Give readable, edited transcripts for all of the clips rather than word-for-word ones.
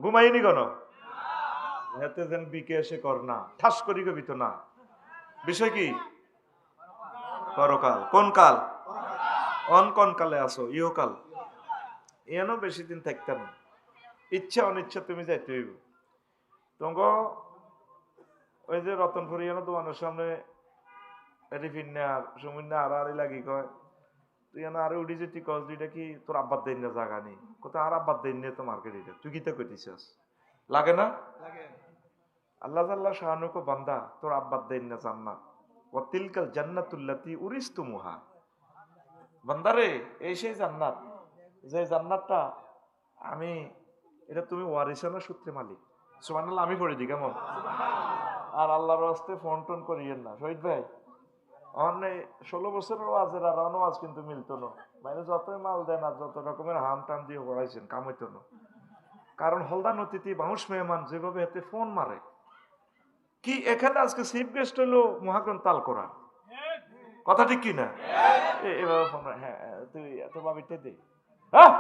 ঘুমাইনি কেন? হেতে যেন বিকে এসে কর না, ঠাস করি কবি তো না। বিষয় কি? পরকাল। কোন কাল? কোন কালে আসো? ইহকাল। এনো বেশি দিন থাকতাম, ইচ্ছা অনিচ্ছা তুমি যাইতে হইব। তোমাকে ওই যে রতনপুরি এনো দোকানের সামনে রিফিন্নে আর সুমিন্নে আর লাগি কয়, তুই এনে আরে উঠি যে তুই কস দুইটা কি তোর আব্বার দেন না জাগা নেই, কোথাও আর আব্বার দেন নিয়ে তো মার্কেট এটা তুই গীতা কইতিস লাগে না? আল্লাহ আল্লাহ শাহানুকো বান্দা তোর আব্বার দেন না জান্নাত, ও তিলকাল জান্নাতুল্লাতি উরিস্তুমুহা। বান্দারে এই সেই জান্নাত, যে জান্নাতটা আমি, এটা তুমি ওয়ারিসানা সূত্রে মালিক। সুবহানাল্লাহ, আমি পড়ে দিই কেমন? আর আল্লাহর রাস্তে ফোন টোন করিয়েন না শহীদ ভাই। অনেক 16 বছরের ওয়াজের আর ওয়াজ কিন্তু মিলতো না। মানে যতই মাল দেন আর যত রকমের হাম টাম দিয়ে পড়াইছেন কাম হইতো না। কারণ হলদান অতিথি বাউস মেহমান যেভাবে এতে ফোন মারে, কি এখানে আজকে চিফ গেস্ট হলো মহাগ্রন্থ তাল করা, কথা ঠিক কিনা? এভাবে ফোন, হ্যাঁ তুই এত ভাবিতে দে, হ্যাঁ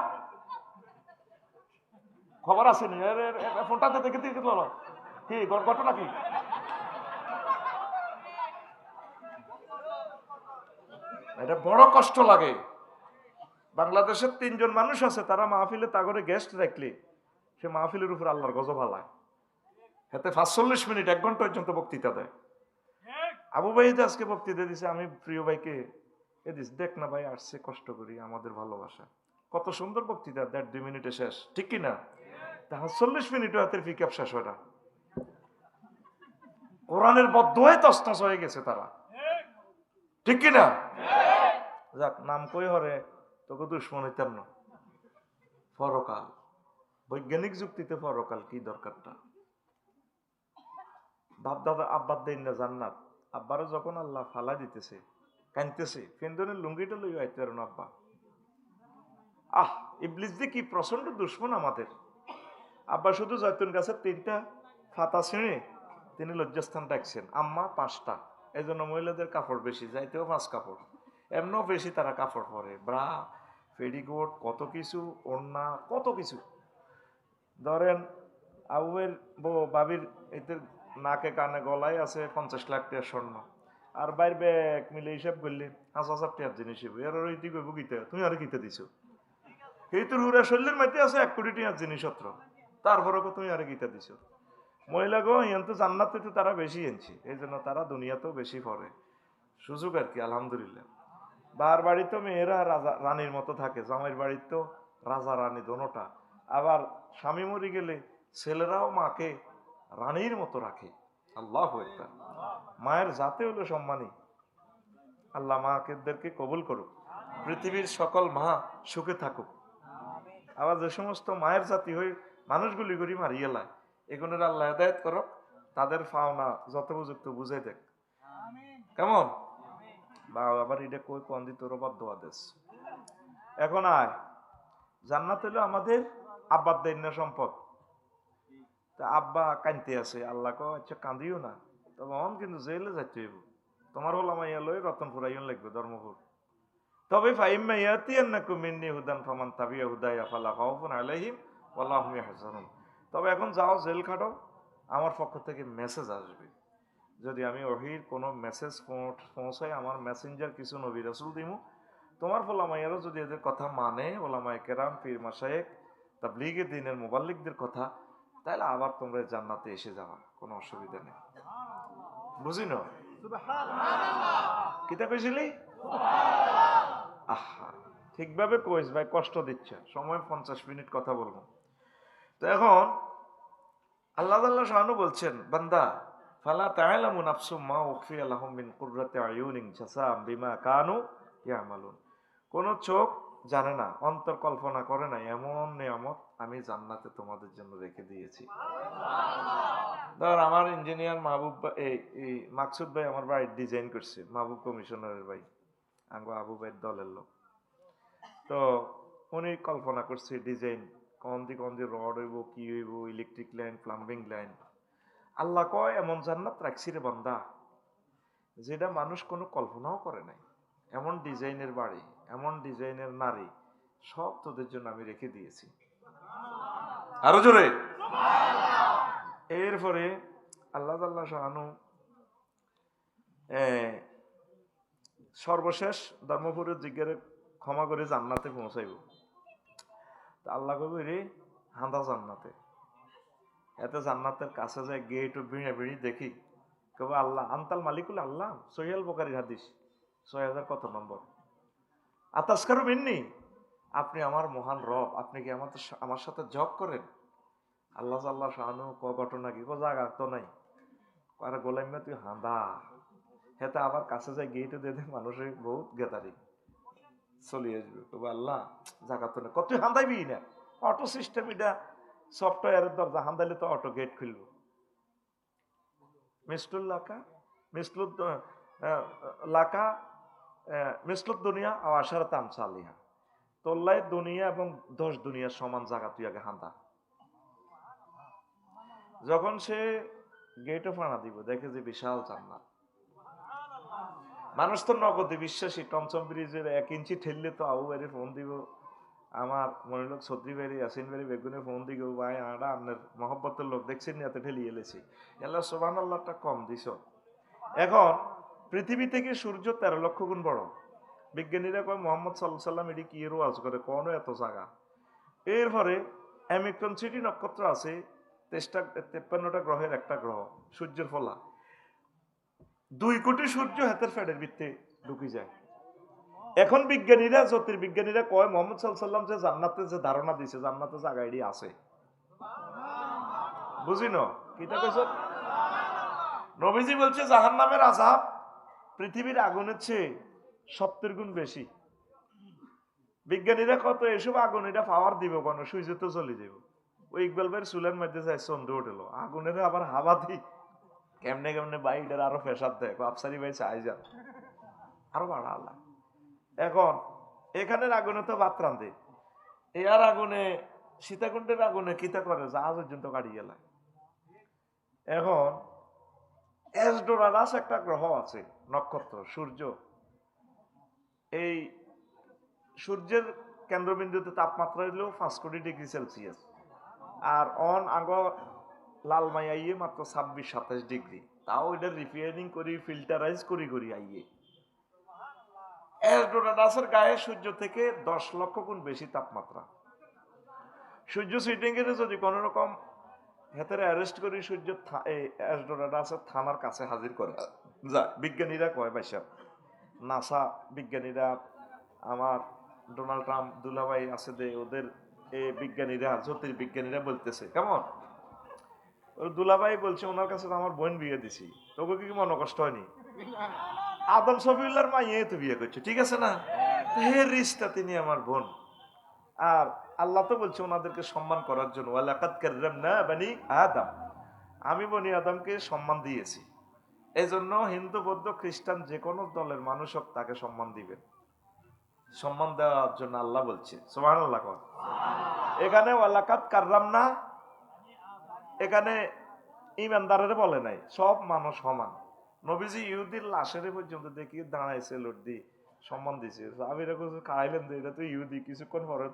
খবর আছে নি ফোনটাতে দেখে দিয়ে দিল কি ঘটনা কি? এটা বড় কষ্ট লাগে। বাংলাদেশের 3 জন মানুষ আছে, তারা মাহফিলে তাগরে গেস্ট রাখলে সে মাহফিলের উপর আল্লাহর গজব হালায়। হাতে 45 মিনিট 1 ঘন্টা পর্যন্ত বক্তৃতা দেয়। আবু ভাই যে আজকে বক্তৃতা দিছে, আমি প্রিয় ভাইকে এ দিস, দেখ না ভাই আসছে কষ্ট করি আমাদের ভালোবাসা, কত সুন্দর বক্তৃতা, 1.5-2 মিনিটে শেষ, ঠিক কিনা? 40 মিনিটও হাতের পিকআপ শেষ হয় না। কোরআনের বদদোয়ায় তছনছ হয়ে গেছে তারা, ঠিক কিনা? যাক, নাম কই হরে তোকে দুশ্মন হইতাম না। পরকাল, বৈজ্ঞানিক যুক্তিতে পরকাল কি দরকারটা? বাপ দাদা আব্বার দেন না জান্নাত, আব্বারও যখন আল্লাহ ফালা দিতেছে কানতেছে, ফেন্দনের লুঙ্গিটা লই আইতে পারেন আব্বা। ইবলিস দিয়ে কি প্রচন্ড দুশ্মন আমাদের। আব্বা শুধু জয়তুন গাছের 3টা ফাতা ছিঁড়ে তিনি লজ্জাস্থান ডাকছেন, আম্মা 5টা। এই জন্য মহিলাদের কাপড় বেশি, যাইতেও 5 কাপড়, এমনও বেশি তারা কাপড় পরে, ব্রা, পেডিকোট, কত কিছু, ওড়না, কত কিছু। ধরেন আবুয়ের বাবির এদের নাকে কানে গলায় আছে 50 লাখ টাকার স্বর্ণ, আর বাইর ব্যাগ মিলে হিসাব করলে 5,000 টাকার জিনিস হইব। এর ইতি কইব গীতা, তুমি আর গীতা দিছো, এই তোর হুরা শরীরের মাইতে আছে 1 কোটি টাকার জিনিসপত্র, তারপরে তুমি আর গীতা দিছো। মহিলা গো ইয়ান তো জান্নাতে তো তারা বেশি এনেছে, এই জন্য তারা দুনিয়াতেও বেশি পড়ে, সুযোগ আর কি, আলহামদুলিল্লাহ। বার বাড়ি তো মেয়েরা রাজা রানীর মতো থাকে, জামাইয়ের বাড়ির তো রাজা রানী দোনোটা। আবার স্বামী মরে গেলে ছেলেরাও মাকে রানীর মতো রাখে। আল্লাহু আকবার। মায়ের জাতে হলো সম্মানী। আল্লাহ মাকেদেরকে কবুল করুক, পৃথিবীর সকল মা সুখে থাকুক। আবার যে সমস্ত মায়ের জাতি হয়ে মানুষগুলি করি মারিয়ে লায়, এগুলোর আল্লাহ হেদায়েত করুক, তাদের পাওনা যথোপযুক্ত বুঝাই দেখ কেমন। বা আবার এটা কই পন্দি তোর আবার দোয়া দেশ। এখন আয়, জান্নাত হলো আমাদের আব্বার দৈন্য সম্পদ। তা আব্বা কানতে আছে, আল্লাহ কো আচ্ছা কান্দিও না, তবে অন কিন্তু জেলে যাইতে হইব, তোমার ওলামাইয়া লই রতনপুর আইন লাগবে ধর্মপুর। তবে ফাইম্মা ইয়াতিয়ান্নাকুম মিন্নি হুদান ফামান তাবিয়া হুদায়া ফালা খাউফুন আলাইহিম ওয়ালা হুম ইয়াহজানুন। তবে এখন যাও জেল খাটো, আমার পক্ষ থেকে মেসেজ আসবে। যদি আমি ওহির কোনো মেসেজ পৌঁছাই, আমার মেসেঞ্জার কিছু নবী রাসূল দিমু, তোমার ওলামাইয়ারও যদি এদের কথা মানে, ওলামায়ে কেরাম, পীর মাশায়েখ, তাবলীগে দ্বীনের মুবাল্লিগদের কথা, তাহলে আবার তোমরা জান্নাতে এসে যাওয়া, কোনো অসুবিধা নেই। বুঝি না? কিতা কইছিলি? আহা, ঠিকভাবে কইস ভাই, কষ্ট দিচ্ছে, সময় 50 মিনিট কথা বলবো। তো এখন আল্লাহ শাহানু বলছেন, বান্দা ফালা তা'লামু নাফসুম মা উখফিয়া লাহুম মিন কুররাতি আয়ুনিন জাযাআম বিমা কানু ইয়ামালুন। কোন চোখ জানে না, অন্তর কল্পনা করে না এমন নিয়ামত আমি জান্নাতে তোমাদের জন্য রেখে দিয়েছি। ধর আমার ইঞ্জিনিয়ার মাহবুব এই মাকসুদ ভাই আমার বাড়ির ডিজাইন করছে, মাহবুব কমিশনারের ভাই, আঙ্গো আবু ভাইয়ের দলের লোক। তো উনি কল্পনা করছে ডিজাইন, কোন দি রড হইব, কি হইব, ইলেকট্রিক লাইন, প্লাম্বিং লাইন। আল্লাহ কয় এমন জান্নাত রাখছি রে বান্দা, যেটা মানুষ কোনো কল্পনাও করে নাই। এমন ডিজাইনের বাড়ি, এমন ডিজাইনের নারী, সব তোদের জন্য আমি রেখে দিয়েছি। আরো জোরে। এরপরে আল্লাহ তাআলা শাহানু সর্বশেষ ধর্মপুরের জিজ্ঞারে ক্ষমা করে জান্নাতে পৌঁছাইব। আল্লাহ কবি রে হাঁদা জান্নাতে, এতে জান্নাতের কাছে যায় গিয়ে একটু ভিড়ে ভিড়ি দেখি, কবে আল্লাহ আন্তাল মালিকুল আল্লাহ, সহিহুল বুখারীর হাদিস ৬০০০ কত নম্বর। আতাসকারু মিন্নি, আপনি আমার মহান রব, আপনি কি আমার সাথে জব করেন? আল্লাহ আল্লাহ শাহানু ক ঘটনা কি, জায়গা তো নাই, আরে গোলাইমা তুই হাঁদা। হেতে আবার কাছে যায় গিয়ে তো দেখে মানুষের বহুত গেতারি চলে আসবে, তবে আল্লাহ জায়গা তো নেই, কত হাঁদাইবি না, অটো সিস্টেম এটা সফটওয়্যারের দরজা, হাঁদাইলে তো অটো গেট খুলব। মিসলুল্লাকা মিসলুদ লাকা মিসলুদ দুনিয়া ও আশারাত আমসালিহা, তোল্লাই দুনিয়া এবং 10 দুনিয়ার সমান জায়গা তুই আগে হাঁদা। যখন সে গেটে ফানা দিব দেখে যে বিশাল জান্নাত, মানুষ তো নগদে বিশ্বাসী, টমচম ব্রিজের 1 ইঞ্চি ঠেললে তো আবু বাড়ি ফোন দিব, আমার মনে লোক সদ্রি বাড়ি ইয়াসিন বাড়ি বেগুনে ফোন দিব, ভাই আড়া আপনার মহব্বতের লোক দেখছেন না, এত ঠেলিয়ে এলেছি, আল্লাহ সুবহানাল্লাহটা কম দিছ। এখন পৃথিবী থেকে সূর্য 13 লক্ষ গুণ বড়। বিজ্ঞানীরা কয় মোহাম্মদ সাল্লাল্লাহু সাল্লাম এটি কি রোয়াজ করে কোন এত জায়গা। এরপরে অ্যামিক্রন সিটি নক্ষত্র আছে, 53টা গ্রহের একটা গ্রহ, সূর্যের ফলা 2 কোটি সূর্য হাতের ফ্যাডের ভিত্তে ঢুকে যায়। এখন বিজ্ঞানীরা জ্যোতির্বিজ্ঞানীরা কয় মোহাম্মদ সাল্লাল্লাহু সাল্লাম যে জান্নাতে যে ধারণা দিছে, জান্নাতে জায়গা এটি আছে, বুঝিন কিটা কইছ। নবীজি বলছে জাহান্নামের আযাব পৃথিবীর আগুনের চেয়ে 70 গুণ বেশি। বিজ্ঞানীরা কত এসব আগুন এটা পাওয়ার দিব কেন, সূর্য তো চলে যাব। ওই ইকবাল ভাইয়ের চুলের মধ্যে যায় চন্দ্র উঠেলো, আগুনের আবার হাওয়া দি কেমনে কেমনে বাইটার আরো ফেসার দেয়, আফসারি ভাই চাই যান আরো বাড়া আল্লাহ। এখন এখানের আগুনে তো ভাত রান্ধে, এর আগুনে সীতাকুণ্ডের আগুনে কিতা করে জাহাজ পর্যন্ত কাটি গেল। এখন এসডোরাডাস একটা গ্রহ আছে, নক্ষত্র, সূর্য। এই সূর্যের কেন্দ্রবিন্দুতে তাপমাত্রা হইল 5 কোটি ডিগ্রি সেলসিয়াস, আর অন আগ লালমাই আইয়ে মাত্র 26-27 ডিগ্রি, তাও এটা রিফাইনিং করি ফিল্টারাইজ করি আইয়ে। এসডোরাডাসের গায়ে সূর্য থেকে 10 লক্ষ গুণ বেশি তাপমাত্রা। সূর্য সিটিং এর যদি কোন রকম হেতারে অ্যারেস্ট করি, সূর্য এসডোরাডাসের থানার কাছে হাজির করে যায়। বিজ্ঞানীরা কয় বাইসা, নাসা বিজ্ঞানীরা, আমার ডোনাল্ড ট্রাম্প দুলাভাই আছে দে, ওদের বিজ্ঞানীরা জ্যোতির্বিজ্ঞানীরা বলতেছে কেমন, ওর দুলাভাই বলছে ওনার কাছে আমার বোন বিয়ে দিছি, তোকে কি মনে কষ্ট হয়নি? আদম সফিউল্লাহর মা তো বিয়ে করছে, ঠিক আছে না, হে রিস্তা তিনি আমার বোন। আর আল্লাহ তো বলছে ওনাদেরকে সম্মান করার জন্য, ওয়ালাকাদ কাররামনা বানি আদম, আমি বনি আদমকে সম্মান দিয়েছি। এজন্য হিন্দু বৌদ্ধ খ্রিস্টান যে কোনো দলের মানুষ হোক তাকে সম্মান দিবেন, সম্মান দেওয়ার জন্য আল্লাহ বলছে সুবহানাল্লাহ। এখানে ওয়ালাকাদ কাররামনা, এখানে ইমানদারের বলে নাই, সব মানুষ সমান। নবীজি ইহুদির লাশের পর্যন্ত দেখি দাঁড়াইছে লোট দিয়ে সম্মান দিছে, আমি এরকম খাইলেন যে এটা তো ইহুদি, কিছুক্ষণ পরে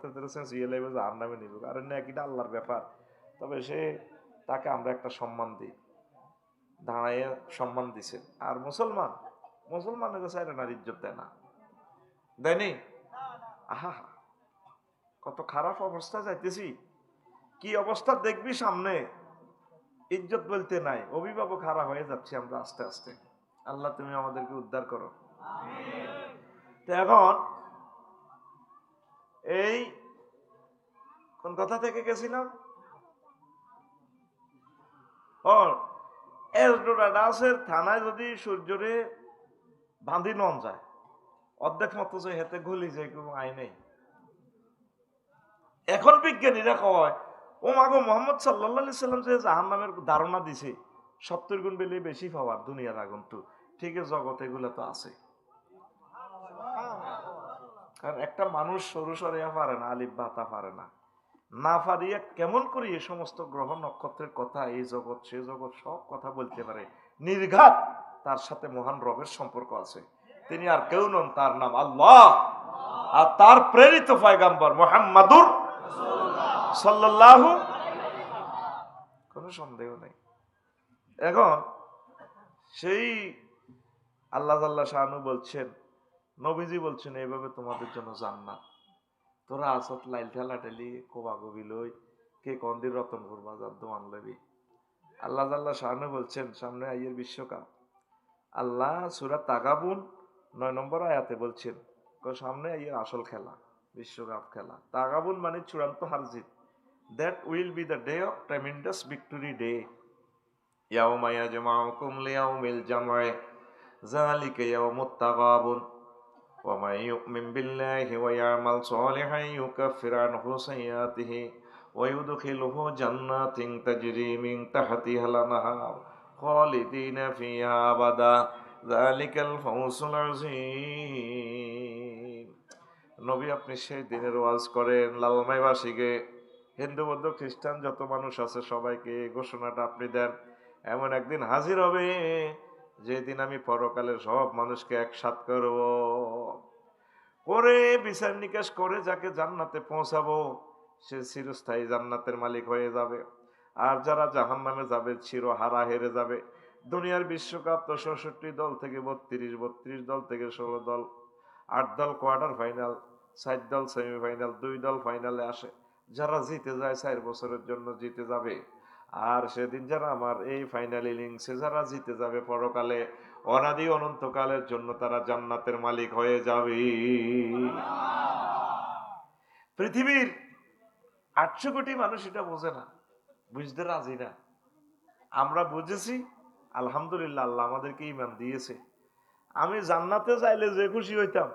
জাহান নামে নিব, কারণ এটা আল্লাহর ব্যাপার, তবে সে তাকে আমরা একটা সম্মান দিই, দাঁড়াইয়ে সম্মান দিছে। আর মুসলমানের কাছে নারী ইজ্জত দেয় না, দেয়নি? আহা কত খারাপ অবস্থা যাইতেছি, কি অবস্থা দেখবি সামনে, ইজ্জত বলতে নাই, অভিভাবক হারা হয়ে যাচ্ছে আমরা আস্তে আস্তে। আল্লাহ তুমি আমাদেরকে উদ্ধার করো। এখন এই কোন কথা থেকে গেছিলাম, এসডোরাডাসের থানায় যদি সূর্যরে বাঁধি নন যায়, অর্ধেক মতো যে হেতে গলি যায়, কোনো আই নেই। এখন বিজ্ঞানীরা কয় ও মাগো মোহাম্মদ সাল্লাল্লাহু আলাইহি সাল্লাম যে জাহান্নামের ধারণা দিছে 70 গুণ বেশি পাওয়ার দুনিয়ার আগুন, তো ঠিক আছে জগৎ এগুলো তো আছে। কারণ একটা মানুষ সরু সরিয়া পারে না, আলিফ বাতা পারে না, না পারিয়া কেমন করি এই সমস্ত গ্রহ নক্ষত্রের কথা, এই জগৎ সে জগৎ সব কথা বলতে পারে। নির্ঘাত তার সাথে মহান রবের সম্পর্ক আছে, তিনি আর কেউ নন, তার নাম আল্লাহ, আর তার প্রেরিত পয়গম্বর মুহাম্মাদুর সাল্লাল্লাহু, কোনো সন্দেহ নেই। এখন সেই আল্লাহ আল্লাহ শাহানু বলছেন, নবীজি বলছেন এইভাবে তোমাদের জন্য জান্নাত। তোরা আসত লাইল ঠেলা ঠেলি কোবাগবি লই কে কন্দির রতনপুর বাজার দোয়ান লবি। আল্লাহ আল্লাহ শাহানু বলছেন সামনে আইয়ের বিশ্বকাপ। আল্লাহ সূরা তাগাবুন 9 নম্বর আয়াতে বলছেন সামনে আইয়ের আসল খেলা, বিশ্বকাপ খেলা। তাগাবুন মানে চূড়ান্ত হার জিত। That will be the day of tremendous victory day. ইয়াউমা ইয়াজমাউকুম লিয়াউমিল জাম'i যালিকা ইয়াউমুত তাগাবুন ওয়া মান ইউমিন বিল্লাহি ওয়া ইয়ামাল সালিহান ইউকাফির আনহু সাইয়্যাতিহি ওয়া ইউদখিলুহু জান্নাতিন তাজরি মিন তাহতিহাল আনহার খালিদিনা ফিহা আবাদা যালিকাল ফাওজুল আযীম। নবী আপনি সেই দিনের ওয়াজ করেন লালমাইবাসীকে, হিন্দু বৌদ্ধ খ্রিস্টান যত মানুষ আছে সবাইকে ঘোষণাটা আপনি দেন, এমন একদিন হাজির হবে যেদিন আমি পরকালের সব মানুষকে একসাথ করব, করে বিচার নিকাশ করে যাকে জান্নাতে পৌঁছাবো সে চিরস্থায়ী জান্নাতের মালিক হয়ে যাবে। আর যারা জাহান্নামে যাবে চিরহারা হেরে যাবে। দুনিয়ার বিশ্বকাপ তো ৬৬ দল থেকে ৩২ দল থেকে ১৬ দল, ৮ দল কোয়ার্টার ফাইনাল, ৪ দল সেমিফাইনাল, ২ দল ফাইনালে আসে। যারা জিতে যায় ৪ বছরের জন্য জিতে যাবে। আর সেদিন যারা আমার এই ফাইনাল ইনিংসে যারা জিতে যাবে পরকালে অনাদি অনন্তকালের জন্য তারা জান্নাতের মালিক হয়ে যাবে। পৃথিবীর ৮০০ কোটি মানুষ এটা বোঝে না, বুঝতে রাজি না। আমরা বুঝেছি, আলহামদুলিল্লাহ, আল্লাহ আমাদেরকে ঈমান দিয়েছে। আমি জান্নাতে যাইলে যে খুশি হইতাম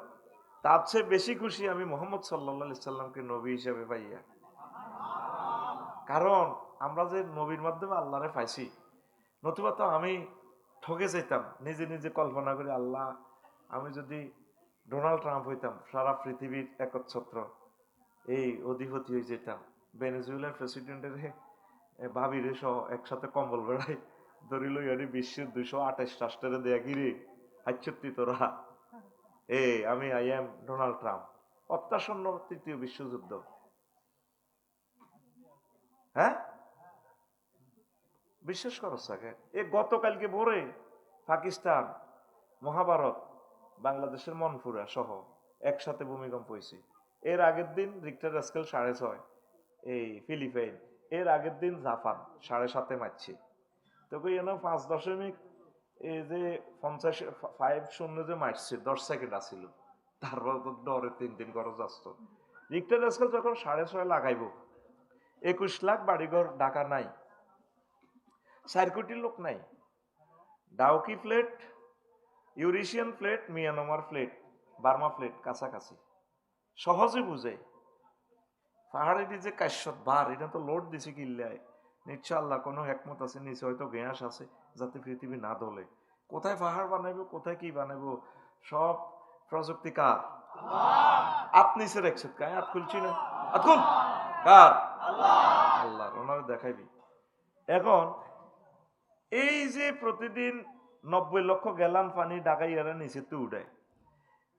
তার চেয়ে বেশি খুশি আমি মুহাম্মদ সাল্লাল্লাহু আলাইহি সাল্লামকে নবী হিসেবে পাইয়া। কারণ আমরা যে নবীর মাধ্যমে আল্লাহরে পাইছি, নতুবা তো আমি ঠকে যেতাম। নিজে নিজে কল্পনা করি, আল্লাহ আমি যদি ডোনাল্ড ট্রাম্প হইতাম, সারা পৃথিবীর একচ্ছত্র এই অধিপতি হয়ে যেতাম। ভেনেজুয়েলার প্রেসিডেন্টের ভাবিরে সহ একসাথে কম্বল বেড়াই ধরিল ইয়ারি বিশ্বের ২২৮ রাষ্ট্রের দেয়া গিরে হাচ্ছত্তি তোরা। আমি আই এম ডোনাল্ড ট্রাম্প। অত্যাসন্ন ৩য় বিশ্বযুদ্ধ। হ্যাঁ, বিশ্বাস করো সাকে, গতকালকে ভোরে পাকিস্তান, মহাভারত, বাংলাদেশের মনপুরা সহ একসাথে ভূমিকম্প হয়েছে। এর আগের দিন রিক্টার স্কেল ৬.৫, এই ফিলিপাইন। এর আগের দিন জাপান ৭.৫ মারছে। তো এনে ৫.০ এই যে ৫০ যে মারছে ১০ সেকেন্ড আসছিল, তারপর তো ডরে ৩ খরচ আসত। রিক্টার স্কেল যখন ৬.৫ লাগাইব, ২১ লাখ বাড়িঘর ঢাকা নাই, ৪ কোটি লোক নাই। Dawki plate, Eurasian plate, Myanmar plate, Burma plate কাছাকাছি, সহজে বুঝে। পাহাড়ের যে কাশ্যত বার, এটা তো লোড দিছে কিল্লায়। নিশ্চয় আল্লাহ কোনো একমত আছে, নিচে হয়তো গ্যাস আছে যাতে পৃথিবী না দলে। কোথায় পাহাড় বানাইবো, কোথায় কি বানাইবো, সব প্রযুক্তি কার? আপনি সে রেখছেন কায় আত খুলছি না, আত খুল কার? আল্লাহ। ওনারে দেখাইবি। এখন এই যে প্রতিদিন ৯০ লক্ষ গ্যালান পানি ডাকাইয়ারা নিচে তো উঠায়,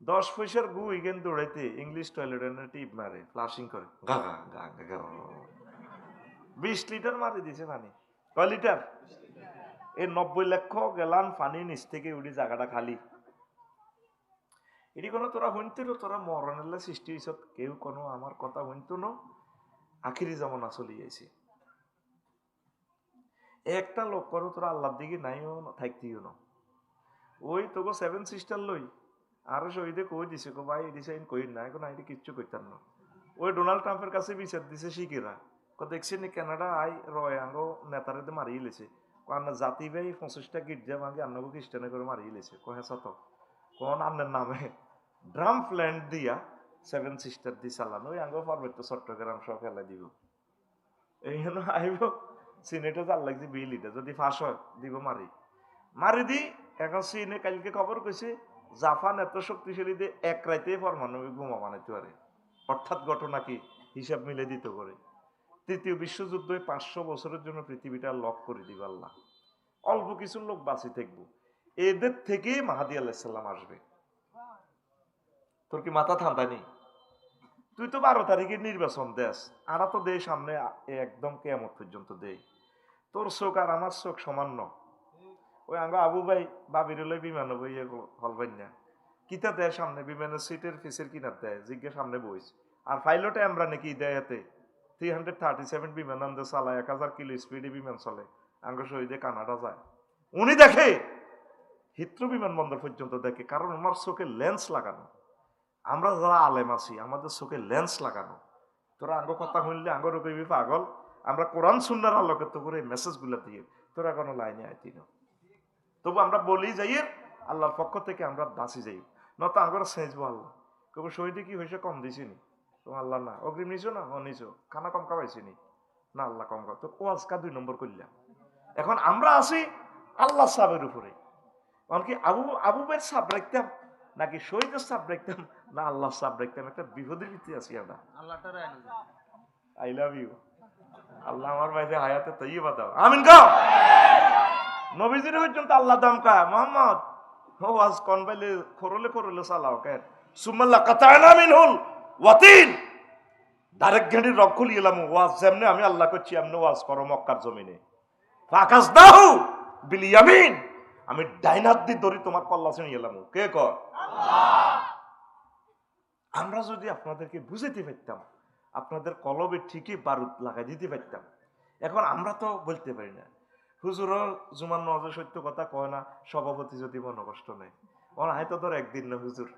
10 পয়সার গু ইগেন দৌড়াইতে ইংলিশ টয়লেট এনে টিপ মারে, ফ্লাশিং করে, 20 লিটার মারি দিছে পানি। কয় লিটার? এই ৯০ লক্ষ গ্যালান পানি নিচ থেকে উঠি, জায়গাটা খালি। এটি কোনো তোরা শুনতে, তোরা মরণের সৃষ্টি হয়েছ, কেউ কোনো আমার কথা শুনতো না। আখিরি জামানা চলি আইছে। একটা লোক করো তোরা আল্লাহর দিকে নাইও থাকতেও না। ওই তোকে 7 সিস্টার লই আরো শহীদে কই দিছে, কো ভাই এডিসে কই না, এখন আইডি কিচ্ছু কইতাম না। ওই ডোনাল্ড ট্রাম্পের কাছে বিচার দিছে শিখেরা, দেখছেন কানাডা আই রয় আঙ্গো নেতারে মারিয়ে লেছে, কারণ জাতি ভাই 25টা গির্জা ভাঙে আন্নাগো খ্রিস্টানে করে মারিয়ে লেছে। কহে সত কোন আন্নের নামে ড্রাম্প ল্যান্ড দিয়া 7 সিস্টার দি চালানো, ওই আঙ্গো পার্বত্য চট্টগ্রাম সব ফেলা দিব। এই আইব সিনেটে জাল লাগছে বিল, এটা যদি ফাঁস হয় দিব মারি মারি দি। এখন চীনে কালকে খবর কইছে জাপান এত শক্তিশালী দিয়ে এক রাইতে পারমাণবিক বোমা বানাইতে পারে। অর্থাৎ ঘটনা কি হিসাব মিলে দিতে পারে। ৩য় বিশ্বযুদ্ধ ৫০০ বছরের জন্য পৃথিবীটা লক করে দিবে আল্লাহ। অল্প কিছু লোক বাঁচি থাকবো, এদের থেকে মাহাদি আলাইহিস সালাম আসবে। তোর কি মাথা ঠান্ডা নেই? তুই তো ১২ তারিখে নির্বাচন দেশ, আরা তো দেশ সামনে একদম কিয়ামত পর্যন্ত দেই। তোর চোখ আর আমার চোখ সমান ন। ওই আঙ্গ আবু ভাই বাবির লই বিমান বইয়ে হলবাই না কিতা দেয় সামনে বিমানের সিটের ফিসের কিনার দেয় জিজ্ঞেস সামনে বইস আর পাইলটে আমরা নাকি দেয় এতে 337 বিমান আনতে চালায় 1000 কিলো স্পিডে বিমান চলে আঙ্গ শহীদে কানাডা যায় উনি দেখে হিথ্রো বিমানবন্দর পর্যন্ত দেখে কারণ আমার চোখে লেন্স লাগানো আমরা যারা আলেম আছি আমাদের চোখে লেন্স লাগানো তোরা আঙ্গ কথা শুনলে আঙ্গর কইবি পাগল আমরা কোরআন সুন্নাহর আলোকে তো করে মেসেজগুলো দিয়ে তোরা কোনো লাইনে আইতি না তবু আমরা বলি যাই আল্লাহর পক্ষ থেকে আমরা বাঁচি যাই নত আঙ্গর সেজবো আল্লাহ কবে শহীদে কি হয়েছে কম দিছি নি তোমার আল্লাহ না অগ্রিম নিছো না নিছো খানা কম খাওয়াইছি নি না আল্লাহ কম খাও তো ও আজকা 2 নম্বর করলাম এখন আমরা আছি আল্লাহ সাহেবের উপরে এমনকি আবু ভাইয়ের সাপ রাখতাম নাকি শহীদের সাপ রাখতাম না আল্লাহ সাপ রাখতাম একটা বিপদের ভিত্তি আছি আমরা আই লাভ ইউ আল্লাহ আমার বাইরে হায়াতে তৈবা দাও আমিন গাও নবীজির পর্যন্ত আল্লাহ দাম কা মোহাম্মদ ও আজ কোন বাইলে খরলে চালাও কেন সুমাল্লাহ কাতানা মিনহুল ওয়াতিন ডাইরেক্ট গাড়ির রক খুলি এলাম ওয়াজ যেমনে আমি আল্লাহ করছি এমনি ওয়াজ করো মক্কার জমিনে ফাকাস দাহু বিল ইয়ামিন আমি ডাইনাত দি ধরি তোমার কল্লা শুনে এলাম কে কর আমরা যদি আপনাদেরকে বুঝাইতে পারতাম আপনাদের কলবে ঠিকই বারুদ লাগাই দিতে পারতাম এখন আমরা তো বলতে পারি না হুজুরও জুমান নজর সত্য কথা কয় না সভাপতি যদি মনে কষ্ট নেই ওর আয় তো ধর একদিন না হুজুর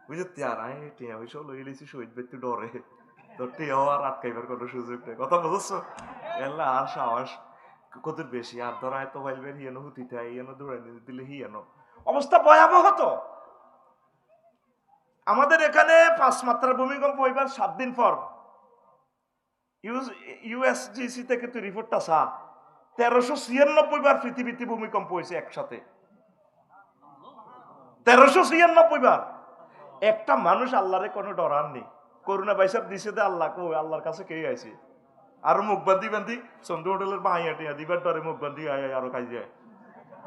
বুঝে তিয়ার আয় টিয়া হইসব লই লিছি শহীদ ব্যক্তি ডরে তোর টিয়াও আর আটকাইবার কোনো সুযোগ নেই কথা বুঝছো এল্লা আর সাহস কত বেশি আর ধরায় তো বাইলবেন হিয়ানো হুতিতে হিয়ানো দৌড়াই দিলে হিয়ানো অবস্থা ভয়াবহ তো আমাদের এখানে 5 মাত্রার ভূমিকম্প হইবার 7 দিন পর ইউএসজিসি থেকে তুই রিপোর্টটা চা 1396 বার পৃথিবীতে ভূমিকম্প হয়েছে একসাথে 1396 বার একটা মানুষ আল্লাহরে কোনো ডরার নেই করোনা বাইসাব দিছে দে আল্লাহ কো আল্লাহর কাছে কে আইছে আর মুখ বান্ধি চন্দ্র হোটেলের মাইয়া টিয়া দিবার ডরে মুখ বান্ধি আয় আরো কাজ যায়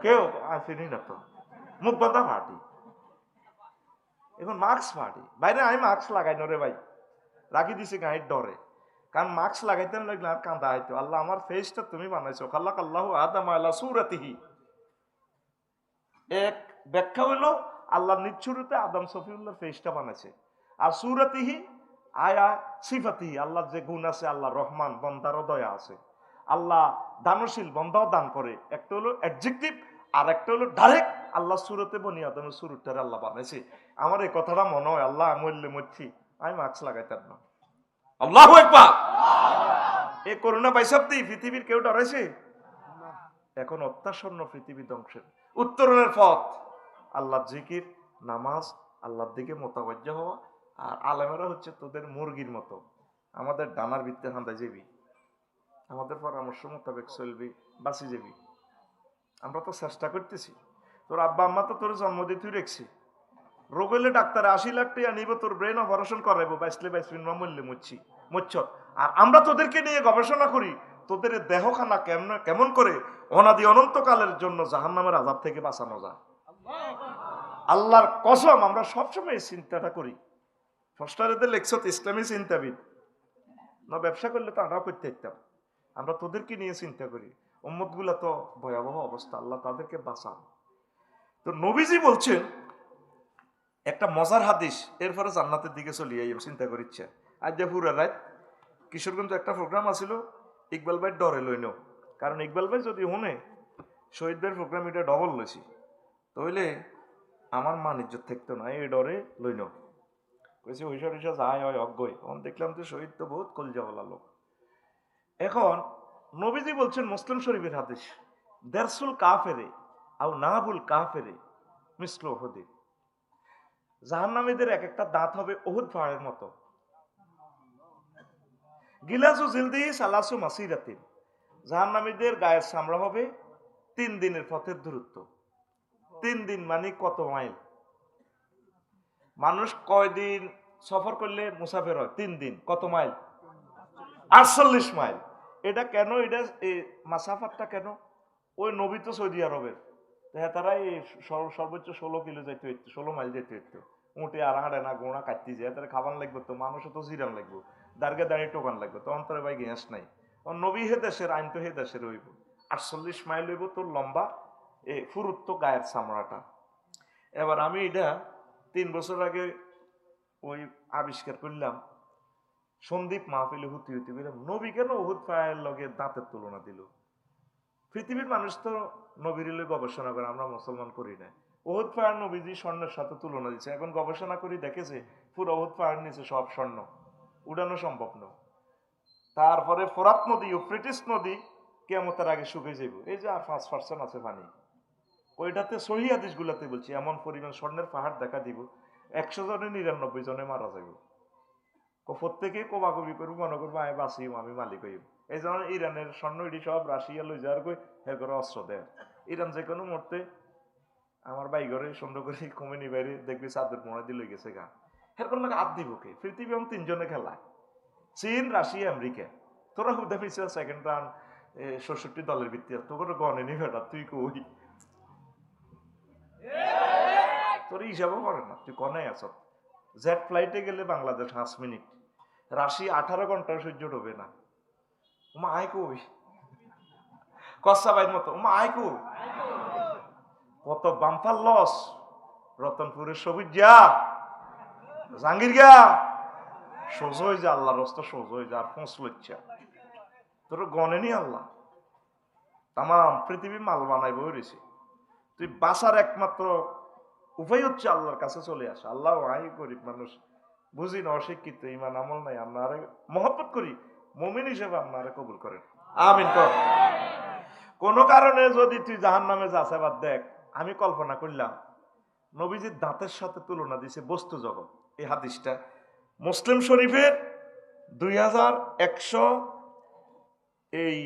কেউ আসেনি না তো মুখ বান্ধা ফাটি এখন মাস্ক ফাটি বাইরে আমি মাস্ক লাগাই না রে ভাই রাখি দিছি গাঁয়ের ডরে কারণ মাস্ক লাগাইতে লাগলে আর কান্দা হইতো আল্লাহ আমার ফেসটা তুমি বানাইছো খাল্লাক আল্লাহ আদম আলা সুরাতিহি এক ব্যাখ্যা হইলো আল্লাহ নিচ্ছুরতে আদম সফিউল্লাহ ফেসটা বানাইছে আর সুরাতিহি আয়া সিফাতিহি আল্লাহ যে গুণ আছে আল্লাহ রহমান বন্দারও দয়া আছে আল্লাহ দানশীল বন্দাও দান করে একটা হলো অ্যাডজেক্টিভ আর একটা হলো ডাইরেক্ট আল্লাহ সুরতে বনি আদমের সুরটারে আল্লাহ বানাইছে আমার এই কথাটা মনে হয় আল্লাহ মরলে মরছি আমি মাস্ক লাগাইতাম না আল্লাহু আকবার এই করোনা বাইসাব দি পৃথিবীর কেউ ডরাইছে এখন অত্যাসন্ন পৃথিবী ধ্বংসের উত্তরণের পথ আল্লাহ জিকির নামাজ আল্লাহর দিকে মোতাবজ্জা হওয়া আর আলেমেরা হচ্ছে তোদের মুরগির মতো আমাদের ডানার ভিত্তে হাঁদা যাবি আমাদের পরামর্শ মোতাবেক চলবি বাঁচি যাবি আমরা তো চেষ্টা করতেছি তোর আব্বা আম্মা তো তোর জন্ম দিয়ে তুই রেখছি রোগ হইলে ডাক্তারে 80 লাখ টাকা নিব তোর ব্রেন অপারেশন করাইবো 22 মিনিট মরলে মরছ আর আমরা তোদেরকে নিয়ে গবেষণা করি তোদের দেহখানা কেমন করে অনাদি অনন্তকালের জন্য জাহান্নামের আযাব থেকে বাঁচানো যায় আল্লাহর কসম আমরা সবসময় এই চিন্তাটা করি ফস্টারেদের লেখছত ইসলামী চিন্তাবিদ না ব্যবসা করলে তো আমরাও করতে পারতাম আমরা তোদেরকে নিয়ে চিন্তা করি উম্মত গুলা তো ভয়াবহ অবস্থা আল্লাহ তাদেরকে বাঁচান তো নবীজি বলছেন একটা মজার হাদিস এরপরে জান্নাতের দিকে চলিয়ে চিন্তা করিচ্ছে আজ যে পুরা রাত কিশোরগঞ্জ একটা প্রোগ্রাম আছিল ইকবাল ভাই ডরে লইন কারণ ইকবাল ভাই যদি শুনে শহীদ ভাইয়ের প্রোগ্রাম এটা ডবল লইছি তাহলে আমার মান ইজ্জত থাকতো না এই ডরে লইন কইছে ওইসব যায় হয় অজ্ঞই তখন দেখলাম তো শহীদ তো বহুত কলজাওয়ালা লোক এখন নবীজি বলছেন মুসলিম শরীফের হাদিস দেরসুল কাফেরে আও নাবুল কাফেরে মিসল উহুদ জাহান্নামীদের এক একটা দাঁত হবে উহুদ পাহাড়ের মতো গিলাসু জিলদিহি সালাসু মাসিরাতিন জাহান্নামীদের গায়ের চামড়া হবে 3 দিনের পথের দূরত্ব 3 দিন মানে কত মাইল মানুষ কয়দিন সফর করলে মুসাফির হয় 3 দিন কত মাইল 48 মাইল এটা কেন এটা মাসাফারটা কেন ওই নবী তো সৌদি আরবের হ্যাঁ তারা এই সর্বোচ্চ 16 কিলো যাইতে হইতো 16 মাইল যেতে হইতো উঠে আর হাঁটে না গোড়া কাটতে যায় তারা খাবার লাগবে তো মানুষও তো জিরান লাগবে দার্গে দাঁড়িয়ে টোকান লাগবে তো অন্তরে ভাই গ্যাস নাই ও নবী হে দেশের আইন তো হে দেশের হইব 48 মাইল হইব তোর লম্বা এই ফুরুত্ব গায়ের চামড়াটা। এবার আমি এটা 3 বছর আগে ওই আবিষ্কার করলাম। সন্দীপ মাহফিলে হুতি হুতি বললাম, নবী কেন উহুদ পাহাড়ের লগে দাঁতের তুলনা দিল? পৃথিবীর মানুষ তো নবীর গবেষণা করে, আমরা মুসলমান করি না। উহুদ পাহাড় নবীজি স্বর্ণের সাথে তুলনা দিচ্ছে। এখন গবেষণা করি দেখেছে পুরো উহুদ পাহাড় নিচে সব স্বর্ণ, উড়ানো সম্ভব নয়। তারপরে ফোরাত নদী, ইউফ্রেটিস নদী কিয়ামতের আগে শুকিয়ে যাইব, এই যে আর 5% আছে পানি। ওইটাতে সহি হাদিস গুলাতে বলছি এমন পরিমাণ স্বর্ণের পাহাড় দেখা দিব, 100 জনে 99 জনে মারা যাইব। প্রত্যেকে কোবাকবি করবো, মনে করবো আমি বাঁচিম, আমি মালিক হইব। এই যেমন ইরানের স্বর্ণ ইডি সব রাশিয়া লই যাওয়ার কই হে করে অস্ত্র দেয়। ইরান যে কোনো মুহূর্তে আমার বাই ঘরে সুন্দর করে কমেনি বাইরে দেখবি চাঁদের মোড়া দিয়ে লই গেছে গা। এরকম লাগে আদ দিব কে? পৃথিবী এখন 3 জনে খেলা, চীন, রাশিয়া, আমেরিকা। তোরা হুদা পিছিয়ে সেকেন্ড রাউন্ড 66 দলের ভিত্তি, তোর গনে নি বেটা, তুই কই? তোর হিসাবও করে না, তুই কনে আছ। জেট ফ্লাইটে গেলে বাংলাদেশ 5 মিনিট, রাশিয়া 18 ঘন্টা সহ্য ডোবে না। ওমা আয় কই? কচ্ছা বাইর মতো ওমা আয় কই? কত বাম্পার লস। রতনপুরের সবুজ যা, জাহাঙ্গীর গা সোজ হয়ে যা, আল্লাহর রাস্তা সোজ হয়ে যা, আর পৌঁছলচ্ছা তোর গনেনি আল্লাহ। তাম পৃথিবী মাল বানাইব রয়েছে। তুই বাঁচার একমাত্র উপায় হচ্ছে আল্লাহর কাছে চলে আসা। আল্লাহ আই গরিব মানুষ, বুঝি না, অশিক্ষিত, ইমান আমল নাই, আপনারে মহব্বত করি, মুমিন হিসেবে আপনারে কবুল করেন, আমিন কর। কোন কারণে যদি তুই জাহান্নামে যাস, এবার দেখ, আমি কল্পনা করলাম নবীজির দাঁতের সাথে তুলনা দিছে বস্তু জগৎ। এই হাদিসটা মুসলিম শরীফের 2100 এই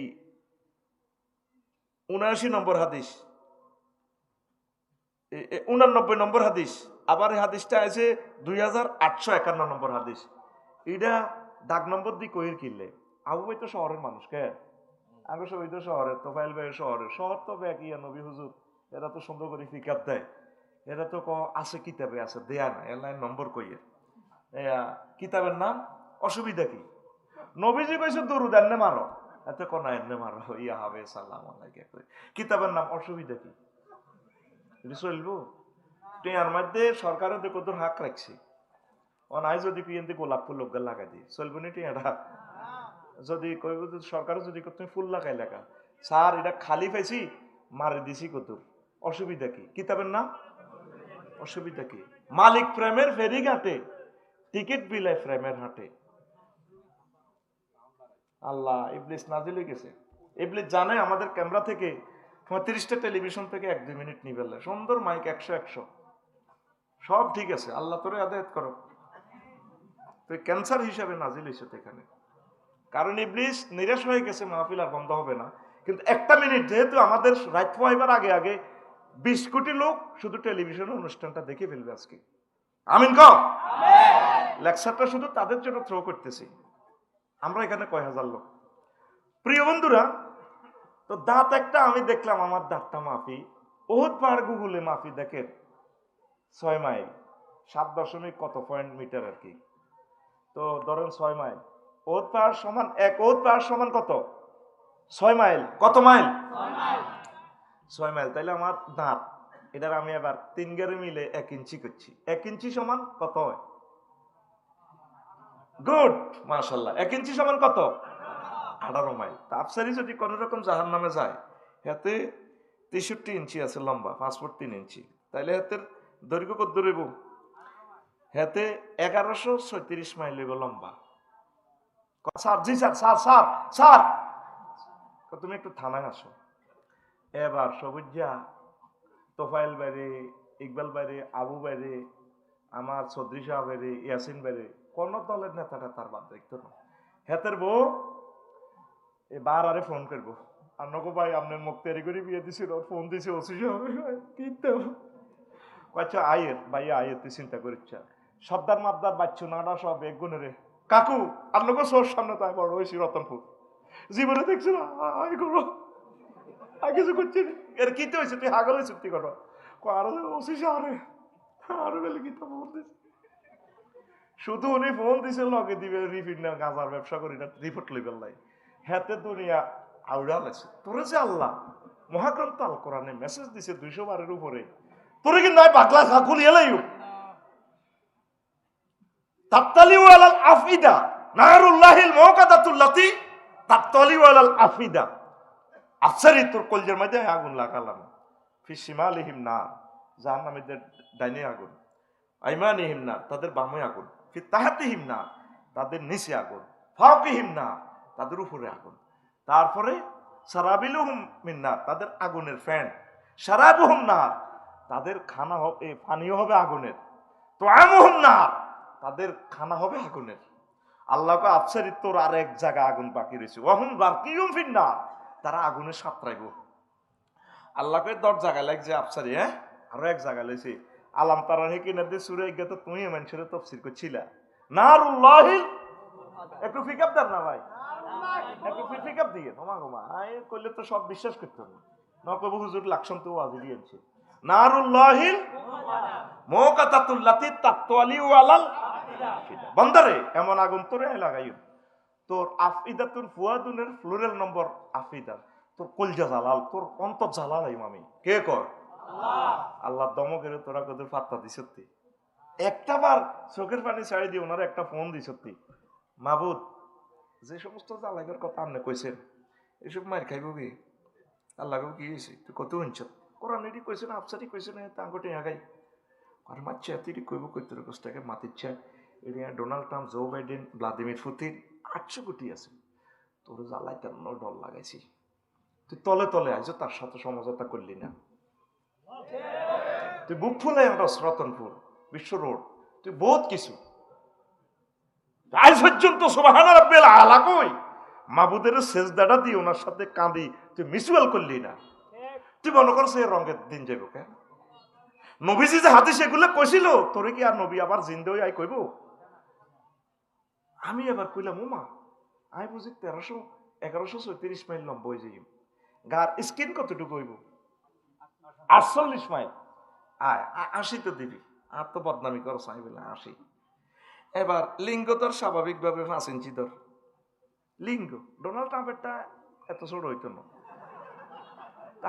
79 নম্বর হাদিস, 89 নম্বর হাদিস। আবার এই হাদিসটা আছে 2851 নম্বর হাদিস। এটা দাগ নম্বর দিয়ে কইর কিনলে আবু ভাই তো শহরের মানুষ, কে আগে সবাই তো শহরের, তোফাইল ভাই শহরের, শহর তো ইয়া নবী হুজুর এরা তো সুন্দর করে পিকআপ দেয়, এরা তো আছে কিতাবে আছে দেয়া না, এর নম্বর কইয়ে কিতাবের নাম অসুবিধা কি? নবীজি কইছে দরুদ এনে মারো, এত কোন এনে মারো ইয়া হবে সালাম আলাইকুম। কিতাবের নাম অসুবিধা কি? এটা চলবো? টেয়ার মধ্যে সরকারের তো কত হাক রাখছে, ও নাই যদি পিএনতে গোলাপ ফুল লোক লাগাই দিই চলবো না টেয়ারা? যদি সরকার যদি তুমি ফুল লাগাই লাগা, স্যার এটা খালি পাইছি মারি দিছি কত, অসুবিধা কি? কিতাবের নাম অসুবিধা কি? মালিক প্রেমের ফেরি ঘাটে, টিকিট বিলায় প্রেমের হাটে। আল্লাহ, ইবলিস নাজিল হয়ে গেছে। ইবলিস জানে আমাদের ক্যামেরা থেকে 35টা টেলিভিশন থেকে 1-2 মিনিট নিবে, সুন্দর মাইক 100 সব ঠিক আছে, আল্লাহ তোরে আদায়ত করো। তুই ক্যান্সার হিসাবে নাজিল হয়েছে এখানে, কারণ ইবলিস নিরাশ হয়ে গেছে, মাহফিল আর বন্ধ হবে না। কিন্তু 1টা মিনিট যেহেতু আমাদের রাত পাইবার আগে আগে 20 কোটি লোক শুধু টেলিভিশনের অনুষ্ঠানটা দেখে ফেলবে আজকে, আমিন কও। লেকচারটা শুধু তাদের জন্য থ্রো করতেছি, আমরা এখানে কয় হাজার লোক। প্রিয় বন্ধুরা, তো দাঁত একটা আমি দেখলাম, আমার দাঁতটা মাফি, উহুদ পাহাড় গুগলে মাফি দেখেন 6 মাইল, 7 কত পয়েন্ট মিটার আর কি। তো ধরেন 6 মাইল, উহুদ পাহাড় সমান উহুদ পাহাড় সমান কত? 6 মাইল। কত মাইল? 6 মাইল। তাইলে আমার দাঁত, এটার আমি এবার 3 গেরে মিলে 1 ইঞ্চি করছি। 1 ইঞ্চি সমান কত হয়? গুড, মাশাআল্লাহ। 1 ইঞ্চি সমান কত? 18 মাইল। তা আফসারি যদি কোন রকম জাহান নামে যায়, হাতে 63 ইঞ্চি আছে লম্বা, 5 ফুট 3 ইঞ্চি, তাইলে হাতের দৈর্ঘ্য কত দূর হইব? হাতে 1136 মাইল হইব লম্বা। স্যার, জি স্যার, স্যার স্যার স্যার তুমি একটু থানায় আসো। এবার সবুজা, তোফাইল বাইরে, ইকবাল বাইরে, আবু বাইরে, আমার চৌধুরী সাহেব বাইরে, ইয়াসিন বাইরে, কোন দলের নেতাটা তার বাদ দেখতো না। হেতের বউ এবার আরে ফোন করবো, আন্নকো ভাই আপনার মুখ তৈরি করে বিয়ে দিছিল, ফোন দিছে ওসি সাহেব, কিন্তু আচ্ছা আয়ের ভাই আয়ের, তুই চিন্তা করিস সর্দার মাদ্দার বাচ্চু নাড়া সব এক গুণে রে কাকু, আন্নকো সোর সামনে তাই বড় হয়েছি রতনপুর, জীবনে দেখছি না আয় করো আর কিছু করছি এর কিতে হয়েছে, তুই হাগলে চুক্তি করো আরো ওসি সাহেব আরো বেলে কি তো ফোন দিছে, শুধু উনি ফোন দিছে লগে দিবে রিপিট না, গাঁজার ব্যবসা করি না, রিপোর্ট লইবেল নাই। হাতে দুনিয়া আউড়া লাগছে তোরে যে আল্লাহ মহাগ্রন্থ আল কোরআনে মেসেজ দিছে 200 বারের উপরে, তোরে কিন্তু নাই পাগলা খাকুল এলাইও তাত্তালিউ আলাল আফিদা নারুল্লাহিল মুকাদাতুল্লাতি তাত্তালিউ আলাল আফিদা। আফসারি তোর কলজের মধ্যে আগুন লাগালাম, ফি শিমালিহিম নার, জাহান্নামীদের ডাইনে আগুন, আইমানিহিম নার, তাদের বামে আগুন, ফি তাহাতিহিম নার, তাদের নিচে আগুন, ফাওকিহিম নার, তাদের উপরে আগুন। তারপরে সারাবিলুহুম মিন নার, তাদের আগুনের ফ্যান, শারাবুহুম নার, তাদের খানা হবে পানীয় হবে আগুনের, তুআমুহুম নার, তাদের খানা হবে আগুনের। আল্লাহকে আফসারি তোর আর এক জায়গা আগুন বাকি রয়েছে, ওয়াহুম বাকিয়ুম ফিন নার, তারা আগুনে সাঁতরাইব। আল্লাহকে 10 জায়গা লাগছে আফসারি, আরো এক জায়গা লইছে আলাম তারা হেকিনা দিয়ে সুরে গেত, তুমি মানুষের তফসির করছিলা নারুল্লাহিল, একটু পিকআপ দেন না ভাই, একটু পিকআপ দিয়ে তোমা ঘুমা আই করলে তো সব বিশ্বাস করতে হবে না, কইব হুজুর লাকশন তো ওয়াজি দিয়েছে। নারুল্লাহিল মুকাতাতুল্লাতি তাতওয়ালিউ আলাল আফিদা, বান্দারে এমন আগুন তোরে লাগাইও, তোর আফিদাতুল ফুয়াদুনের ফ্লোরাল নম্বর আফিদা, তোর কলজা জালাল, তোর অন্তর জালাল। আমি কে কর? আল্লাহ দমকের তোরা কত পাত্তা দিছতি, একটা বার চোখের পানি ছাড়ি দিয়ে ওনারা একটা ফোন দিছতি, মাহবুদ যে সমস্ত জালাগের কথা আপনি কইছেন এসব মার খাইব কি? আল্লাহকে কি হয়েছে তুই কত হইছ? কোরআন এটি কইছে না আফসারি কইছে না তাঙ্গটে আগাই আর মাচ্ছা তুই কইব কই তোর কষ্টাকে মাতিচ্ছা এরিয়া Donald Trump, Joe Biden, Vladimir Putin 800 কোটি আছে, তোর জ্বালাই কেন ডর লাগাইছি, তুই তলে তলে আইজ তার সাথে সমঝোতা করলি না, তুই বুক ফুলে আমরা রতনপুর বিশ্ব রোড, তুই বহুত কিছু আজ পর্যন্ত সুবহানা রাব্বিল আলা কই মাবুদের সেজদাটা দিয়ে ওনার সাথে কাঁদি তুই মিসওয়াল করলি না, তুই মনে করছ এই রঙের দিন যাইব কেন? নবীজি যে হাদিস এগুলো কইছিল তোরে কি আর নবী আবার জিন্দা হই আই কইব? আমি এবার কইলাম ওমা আই বুঝি 1136 মাইল লম্বা হয়ে যাই, গার স্কিন কতটুকু হইব? 48 মাইল, আয় 80 তো দিবি, আর তো বদনামি করো চাই বলে 80। এবার লিঙ্গ তোর স্বাভাবিকভাবে 5 ইঞ্চি ধর লিঙ্গ, ডোনাল্ড ট্রাম্পেরটা এত ছোট হইতো না,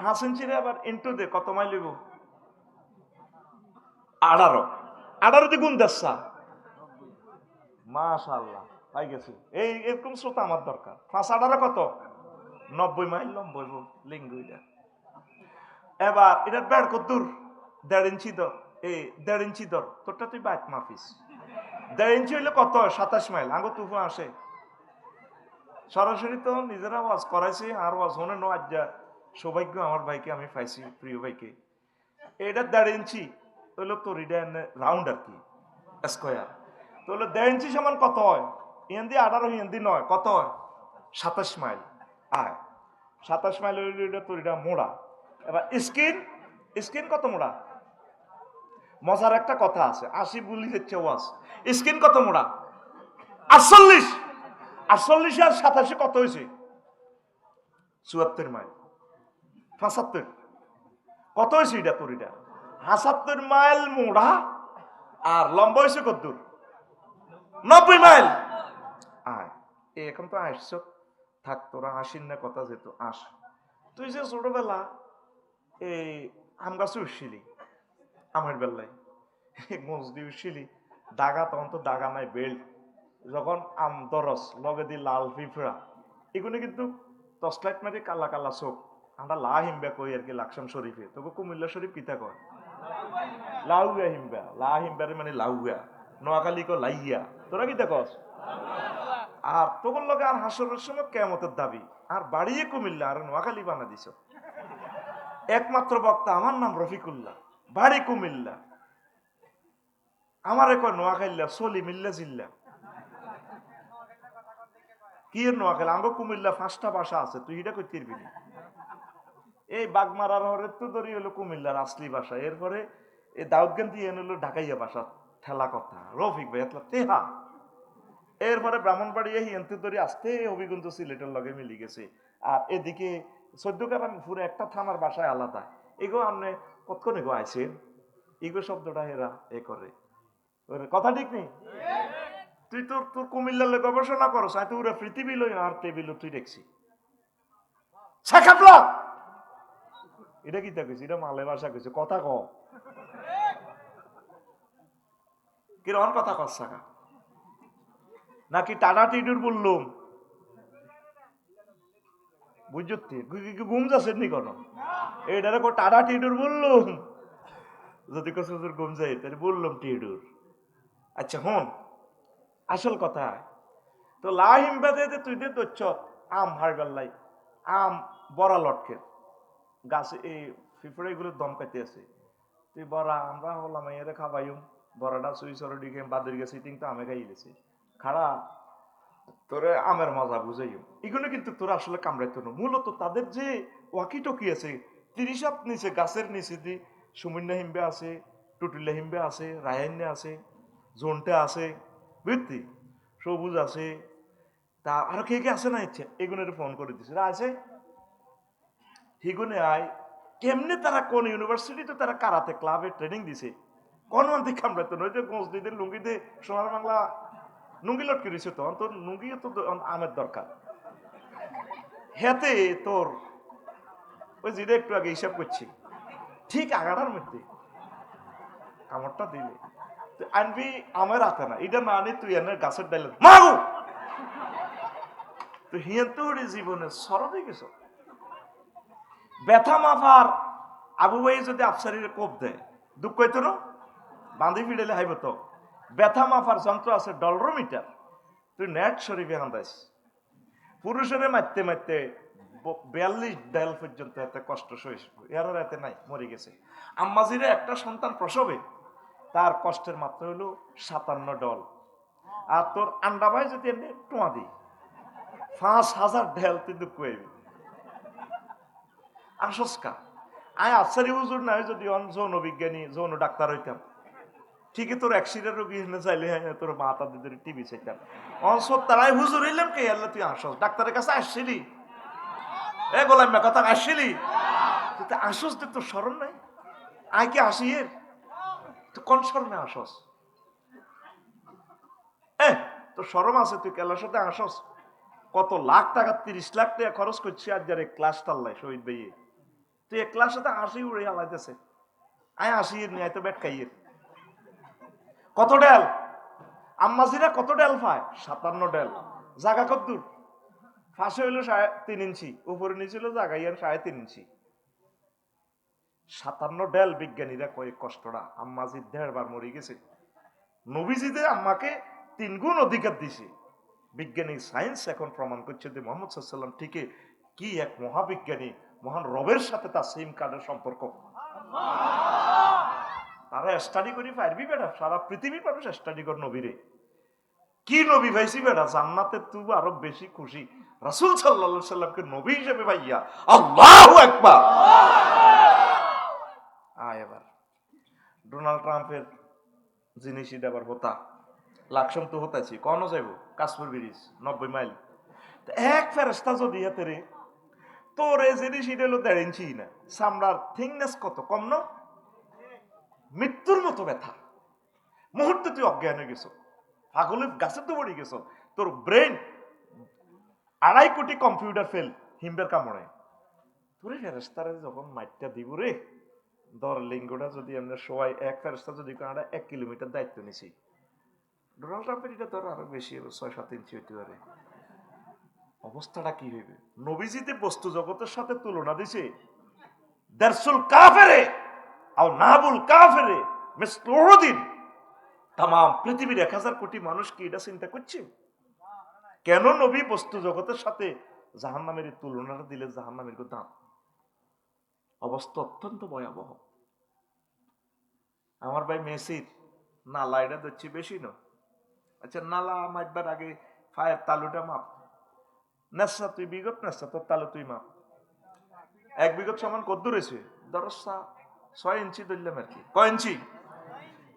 5 ইঞ্চিরে আবার ইন্টু দে কত মাইল হইব? 18 দিয়ে গুণ দেড়শা, মাশাআল্লাহ পাই গেছি। এই এরকম শ্রোতা আমার দরকার। 5-18 কত? 90 মাইল লম্বা হইব লিঙ্গ এটা। এবার এটার বেড় কত দূর? 1.5 ইঞ্চি ধর, এই 1.5 ইঞ্চি ধর, তোরটা তুই বাইক মাফিস। 1.5 ইঞ্চি হইলে কত? 27 মাইল। আঙ্গো তুফা আসে সরাসরি তো নিজেরা ওয়াজ করাইছি, আর ওয়াজ হনে নো আজ সৌভাগ্য আমার ভাইকে আমি পাইছি, প্রিয় ভাইকে। এটা 1.5 ইঞ্চি হইলো তোর এটা রাউন্ড আর কি স্কোয়ার, তো হলো 1.5 ইঞ্চি সমান কত হয়? ইন্দি 18 ইন্দি 9 কত হয়? 27 মাইল। আয় 27 মাইল হইলে তোর এটা মোড়া। এবার স্কিন, স্কিন কত মোড়া? মজার একটা কথা আছে, 80 বলি দিচ্ছে ওয়াজ, স্কিন কত মোড়া? 48। 48 আর 87 কত হয়েছে? 74 মাইল। 75 কত হয়েছে এটা তোর? এটা 75 মাইল মোড়া, আর লম্বা হয়েছে কত দূর? 90 মাইল। আয় এখন তো আসছ, থাক তোরা আসিন না কথা, যেহেতু আস। তুই যে ছোটবেলা এই আম গাছে উঠছিলি, আমের বেলায় মসজি উঠছিলি, দাগা তখন তো দাগা নাই, বেল্ট, যখন আম দরস লগে দি লাল পিঁপড়া, এগুলো কিন্তু টর্চলাইট মারি কালা কালা চোখ, আমরা লা হিমবা কই আর কি লাকসাম শরীফে, তোকে কুমিল্লা শরীফ কিতা কয়? লাউয়া হিমবা, লা হিমবারে মানে লাউয়া, নোয়াখালী কো লাইয়া, তোরা কিতা কস? আর তোর লগে আর হাসরের সময় কিয়ামতের দাবি, আর বাড়িয়ে কুমিল্লা আর নোয়াখালী বানা দিছ। একমাত্র বক্তা আমার নাম রফিকুল্লাহ, বাড়ি কুমিল্লা, আমারে কয় নোয়াখাইল্লা, সলি মিল্লা জিল্লা। কি নোয়াখালী? আঙ্গ কুমিল্লা 5টা ভাষা আছে, তুই এটা কই তিরবি না। এই বাগমারার হরে তো ধরি হলো কুমিল্লার আসলি ভাষা, এরপরে এই দাউদগান্তি এন হলো ঢাকাইয়া ভাষা, ঠেলা কথা রফিক ভাই এতলা তেহা। এরপরে ব্রাহ্মণবাড়ি হিয়ন্তি ধরে আসতে হবিগঞ্জ সিলেটের লগে মিলি গেছে, আর এদিকে 14 গ্রাম পুরো একটা থানার বাসায় আলাদা। এগো আপনি কতক্ষণ এগো আইছেন, এগো শব্দটা হেরা এ করে, কথা ঠিক নেই? তুই তোর তোর কুমিল্লার গবেষণা করো, তুই ওরা পৃথিবী লই আর টেবিল তুই দেখছি। এটা কি তা কইছি, এটা মালে ভাষা কইছে, কথা ক কিরকম কথা কচ্ছা নাকি টাটা টিটুর বললুম বুঝতে ঘুম যাচ্ছে নি কোন এইটারে টাটা টিটুর বললুম, যদি কসুর ঘুম যাই তাহলে বললাম টিটুর। আচ্ছা হন আসল কথা, তো লাহিম বাদে তুই দে দচ্ছ আম হারবেল্লাই আম বড়া লটকে গাছে এই ফিফড়ে এগুলো দমকাইতে আছে, তুই বড়া আমরা হলাম এরে খাবাইম বড়াটা সুই সর দিকে বাদের গেছে তো আমে খাই গেছে খাড়া তোরে আমের মজা বুঝাইম এগুলো কিন্তু তোরা আসলে কামড়াইতো না। মূলত তাদের যে ওয়াকি টকি আছে 30 হাত নিচে গাছের নিচে দি সুমিন্না হিম্বে আছে, টুটুল্লা হিম্বে আছে, রায়ান্নে আছে, জোনটা আছে, বুঝতি সবুজ আছে, তা আরো কে কে আছে না ইচ্ছে এগুনের ফোন করে দিছে আছে হিগুনে আয় কেমনে তারা কোন ইউনিভার্সিটিতে তারা কারাতে ক্লাবে ট্রেনিং দিছে কোন মান দিক কামড়াইতো না, ওই যে গজদিদের লুঙ্গিতে সোনার বাংলা লুঙ্গি লটকে দিছে, তো তোর লুঙ্গি তো আমের দরকার হেতে তোর ওই যেটা একটু আগে হিসাব করছি ঠিক আগাটার মধ্যে কামড়টা দিলে তুই আনবি আমের হাতে না, এটা না আনি তুই এনে গাছের ডাইলে মাগু, তো হিয়ান তো জীবনে সরদে গেছ ব্যথা মাফার আবু ভাই যদি আফসারির কোপ দেয় দুঃখ হইতো না, বাঁধি ফিডেলে হাইব তো ব্যথা মাফার যন্ত্র আছে ডলরোমিটার, তুই নেট শরীফে হান্দাইস পুরুষের মারতে মারতে 42 ডাল পর্যন্ত এত কষ্ট সহিস, এর এতে নাই মরে গেছে। আম্মাজিরে একটা সন্তান প্রসবে তার কষ্টের মাত্রা হলো 57 ডল, আর তোর আন্ডা ভাই যদি এমনি টোয়া দিই 5000 ঢেল তুই দুঃখ হইবি আসস্কা। আয় আফসারি হুজুর না যদি যৌন বিজ্ঞানী যৌন ডাক্তার হইতাম ঠিকই তোর অ্যাক্সিডেন্ট রোগী এনে চাইলে তোর মা তাদের টিভি চাইতাম অংশ তারাই হুজুর হইলাম কে আল্লাহ তুই আসস ডাক্তারের কাছে আসছিলি এ গোলাম কথা আসছিলি তুই তো আসস তোর স্মরণ নাই আয় কি আসি এর তুই কোন স্মরণে আসস তোর সরম আছে তুই কেলার সাথে আসস কত লাখ টাকা 30 লাখ টাকা খরচ করছি আর যারে ক্লাস টাল্লাই শহীদ ভাইয়ে তুই এক ক্লাস সাথে আসি উড়ে হালাইতেছে আয় আসি এর নিয়ে তো ব্যাট খাইয়ের কত ডেল আম্মাজিরা কত ডেল পায় 57 ডেল জায়গা কত দূর ফাঁসে হইলো 3.5 ইঞ্চি উপরে নিচে হলো জায়গা ইয়ার 3.5 ইঞ্চি 57 ডেল বিজ্ঞানীরা কয়েক কষ্টটা আম্মাজি 1.5 বার মরে গেছে নবীজিদের আম্মাকে 3 গুণ অধিকার দিছে বিজ্ঞানী সায়েন্স এখন প্রমাণ করছে যে মোহাম্মদ সাল্লাল্লাহু ঠিকই কি এক মহাবিজ্ঞানী মহান রবের সাথে তার সিম কার্ডের সম্পর্ক তারা স্টাডি করি পারবি বেটা সারা পৃথিবীর মানুষ স্টাডি কর নবীরে কি নবী ভাইছি বেটা জান্নাতে তুই আরো বেশি খুশি রাসূল সাল্লাল্লাহু আলাইহি সাল্লামকে নবী হিসেবে ভাইয়া আল্লাহু আকবার। এবার ডোনাল্ড ট্রাম্পের জিনিস এটা আবার হতা লাকসম তো হতাছি কন যাইব কাশপুর ব্রিজ 90 মাইল এক ফেরেস্তা যদি হাতে রে তোর এই জিনিস এটা হলো 1.5 ইঞ্চি না চামড়ার থিকনেস কত কম না মৃত্যুর মতো ব্যথা মুহূর্তে তুই অজ্ঞান হয়ে গেছো পাগলের গাছে তো পড়ে গেছো তোর ব্রেন 2.5 কোটি কম্পিউটার ফেল হিমবের কামড়ে তোরে ফেরেস্তারে যখন মাইটটা দিব রে দর লিঙ্গটা যদি আমরা সবাই এক ফেরেস্তা যদি 1 কিলোমিটার দায়িত্ব নিছি ডোনাল্ড ট্রাম্পের এটা ধর আরো বেশি 6-7 ইঞ্চি হইতে পারে অবস্থাটা কি হইবে নবীজিতে বস্তু জগতের সাথে তুলনা দিছে দারসুল কাফেরে আর নাবুল কাফেরে মিসলুদিন তাম পৃথিবীর 1000 কোটি মানুষ কি এটা চিন্তা করছে কেন নবী বস্তু জগতের সাথে জাহান্নামের তুলনাটা দিলে জাহান্নামের দাম অবস্থা অত্যন্ত ভয়াবহ। আমার ভাই মেসির নালা এটা দেখছি বেশি না আচ্ছা নালা মাইবার আগে ফায়ার তালুটা মাপ নেশা তুই বিগত নেশা তোর তালু তুই মাপ 1 বিগত সমান কত রয়েছে দরসা 6 ইঞ্চি ধরলাম আর কি কয় ইঞ্চি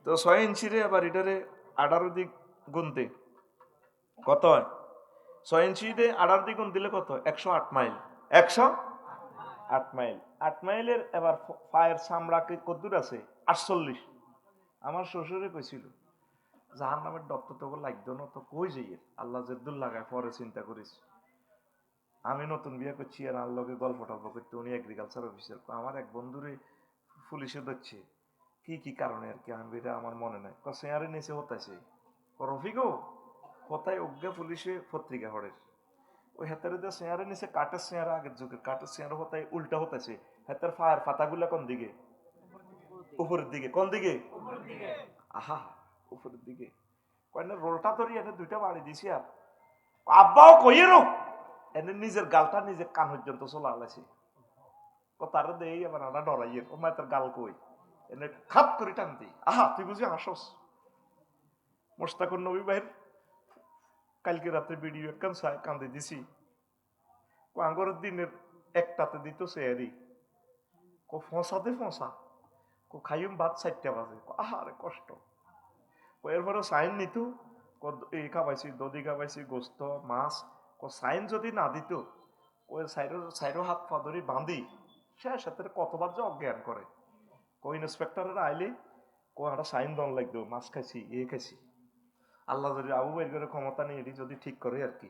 তো 6 ইঞ্চি রে আবার এটারে 18 দিক গুনতে কত হয় 6 ইঞ্চি রে 18 দিক গুণ দিলে কত 108 মাইল 108 মাইল 8 মাইলের এবার ফায়ার চামড়া কত দূর আছে 48 আমার শ্বশুরে কইছিল জাহান্নামের ডক্টর তো লাগতো না তো কই যাইয়ে আল্লাহ জেদ্দুল লাগায় পরে চিন্তা করিস আমি নতুন বিয়ে করছি আর আর লগে গল্প টল্প করতে, উনি এগ্রিকালচার অফিসার। আমার এক বন্ধুরে পুলিশে ধরছে, কি কি কারণে আর কি, আমি এটা আমার মনে নাই। চেয়ারে নিচে হতাছে রফিকও হতায় অজ্ঞা পুলিশে পত্রিকা হরের ওই হাতের যে চেয়ারে নিচে কাঠের চেয়ার, আগের যুগের কাঠের চেয়ার হতায় উল্টা হতেছে, হাতের ফায়ার পাতাগুলা কোন দিকে? উপরের দিকে। কোন দিকে? আহা, উপরের দিকে। কয় না রোলটা ধরি এনে দুইটা বাড়ি দিছি আর আব্বাও কইয়েরও এনে নিজের গালটা নিজের কান পর্যন্ত চলে আলাইছে। তারা দেই আবার আনা ডরাইয়ের ও মা তার গাল কই এনে খাপ করে টান দিই। আহা, তুই বুঝি হাসস? মোস্তাকুর নবী ভাইয়ের কালকে রাতে ভিডিও একখান চাই কান্দে দিছি। আঙ্গরের দিনের একটাতে দিত চেয়ারি, ফসাতে ফসা খাইম ভাত 4টা বাজে। আহারে কষ্ট। এরপরে সাইন নিত, এই খাবাইছি, দধি খাবাইছি, গোস্ত মাছ। সাইন যদি না দিত ওই সাইরো হাত পা ধরি বাঁধি শেষ সাথে কতবার যে অজ্ঞান করে। ইন্সপেক্টরের আইলে একটা সাইন দন লাগতো, মাছ খাইছি, খাইছি। আল্লাহ যদি আবু বের করে ক্ষমতা নিয়ে এটি যদি ঠিক করে আর কি।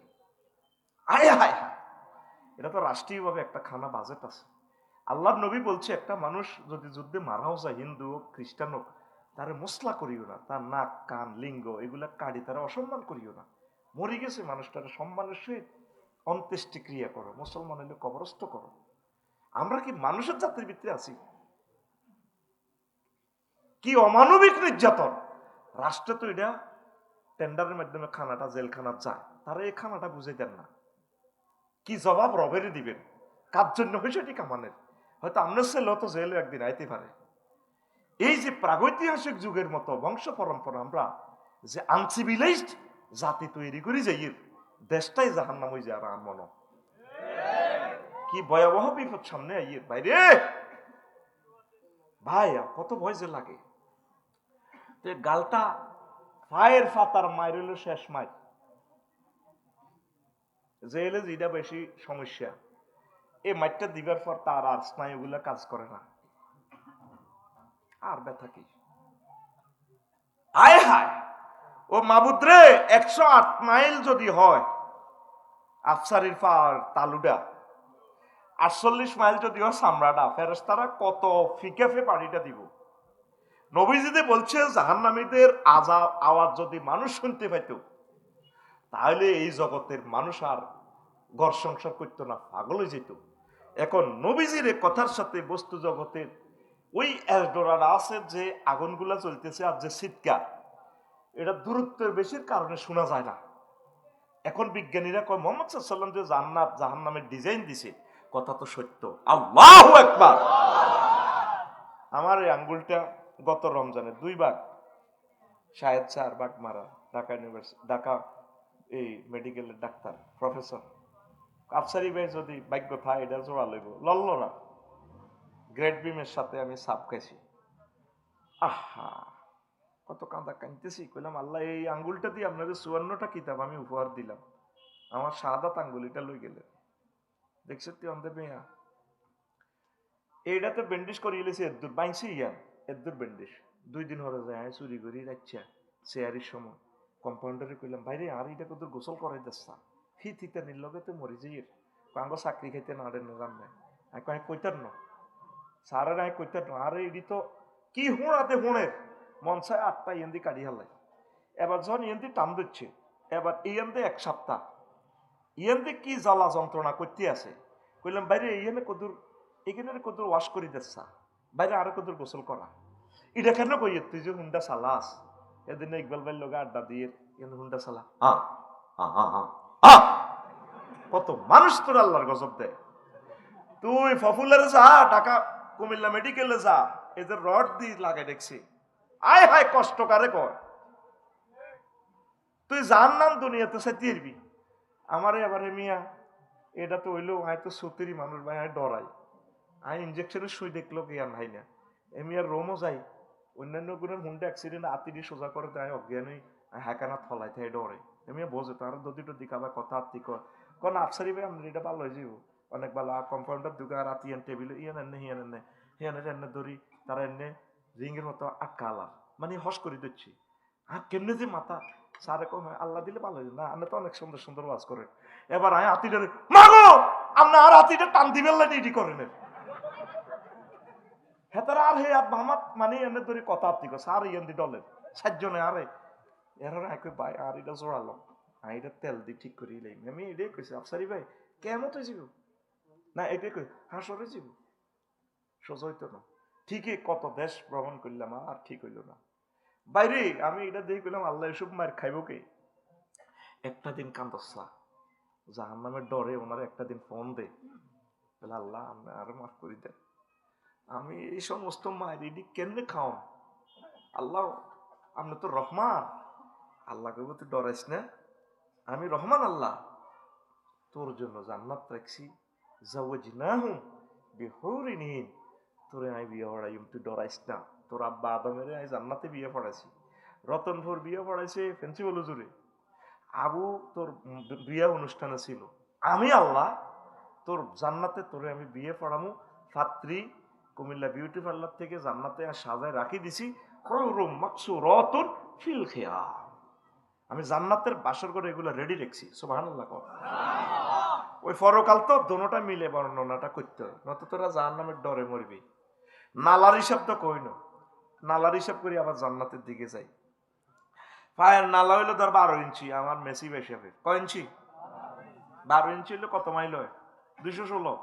আয় হায় হায়, এটা তো রাষ্ট্রীয়ভাবে একটা খানা বাজেট আছে। আল্লাহর নবী বলছে একটা মানুষ যদি যুদ্ধে মারাও যায়, হিন্দু হোক খ্রিস্টান হোক, তার মশলা করিও না, তার নাক কান লিঙ্গ এগুলা কাড়ি তারা অসম্মান করিও না। মরে গেছে মানুষটার সম্মানের সহিত অন্ত্যেষ্টি ক্রিয়া করো, মুসলমান হলে কবরস্থ করো। আমরা কি মানুষের জাতির ভিতরে আছি? কি অমানবিক নির্যাতন! রাষ্ট্রে তো এটা টেন্ডারের মাধ্যমে খানাটা জেলখানা যায়, তারা এই খানাটা বুঝে দেন না। কি জবাব রবেরই দিবেন? কার জন্য হয়েছে এটি কামানের? হয়তো আপনার ছেলে তো জেলে একদিন আইতে পারে। এই যে প্রাগৈতিহাসিক যুগের মতো বংশ পরম্পরা আমরা যে আনসিভিলাইজড জাতি তৈরি করি যাই, দেশটাই জাহান্নাম হয়ে যায়। আর মনে কি ভয়াবহ বিপদ সামনে আইয়ের বাইরে ভাই, কত ভয় যে লাগে। গালটা ফায়ের ফাতার মায়ের হলো শেষ মাই। জেলে যেটা বেশি সমস্যা, এই মাইটটা দিবার পর তার আর স্নায়ুগুলা কাজ করে না, আর ব্যথা কি। আয় হায়, ও মাবুদ্রে 108 মাইল যদি হয় আফসারির পার তালুডা, 48 মাইল যদি হয় সামরাডা, ফেরেশতারা কত ফিকাফে পানিটা দিব। নবীজিতে বলছে জাহান্নামীদের আযাব আওয়াজ যদি মানুষ শুনতে পাইত, তাহলে এই জগতের মানুষ আর ঘর সংসার করতো না, পাগল হয়ে যেত। এখন নবীজির কথার সাথে বস্তু জগতের ওই এসডোরাটা আছে যে আগুনগুলা চলতেছে আর যে চিৎকার, এটা দূরত্বের বেশির কারণে শোনা যায় না। এখন বিজ্ঞানীরা কয় মোহাম্মদ সাল্লাল্লাহু আলাইহি ওয়াসাল্লাম যে জান্নাত জাহান্নামের ডিজাইন দিছে, কথা তো সত্য। আল্লাহু আকবার। আমার এই আঙ্গুলটা গত রমজানে 2 ভাগ, শাহেদ 4 ভাগ মারা, ঢাকা ইউনিভার্সিটি, ঢাকা এই মেডিকেলের ডাক্তার প্রফেসর। আফসারি ভাই যদি ভাগ্য থাকে এটা জোড়া লইব, লড়ল না। গ্রেট বিমের সাথে আমি সাপ খাইছি। আহা, কত কাঁদা কাঁদতেছি। কইলাম আল্লাহ, এই আঙ্গুলটা দিয়ে আপনাদের 54টা কিতাব আমি উপহার দিলাম, আমার শাহাদাত আঙ্গুলিটা লই গেলেন। দেখছে তুই অন্ধে মেয়া, এইটাতে ব্যান্ডেজ করিয়ে লেছে, এদ্দুর বাইছি ইয়ান এদ্দুর ব্যান্ডেজ। 2 দিন হরে যায় চুরি করি রাখছা চেয়ারির সময়। কম্পাউন্ডারে কইলাম ভাইরে আর এটা কত গোসল করাই যাচ্ছা, ফিতা নির্লগে তো মরি যাই। আঙ্গ চাকরি খাইতে না রে নাম নাই, আমি কইতার ন সারের আমি কইতার ন। আরে এটি তো কি হুঁড়াতে হুঁড়ের মন চায় 8টা ইয়েন্দি কাটি হালাই। এবার যখন ইয়েন্দি টান দিচ্ছে, এবার ইয়েন্দি 1 সপ্তাহ ইয়েন্দি কি জ্বালা যন্ত্রণা করতে আছে। কইলাম বাইরে ইয়েনে কদুর, এখানে কদুর ওয়াশ করি দিচ্ছা, বাইরে আরো কদুর গোসল করা। এটা কেন কই তুই যে হুন্ডা চালাস, এদিন ইকবাল ভাইয়ের লোক আড্ডা দিয়ে হুন্ডা চালা। কত মানুষ তোর আল্লাহর গজব দেয়। তুই পপুলারে যা, ঢাকা কুমিল্লা মেডিকেলে যা, এদের রড দিয়ে লাগাই দেখছি। আয় হায় কষ্ট কারে কয়, তুই যার নাম দুনিয়াতে সাইতিরবি। আমারে এবারে মিয়া এটা তো হইলো হয়তো 70 মানুষ ভাই, আমি ডরাই। আমি ইঞ্জেকশনের সুই দেখলো কি আর ভাই না, এমনি আর রোমও যাই। অন্যান্য গুণের হুন্ডা অ্যাক্সিডেন্ট আতিটি সোজা করে তাই অজ্ঞান হই, হ্যাকানা ফলাই তাই ডরে। এমনি বোঝে তার যদি টদি খাবার কথা আত্মি কোন আফসারি ভাই আমরা এটা ভালো হয়ে যাব অনেক ভালো। আর কম্পাউন্ডার দুগা রাতি এন টেবিল ইয়ান এনে হিয়ান এনে হিয়ানের এনে ধরি, তারা এনে রিংয়ের মতো আটকা আলার মানে হস করে দিচ্ছি। আর কেমনে যে মাথা সারে কম হয়, আল্লাহ দিলে ভালো হয়ে না, আপনি তো অনেক সুন্দর সুন্দর ওয়াজ করেন। এবার আয় আতি ডরে মাগো আপনি আর হাতিটা টান দিবেন না এটি করেন হেতারা আর হে আর মামাত মানে এনে ধরে কথা আপনি আর ইয়ান দি ডলের 7 জনে আরে এরা একই ভাই আর এটা জোড়ালো এটা তেল দিয়ে ঠিক করি লাইম আমি এটাই কইছি আফসারি ভাই কেমন তো যাব না এটাই কই হাসরে যাব সোজা হইতো না ঠিকই কত দেশ ভ্রমণ করলাম আর ঠিক হইল না বাইরে আমি এটা দিয়ে কইলাম আল্লাহ এসব মার খাইব কে একটা দিন কান্দসা জাহান্নামের ডরে ওনার একটা দিন ফোন দে বলে আল্লাহ আপনি আরো মাফ করে দেন আমি এই সমস্ত মায়ের এটি কেমনে খাও আল্লাহ আপনি তো রহমান আল্লাহকে তুই ডরাইস না আমি রহমান আল্লাহ তোর জন্য জান্নাত রাখছি যাওয়াজনাহুম বিহুরিন তোরে আমি বিয়ে পড়াইম তুই ডরাইস না তোর আব্বা আদমের আমি জান্নাতে বিয়ে পড়াইছি রতনপুর বিয়ে পড়াইছে প্রিন্সিপাল হুজুরে আবু তোর বিয়ে অনুষ্ঠানে ছিল আমি আল্লাহ তোর জান্নাতে তোরে আমি বিয়ে পড়ামু ফাত্রী কুমিল্লা বিউটি পার্লার থেকে জান্নাতে সাজায় রাখি দিছি হুরুম মাকসুরাতুন ফিল খিয়াম আমি জান্নাতের বাসর করে এগুলো রেডি রেখছি সুবহানাল্লাহ কর ওই পরকাল তো দোনোটা মিলে বর্ণনাটা করতে হয় নত তোরা জাহান্নামের ডরে মরবি নালার হিসাব তো কই না নালার হিসাব করি আবার জান্নাতের দিকে যাই পায়ের নালা হইলো ধর 12 ইঞ্চি আমার মেসি হিসাবে কয় ইঞ্চি 12 ইঞ্চি হইলে কত মাইল হয় 216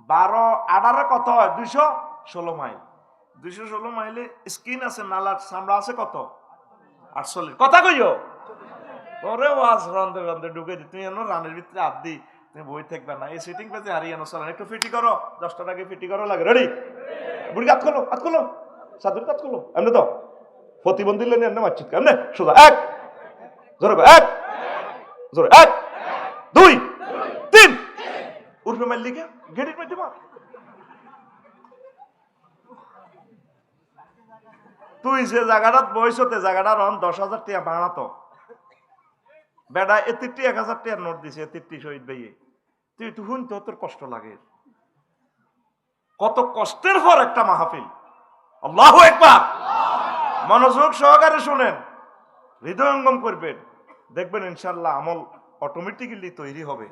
18 কত হয় 216 মাইল 216 মাইলে স্কিন আছে নালার চামড়া আছে কত 48 কথা কইও ওরে ওয়াজ রন্দে রন্দে ঢুকে দি তুই এনো রানের ভিতরে হাত দি তুমি বই থাকবে না এই সিটিং পেজে হারিয়ানো চলেন একটু ফিটি করো 10 টাকা ফিটি করো লাগে রেডি বুড়ি হাত খোলো সাদুর হাত খোলো এমনি তো প্রতিবন্ধী লেনে এমনি মারছিস কেমনে সোজা এক জোরে এক জোরে 1 2 3 উঠবে মাইল লিখে গেটির মধ্যে মার তুই যে জায়গাটাত বইছতে জায়গাটা রন 10,000 টাকা বাড়াতো বেড়া 1,000 টাকার নোট দিছে 63 শহীদ ভাইয়ে তুই একটু শুন তো তোর কষ্ট লাগে কত কষ্টের পর একটা মাহফিল আল্লাহু আকবার মনোযোগ সহকারে শুনেন হৃদয়ঙ্গম করবেন দেখবেন ইনশাআল্লাহ আমল অটোমেটিক্যালি তৈরি হবে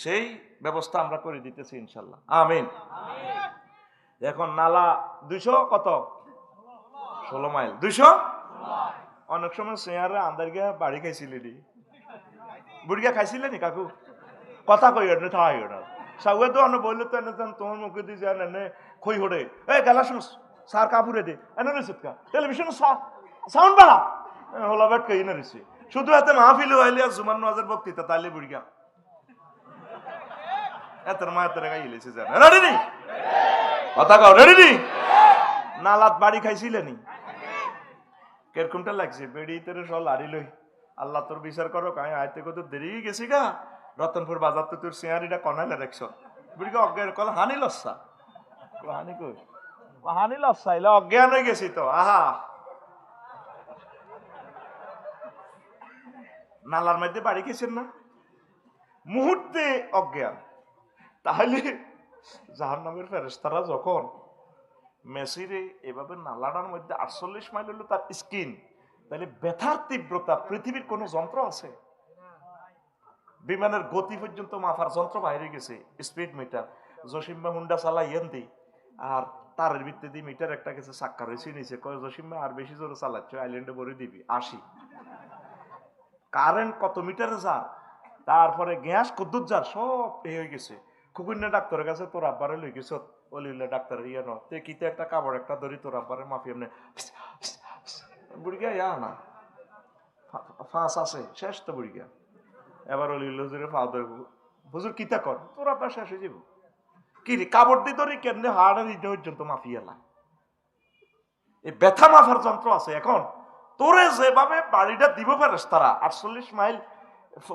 সেই ব্যবস্থা আমরা করে দিতেছি ইনশাআল্লাহ আমিন এখন নালা 200 কত 16 মাইল 200 অনেক সময় চেয়ারে আন্দার গিয়া বাড়ি খাইছিলি বুড়িয়া খাইছিলেনি কাকু কথা কই না থাই না সাউয়ে তো অন্য বললে তো এনে তোমার মুখে দিয়ে যান এনে খই হড়ে এই গালা শুন সার কাপুরে দে এনে রে সুতকা টেলিভিশন সাউন্ড বাড়া হলা ব্যাট কই না রিসি শুধু হাতে মাহফিল হইলে আর জুমান নামাজের বক্তৃতা তাইলে বুড়িয়া এত মা এত গাই লিছে জান রেডি নি কথা কও রেডি নি নালাত বাড়ি খাইছিলেনি কেরকমটা লাগছে বেড়ি তোরে সব লাড়ি লই আল্লাহ তোর বিচার করো কাই আইতে কত দেরি গেছি গা রতনপুর বাজার তো তোর সিয়ারিটা কনাইলে দেখছ বুড়িকে অজ্ঞান কল হানি লস্যা হানি কই হানি লস্যা এলে অজ্ঞান হয়ে গেছি তো আহা নালার মধ্যে বাড়ি গেছেন না মুহূর্তে অজ্ঞান তাহলে জাহান্নামের ফেরেশতারা যখন মেসিরে এভাবে নালাটার মধ্যে 48 মাইল হলো তার স্কিন তাহলে ব্যথার তীব্রতা পৃথিবীর কোন যন্ত্র আছে বিমানের গতি পর্যন্ত মাপার যন্ত্র বাইরে গেছে স্পিড মিটার জসিম্মা হুন্ডা চালা ইয়েন্দি আর তারের ভিত্তিতে মিটার একটা গেছে চাক্কা রয়েছে নিচে কয় জসিম্মা আর বেশি জোরে চালাচ্ছ আইল্যান্ডে ভরে দিবি 80 কারেন্ট কত মিটারে যার তারপরে গ্যাস কদ্দুর যার সব এ হয়ে গেছে খুকুন্না ডাক্তারের কাছে তোর আব্বারে লই গেছ অলিউল্লাহ ডাক্তারের ইয়ে ন তে কিতে একটা কাপড় একটা ধরি তোর আব্বারে মাফি এমনি বুড়িগা ইয়া না ফাঁস আছে শেষ তো বুড়িগা এবার অলিউল্লাহ হুজুরে ফা ধরে হুজুর কিতা কর তোর আব্বা শেষ হয়ে যাব কি রে কাপড় দি ধরি কেমনে হাড়ে দিতে পর্যন্ত মাফি এলা এই ব্যথা মাফার যন্ত্র আছে এখন তোরে যেভাবে বাড়িটা দিব পারিস তারা 48 মাইল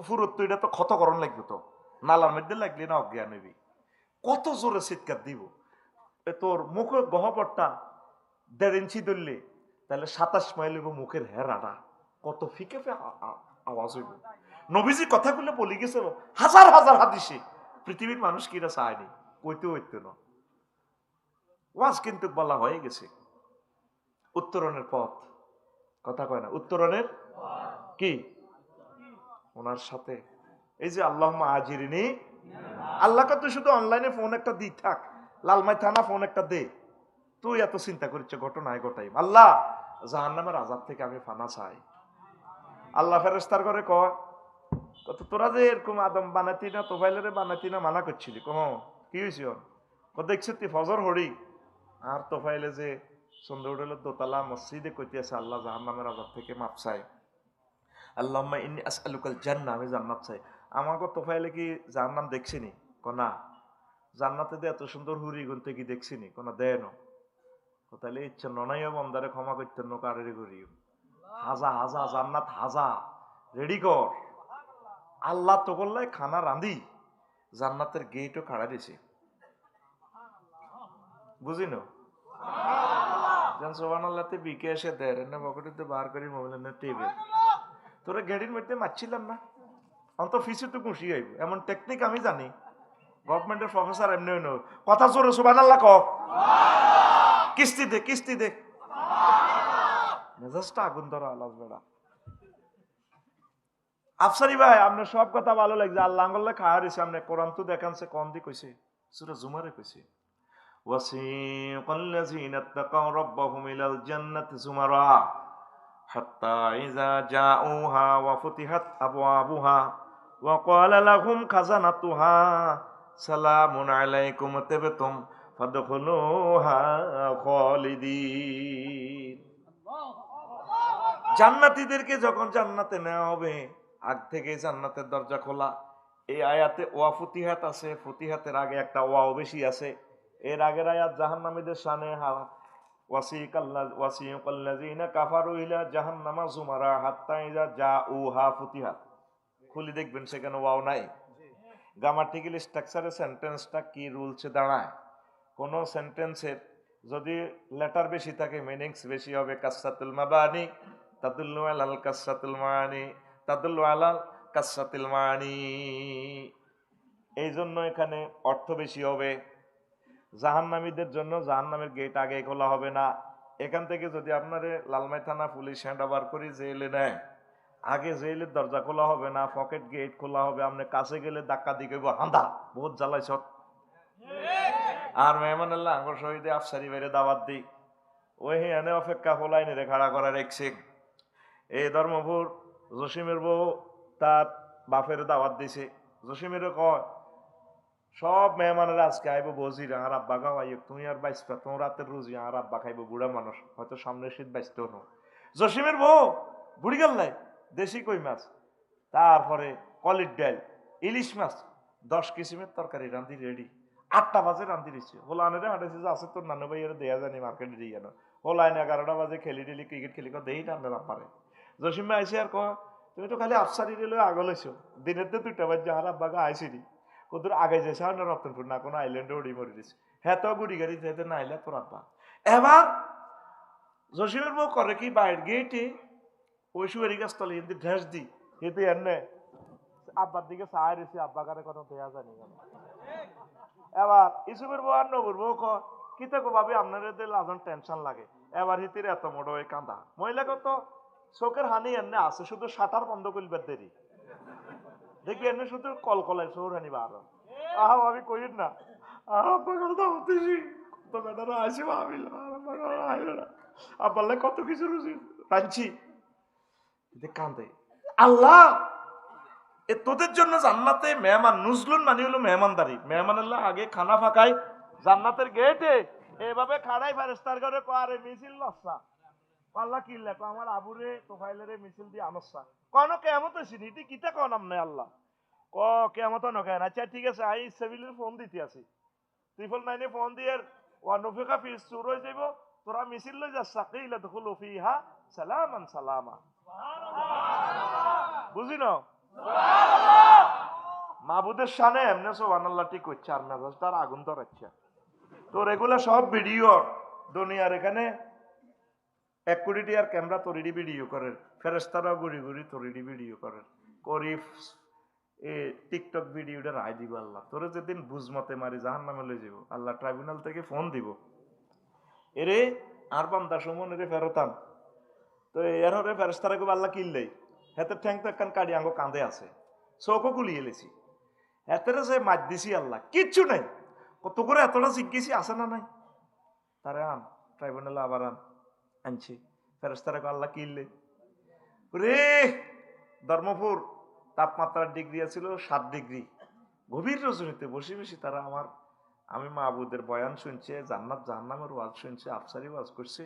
ফুরত এটা তো ক্ষতকরণ লাগবে তো নালার মধ্যে লাগলে না অজ্ঞান হইবি কত জোরে চিৎকার দিব তোর মুখের গহ্বরটা 1.5 ইঞ্চি ধরলে তাহলে 27 মাইল হইব মুখের হেরাটা কত ফিকে আওয়াজ হইব নবীজি কথাগুলো বলি গেছে হাজার হাজার হাদিসে পৃথিবীর মানুষ কিরা চায়নি কইতে হইতে না ওয়াজ কিন্তু বলা হয়ে গেছে উত্তরণের পথ কথা কয় না উত্তরণের কি ওনার সাথে এই যে আল্লাহুম্মা আজিরনি আল্লাহকে তুই শুধু অনলাইনে ফোন একটা দি থাক, লালমাই থানা ফোন একটা দে, তুই এত চিন্তা করিস ঘটনায় ঘটাই। আল্লাহ জাহান্নামের আযাব থেকে আমি ফানা চাই। আল্লাহ ফেরেশতার করে কয়, কত তোরা যে এরকম আদম বানাতি না, তোফাইলের বানাতি না, মানা করছিলি, কহ কি হয়েছে? দেখছি তুই ফজর হরি আর তোফাইলে যে সন্ধ্যা উঠলে দোতলা মসজিদে কইতে আছে আল্লাহ জাহান্নামের আযাব থেকে মাপ চাই, আল্লাহুম্মা ইন্নী আসআলুকাল জান্নাহ, আমি জান্নাত চাই। আমাকে তোফাইলে কি জাহান্নাম দেখছিনি? না। জান্নাতে দিয়ে এত সুন্দর হুরি গুনতে কি দেখছিনি? না দেয় না। তাহলে ইচ্ছা ননাইও বন্দারে ক্ষমা করতে কারের ঘুরিও হাজা হাজা জান্নাত হাজা রেডি কর। আল্লাহ তো বললে খানা রাঁধি জান্নাতের গেটও খাড়া দিছে, বুঝিন সোবানাল্লাহতে বিকে এসে দেয় না পকেটে বার করি মোবাইল টেবিল, তোরা গেড়ির মধ্যে মারছিলাম না, অন্ত ফিসে তো খুশি হইব, এমন টেকনিক আমি জানি। গভর্নমেন্টের প্রফেসর এমনি কথা জোরে সুবহানাল্লাহ ক, কিস্তি দে কিস্তি দে, মেজাজটা আগুন ধরা আলাস বেড়া। আফসারি ভাই আপনার সব কথা ভালো লাগছে, আল্লাহ আঙ্গল্লা খাওয়া রয়েছে, আপনি কোরআন তো দেখানছে কম দিয়ে কইছে, সূরা জুমারে কইছে ওয়াসিকাল্লাযীনা তাকাউ রাব্বাহুম ইলাল জান্নাতি যুমারা হাত্তা ইযা জাউহা ওয়া ফুতিহাত আবওয়াবুহা ওয়া ক্বালা লাহুম খাজানাতুহা সালামুন আলাইকুম তিবতুম ফাদখুলুহা খালিদিন। জান্নাতীদেরকে যখন জান্নাতে নেওয়া হবে, আগ থেকে জান্নাতের দরজা খোলা। এই আয়াতে ওয়া ফুতিহাত আছে, ফুতিহাতের আগে একটা ওয়াও বেশি আছে। এর আগের আয়াত জাহান্নামীদের শানে ওয়াসিকাল্লাযীনা কাফারু ইলা জাহান্নামা যুমারা হাত্তা ইযা জাউহা ফুতিহাত, খুলি দেখবেন সেখানে ওয়াও নাই। গ্রামাটিক্যাল স্ট্রাকচারে সেন্টেন্সটা কি রুলসে দাঁড়ায়, কোন সেন্টেন্সের যদি লেটার বেশি থাকে মিনিংস বেশি হবে। কাসসাতুল মাবানি তাদুল্লু আলাল কাসসাতুল মানি, তাদুল্লু আলাল কাসসাতুল মানি, এই জন্য এখানে অর্থ বেশি হবে। জাহান্নামীদের জন্য জাহান্নামের গেট আগে খোলা হবে না। এখান থেকে যদি আপনারে লালমাই থানা পুলিশ হ্যান্ড ওভার করে জেলে নেয়, আগে জেলের দরজা খোলা হবে না, পকেট গেট খোলা হবে। আপনি কাছে গেলে ধাক্কা দিয়ে হান্দা বহুত জ্বালাইছ। আর মেহমান আল্লাহ আঙ্গুর শহীদে আফসারি বাইরে দাওয়াত দিই, ওই এনে অপেক্ষা হোলাইনে রে খাড়া করে রেখছে। এই ধর্মপুর জসিমের বউ তার বাপের দাওয়াত দিছে। জসিমের কয় সব মেহমানের আজকে আইব বজির, আর আব্বা খাওয়াই তুমি আর বাইসবা, তোমার রাতের রুজি আর আব্বা খাইব, বুড়া মানুষ হয়তো সামনের শীত বাইসতেও না। জসিমের বউ বুড়ি গেল নাই, দেশি কই মাছ, তারপরে কলির ডাল, ইলিশ মাছ, 10 কিসিমের তরকারি রান্ধি রেডি। 8টা বাজে রান্ধি দিচ্ছে, হোলাইনে হাঁটেছে যে আছে তোর নানু ভাইয়ের দেয়া জানি মার্কেটে দিয়ে গেল। হোলাইনে 11টা বাজে খেলি টেলি ক্রিকেট খেলি দেই রান্না না পারে। জসিম ভাই আইসে আর কয় তুমি তো খালি আফসারি রেলে আগল হইছো, দিনের তো 2টা বাজে আর আব্বাকে আইসিনি ওদের আগে যাইছে আর না রতনপুর না কোনো আইল্যান্ডে উড়ি মরি দিছে। হ্যাঁ তো গুড়ি গাড়ি যেতে না আইলে তোর আব্বা। এবার জসিমের বউ করে কি বাইরে গেটে ওই সুয়ারি গাছ তলে এতে ঢেস দি এতে এনে আব্বার দিকে চায় রয়েছে, আব্বা কারে কোনো দেয়া জানি কেন। এবার ইসুফের বউ আর নবুর বউ কি তো ভাবি আপনার লাজন টেনশন লাগে। এবার হিতির এত মোড় ওই কান্দা মহিলাকে তো চোখের হানি এনে আছে, শুধু শাটার বন্ধ করবার দেরি দেখি এনে শুধু কলকলায় চোর হানি বার। আহা ভাবি কইন না, আর আব্বা কাল তো হতেছি কত বেটারা আসি ভাবিল আব্বাল্লে কত কিছু রুচি রাঁধছি কান্দে। আল্লাহ এ তোদের জন্য জান্নাতে মেহমান নুজলুন মানে হলো মেহমানদারি। মেহমান আল্লাহ আগে খানা ফাঁকাই জান্নাতের গেটে এভাবে খাড়াই ফেরেশতার ঘরে পারে মিছিল লসা আল্লাহ কি লেখো আমার আবুরে তোফাইলের মিছিল দিয়ে আনসা কোন কেমত হয়েছি নীতি কিতা কন আমনে আল্লাহ ক কেমত নকেন। আচ্ছা ঠিক আছে আই সেভিলের ফোন দিতে আসি, 999 ফোন দিয়ে ওয়ানফিকা ফিস চুর হয়ে যাইব, তোরা মিছিল লই যাস সাকিলা দখুলু ফিহা সালামান সালামা। বুঝি না মাহবুদের শানে এমনি সুবহানাল্লাহ ঠিক হচ্ছে আর মেজাজটার আগুন ধরাচ্ছে। তোর এগুলা সব ভিডিও দুনিয়ার এখানে 1 কোটি টাকার ক্যামেরা তরিডি ভিডিও করেন, ফেরেশতারা ঘুরি ঘুরি তরিডি ভিডিও করেন করি এ টিকটক ভিডিওটা রায় দিব আল্লাহ তোরে যেদিন বুঝমতে মারি জাহান্নামে লই যাব আল্লাহ ট্রাইব্যুনাল থেকে ফোন দিব এরে আর বান্দা সুমন এরে ফেরতাম তো এর হরে ফেরেশতারা কো আল্লাহ কিল্লাই হেতে ঠ্যাং তো একখান কাড়ি আঙ্গো কাঁদে আছে চোখও গুলিয়ে লেছি। এতটা যে মার দিছি আল্লাহ কিচ্ছু নাই, কত করে এতটা জিজ্ঞেসি আছে না নাই, তারে আন ট্রাইব্যুনালে আবার আনছি, ফেরেশতারা আল্লাহ কিনলে রে ধর্মপুর তাপমাত্রার ডিগ্রি ছিল 7 ডিগ্রি, গভীর রজনীতে বসে বসে তারা আমি মাহবুদের বয়ান শুনছে, জান্নাত জাহান্নামের ওয়াজ শুনছে, আফসারি ওয়াজ করছে,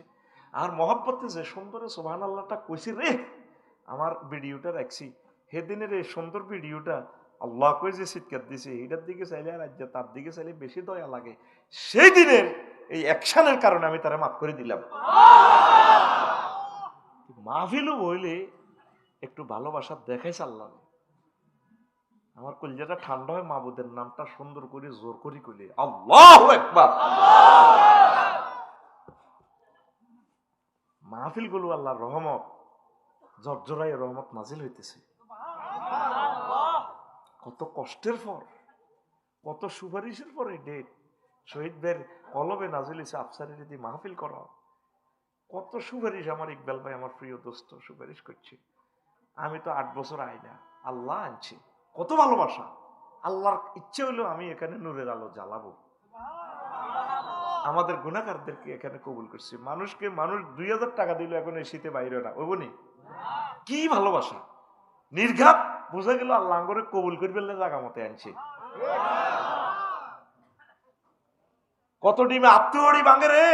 আর মহব্বতে যে সুন্দর সুবহানাল্লাহটা কইছি রে, আমার ভিডিওটা রাখছি, সেদিনের এই সুন্দর ভিডিওটা আল্লাহ কই যে চিৎকার দিছে, এটার দিকে চাইলে আর তার দিকে চাইলে বেশি দয়া লাগে, সেই দিনের এই অ্যাকশনের কারণে আমি তারা মাফ করে দিলাম। মাহফিলও হইলে একটু ভালোবাসা দেখাই আল্লাহ, আমার কলিজাটা ঠান্ডা হয় মাহবুদের নামটা সুন্দর করে জোর করে কইলে আল্লাহু আকবার। মাহফিল গুলো আল্লাহর রহমত, জর্জরাই রহমত নাজিল হইতেছে, কত কষ্টের পর, কত সুপারিশের পরে ডেট শহীদ ভাইয়ের কলবে নাজিল হয়েছে, আফসারি যদি মাহফিল করা, কত সুপারিশ আমার ইকবাল ভাই আমার প্রিয় দোস্ত সুপারিশ করছে, আমি তো 8 বছর আই না, আল্লাহ আনছে, কত ভালোবাসা, আল্লাহর ইচ্ছে হইলো আমি এখানে নূরের আলো জ্বালাবো, আমাদের গুনাহগারদেরকে এখানে কবুল করছি, মানুষ 2000 টাকা দিল এখন এই শীতে বাইরে না ওই বনি, কি ভালোবাসা নির্ঘাত, বোঝা গেল আল্লাহ করে কবুল করবে জায়গা মতে আনছে। কত ডিমে আত্মহরি ভাঙে রে,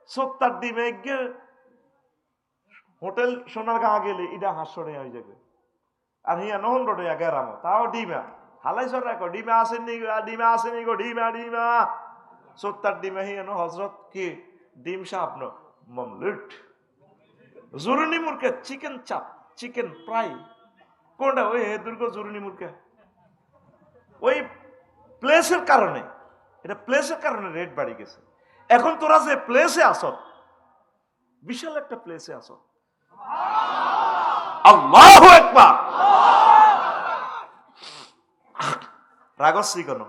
70 ডিমে হোটেল সোনার গাঁ গেলে এটা হাস্যরে হয়ে যাবে, আর হিয়া নহন রোডে গেরাম তাও ডিমা হালাই সর রাখো, ডিমা আসেনি গো, ডিমা 70 ডিমে হিয়া নো হজরত কি ডিম সাপনো মমলুট জুরুনি মুরকে চিকেন চাপ, চিকেন ফ্রাই কোনটা ওই দুর্গ জুরুনি মুরকে, ওই প্লেসের কারণে, এটা প্লেসের কারণে রেট বাড়ি গেছে। এখন তোরা যে প্লেসে আসত, বিশাল একটা প্লেসে আসত, আল্লাহু আকবার, রাগসি কেন,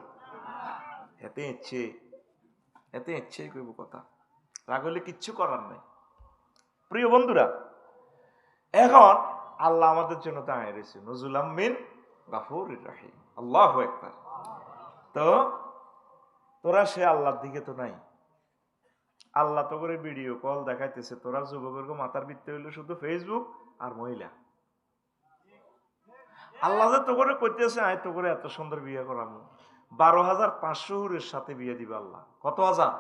এতে ইচ্ছে কইব কথা, রাগ হলে কিচ্ছু করার নাই। প্রিয় বন্ধুরা, এখন আল্লাহ আমাদের জন্য দাঁড়িয়ে রয়েছে, নজুলাম মিন গাফুরির রহিম, আল্লাহু আকবার। তো তোরা সে আল্লাহর দিকে তো নাই, আল্লাহ তো করে ভিডিও কল দেখাইতেছে, তোরা যুবকের মাথার ভিত্তি হইলো শুধু ফেসবুক আর মহিলা, আল্লাহ যে তো করে কইতেছে আয় তো করে এত সুন্দর বিয়ে করামু, 12,500 হুরের সাথে বিয়ে দিবে আল্লাহ, কত হাজার,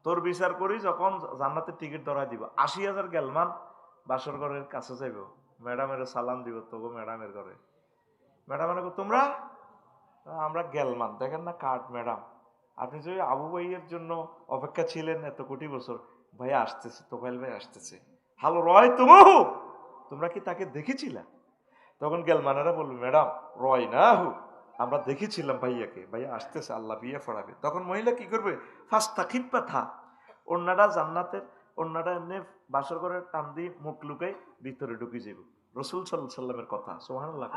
তোর বিচার করি যখন জান্নাতের টিকিট ধরাই দিব, 80,000 গেলমান বাসর ঘরের কাছে যাইব, ম্যাডামের সালাম দিব, তবু ম্যাডামের ঘরে, ম্যাডামের তোমরা, আমরা গেলমান দেখেন না কার্ড, ম্যাডাম আপনি যে আবু ভাইয়ের জন্য অপেক্ষা ছিলেন এত কোটি বছর, ভাই আসতেছে, তোফাইল ভাই আসতেছে, হ্যালো রয় তোমরা কি তাকে দেখেছিলা, তখন গেলমানেরা বলবে ম্যাডাম রয় না হু, আমরা দেখেছিলাম ভাইয়াকে, ভাইয়া আসতেছে, আল্লাহ বিয়ে পড়াবে। তখন মহিলা কি করবে, ফাস্তা খিপ্পা থা, অন্যটা জান্নাতের অন্যটা এমনি বাসর ঘরের টান দিয়ে মুখ লুকাই ভিতরে ঢুকে যাবে, রসুল সাল্লাল্লাহু আলাইহি সাল্লামের কথা, সুবহানাল্লাহ।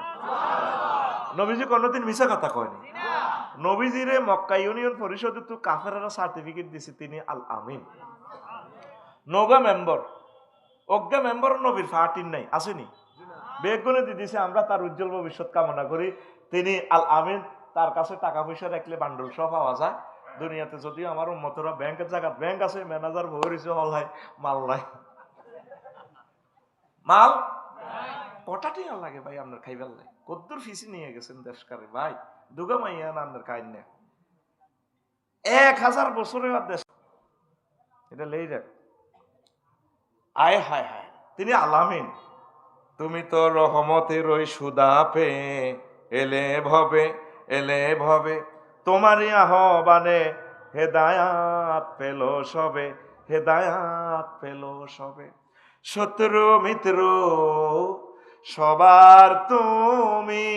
নবীজি কোনদিন মিছা কথা কয়নি, নবীজিরে মক্কা ইউনিয়ন পরিষদে তো কাফেররা সার্টিফিকেট দিছে তিনি আল আমিন, নগা মেম্বার, অজ্ঞা মেম্বার নবীর ফাটিন নাই আসেনি, বেগুনে দিয়ে দিছে, আমরা তার উজ্জ্বল ভবিষ্যৎ কামনা করি, তিনি আল আমিন, তার কাছে টাকা পয়সা রাখলে বান্ডল সহ পাওয়া যায় দুনিয়াতে, যদিও আমার উম্মতরা ব্যাংকের জায়গা ব্যাংক আছে, ম্যানেজার ভরিছে হলাই মাল নাই, মাল কটা টিয়া লাগে ভাই আপনার খাইবার লাগে, কদ্দুর ফিসি নিয়ে গেছেন দেশকারে ভাই, দুগা মাইয়া আপনার কাইন না 1000 বছরের দেশ, এটা লেই রাখ, আয় হায় হায়, তিনি আলামিন, তুমি তো রহমতের ওই সুদা পে এলে ভবে, তোমারই আহ্বানে হেদায়াত পেল সবে, শত্রু মিত্র সবার তুমি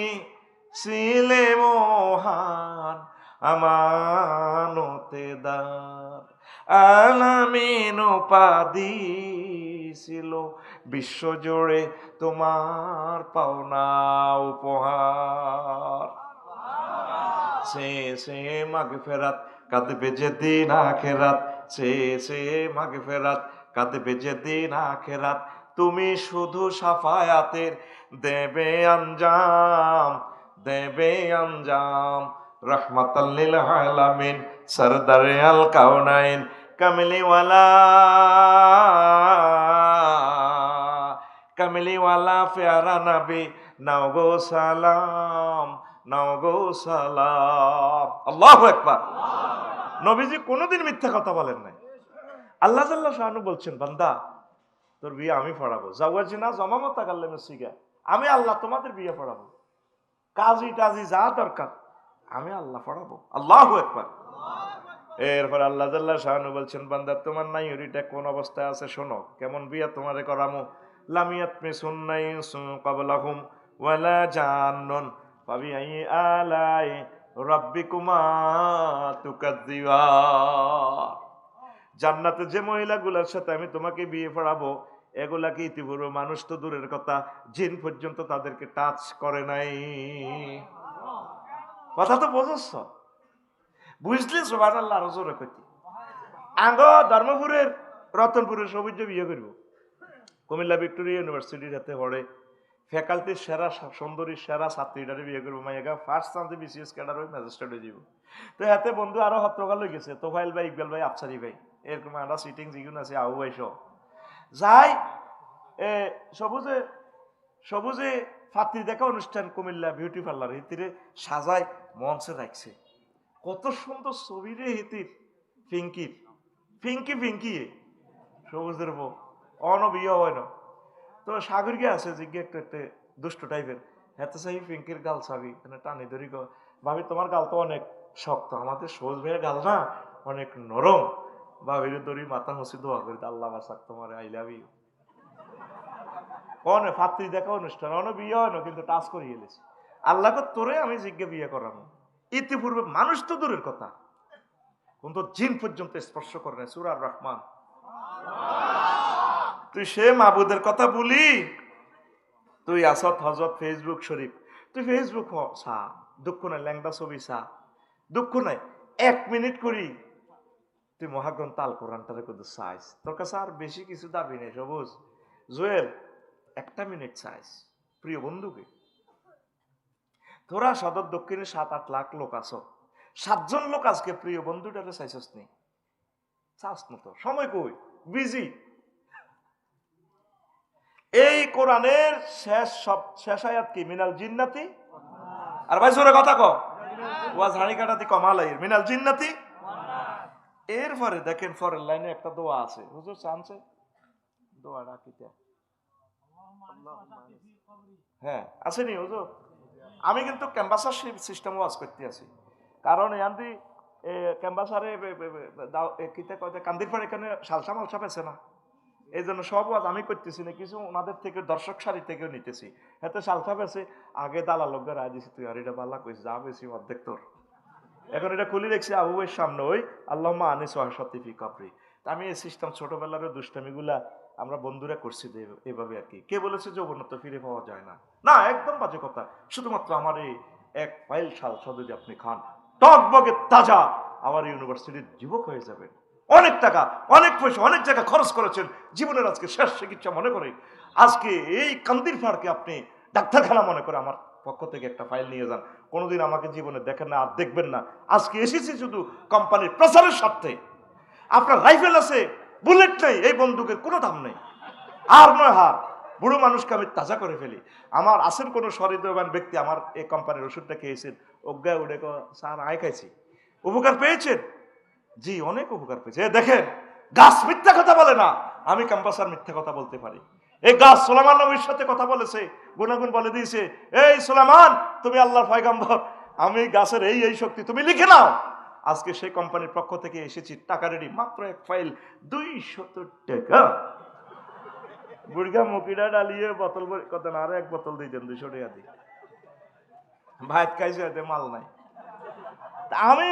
ছিলে মহান আমানতেদার, আলামিন উপাধি ছিল বিশ্বজুড়ে তোমার পাওনা উপহার, সে মাগফিরাত কাঁদবে যেদিন আখিরাত, সে মাগফিরাত কাঁদবে যেদিন আখিরাত, তুমি শুধু সাফায়াতের দেবে আঞ্জাম, দেবে আঞ্জাম, রহমাতাল লিল আলামিন, সরদারে আল কাউনাইন, কামলিওয়ালা কামলিওয়ালা প্যারা নবী, নাও গো সালাম, নাও গো সালাম। আল্লাহু আকবার। নবীজি কোনোদিন মিথ্যা কথা বলেন নাই। আল্লাহ জাল্লাহ শানু বলছেন, বান্দা তোর বিয়ে আমি পড়াবো, জাওয়াজিনা জমামতা কাল্লামে সিগা, আমি আল্লাহ তোমাদের বিয়ে পড়াবো, কাজী টাজি যা দরকার আমি আল্লাহ পড়াবো। আল্লাহু আকবার। এরপর আল্লাহ জাল্লাহ শানু বলছেন, বান্দা তোমার নাই হরিটা কোন অবস্থায় আছে শোনো, কেমন বিয়ে তোমারে করামো। লামিয়াত মে সুন্নাই ক্বাবলাহুম ওয়ালা জান্নুন ফাবিআই আলাই রাব্বিকুমা তুকাজ্জিবান। জান্নাতে যে মহিলাগুলোর সাথে আমি তোমাকে বিয়ে পড়াবো, এগুলাকে ইতিপূর্বে মানুষ তো দূরের কথা, জিন পর্যন্ত তাদেরকে টাচ করে নাই। কথা তো বোঝছ? বুঝলি? সুবহানাল্লাহ। আরো জোরে কইতি। আঙ্গ ধর্মপুরের রতনপুরের সবুজ বিয়ে করব, কুমিল্লা ভিক্টোরিয়া ইউনিভার্সিটির হাতে পড়ে, ফ্যাকাল্টির সেরা সুন্দরী সেরা ছাত্রীটারে বিয়ে করবো, মাইগা ফার্স্ট চান্সে বিসিএস ক্যাডার হয়ে ম্যাজিস্ট্রেট হয়ে যাব। তো হাতে বন্ধু আরো হত্রকাল হয়ে গেছে, তোফাইল ভাই, ইকবাল ভাই, আফসারি ভাই, এরকম একটা সিটিং জিগুন আছে, আউ ভাই সহ যাই। সবুজে সবুজে ফাত্রি দেখা অনুষ্ঠান কুমিল্লা বিউটি পার্লার হিতিরে সাজায় মঞ্চে রাখছে, কত সুন্দর ছবি রে হিতির, পিঙ্কির, পিঙ্কি পিঙ্কি সবুজের বউ, অনবিয়ে হয় না। তো সাগরকে আছে জিজ্ঞে একটু একটা দুষ্ট টাইপের, এত চাই পিঙ্কির গাল চাবি টানি ধরি, ভাবি তোমার গাল তো অনেক শক্ত, আমাদের সবুজ ভাইয়ের গাল না অনেক নরম, ভাবির দড়ি মাথা মুছি দোয়া করি, আল্লাহ বাসাক তোমার, আই লাভ ইউ। কনে ফাত্রি দেখা অনুষ্ঠান, অন বিয়ে হয় না, কিন্তু টাচ করে গেলেছি। আল্লাহকে তোরে আমি জিজ্ঞে বিয়ে করানো, ইতিপূর্বে মানুষ তো দূরের কথা, কিন্তু জিন পর্যন্ত স্পর্শ করে না। সূরা রহমান। তুই সে মাবুদের কথা বলি, তুই আসত হজরত ফেসবুক শরীফ, তুই ফেসবুক চা, দুঃখ নাই, ল্যাংদা ছবি চা, দুঃখ নাই, 1 মিনিট করি তুই মহাগ্রন্থ আল কোরআনটারে কিন্তু চাইস, তোর কাছে আর বেশি কিছু দাবি নেই। সবুজ জুয়েল 1 মিনিট চাইস প্রিয় বন্ধুকে। তোরা সদর দক্ষিণে 7-8 লাখ লোক আছো, 7 জন লোক আজকে প্রিয় বন্ধুটারে চাইছস নি, চাস না তো, সময় কই, বিজি। এই কোরআনের শেষ আয়াত কি? মিনাল জিন্নাতি, আর ভাই জোরে কথা কও, ওয়াজ হাড়ি কাটাতি কমালাইর মিনাল জিন্নাতি। এরপরে দেখেন পরের লাইনে একটা দোয়া আছে, হুজুর চানছে দোয়াটা কিটা? হ্যাঁ আসেনি হুজুর? আমি কিন্তু ক্যাম্পাসার সিস্টেম ওয়াজ করতে আছি, কারণ ইয়ান্দি ক্যাম্পাসারে কিতা কয় কান্দির পর এখানে সালসা মালসা পেছে না, এই জন্য সব ওয়াজ আমি করতেছি না, কিছু ওনাদের থেকে দর্শক সারি থেকেও নিতেছি। এতে সালসা পেছে, আগে দালাল লোকদের রায় দিছি, তুই আর এটা বাল্লা কইস যা বেশি অর্ধেক তোর। এখন এটা খুলে রেখছি আবু ভাইয়ের সামনে, ওই আল্লাহুম্মা আনিস ওয়া শতিফি কবরি। আমি এই সিস্টেম ছোটবেলার দুষ্টামিগুলা আমরা বন্ধুরা করছি এভাবে আর কি। কে বলেছে যৌবনত্ব ফিরে পাওয়া যায় না? না, একদম বাজে কথা। শুধুমাত্র আমার এই 1 ফাইল সাল যদি আপনি খান, টকবগে তাজা আমার ইউনিভার্সিটির যুবক হয়ে যাবেন। অনেক টাকা, অনেক পয়সা, অনেক জায়গা খরচ করেছেন, জীবনের আজকে শেষ চিকিৎসা মনে করে আজকে এই কান্দির ফাড়কে আপনি ডাক্তারখানা মনে করে আমার পক্ষ থেকে একটা ফাইল নিয়ে যান। কোনোদিন আমাকে জীবনে দেখেন না, আর দেখবেন না। আজকে এসেছি শুধু কোম্পানির প্রচারের স্বার্থে। আপনার রাইফেল আছে, বুলেট নেই, এই বন্দুকের কোনো দাম নেই। আর নয় হার, বুড়ো মানুষকে আমি তাজা করে ফেলি। আমার আসেন কোনো সহৃদয়বান ব্যক্তি আমার এই কোম্পানির ওষুধটা খেয়েছেন, অজ্ঞা উঠে স্যার আয় খাইছি, উপকার পেয়েছেন? জি অনেক উপকার পেয়েছে। দেখেন গাছ মিথ্যা কথা বলে না, আমি ক্যাম্পাসার মিথ্যা কথা বলতে পারি। এই গাছ সুলাইমান নবীর সাথে কথা বলেছে, গুনাগুন বলে দিয়েছে, এই সুলাইমান তুমি আল্লাহর পয়গম্বর, আমি গাছের এই এই শক্তি, তুমি লিখে নাও। আজকে সেই কোম্পানির পক্ষ থেকে এসেছি, টাকা রেডি, মাত্র 1 ফাইল 200 টাকা। বুড়িগা মুখিটা ডালিয়ে বোতল কত না, আরো 1 বোতল দিতেন 200 টাকা দিয়ে, ভাত খাইছে, এতে মাল নাই। আমি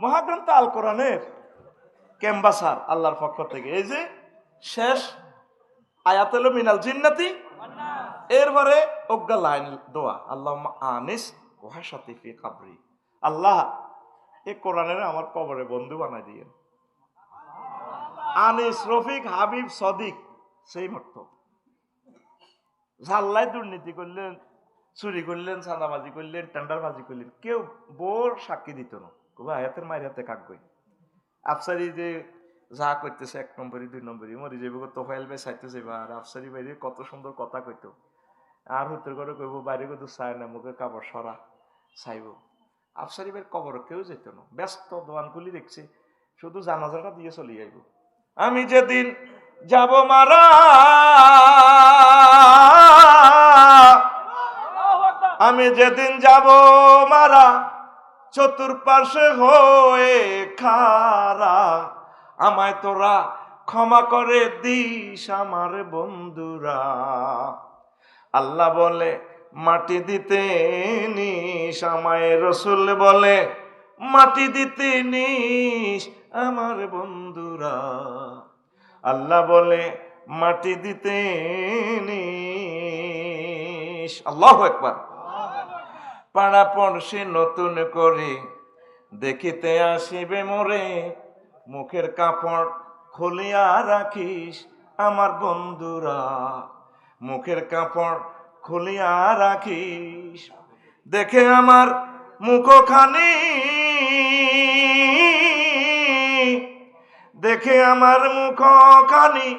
মহাগ্রন্থ আল কোরআনের ক্যাম্বাসার আল্লাহর পক্ষ থেকে, এই যে শেষ আয়াত হলো মিনাল জিন্নাতি, এরপরে অজ্ঞা লাইন দোয়া, আল্লাহুম্মা আনিস ওয়া শাতিফি কবরি, আল্লাহ এই কোরআনের আমার কবরে বন্ধু বানাই দিয়েন। আনিস, রফিক, হাবিব, সদিক সেই মত। জাল্লাই দুর্নীতি করলেন, চুরি করলেন, চাঁদাবাজি করলেন, টেন্ডারবাজি করলেন, কেউ বোর সাক্ষী দিত না। হায়াতের মায়ের হাতে কাকবই আফসারি যে যা করতেছে 1 নম্বরই 2 নম্বরই মরি যাবো, তোফাইল ভাই চাইতে যাইবা, আর আফসারি বাইরে কত সুন্দর কথা কইতো। আর হুত্তর করে কইব বাইরে কিন্তু চায় না, মুখের কাপড় সরা চাইব। আফসারি ভাইয়ের কবর কেউ যেত না, ব্যস্ত দোয়ান খুলি দেখছে, শুধু জানাজাটা দিয়ে চলে যাইব। আমি যেদিন যাব মারা, আমি যেদিন যাব মারা, চতুর্পাশে হয়ে খারা, আমায় তোরা ক্ষমা করে দিস আমার বন্ধুরা। আল্লাহ বলে মাটি দিতে নিস, আমায় রসুল বলে মাটি দিতে নিস আমার বন্ধুরা। আল্লাহ বলে মাটি দিতে নিস। আল্লাহু আকবার। পাড়া পড়শি নতুন করে দেখিতে আসিবে মোরে, মুখের কাপড় খুলিয়া রাখিস আমার বন্ধুরা, মুখের কাপড় খুলিয়া রাখিস। দেখে আমার মুখখানি, দেখে আমার মুখখানি,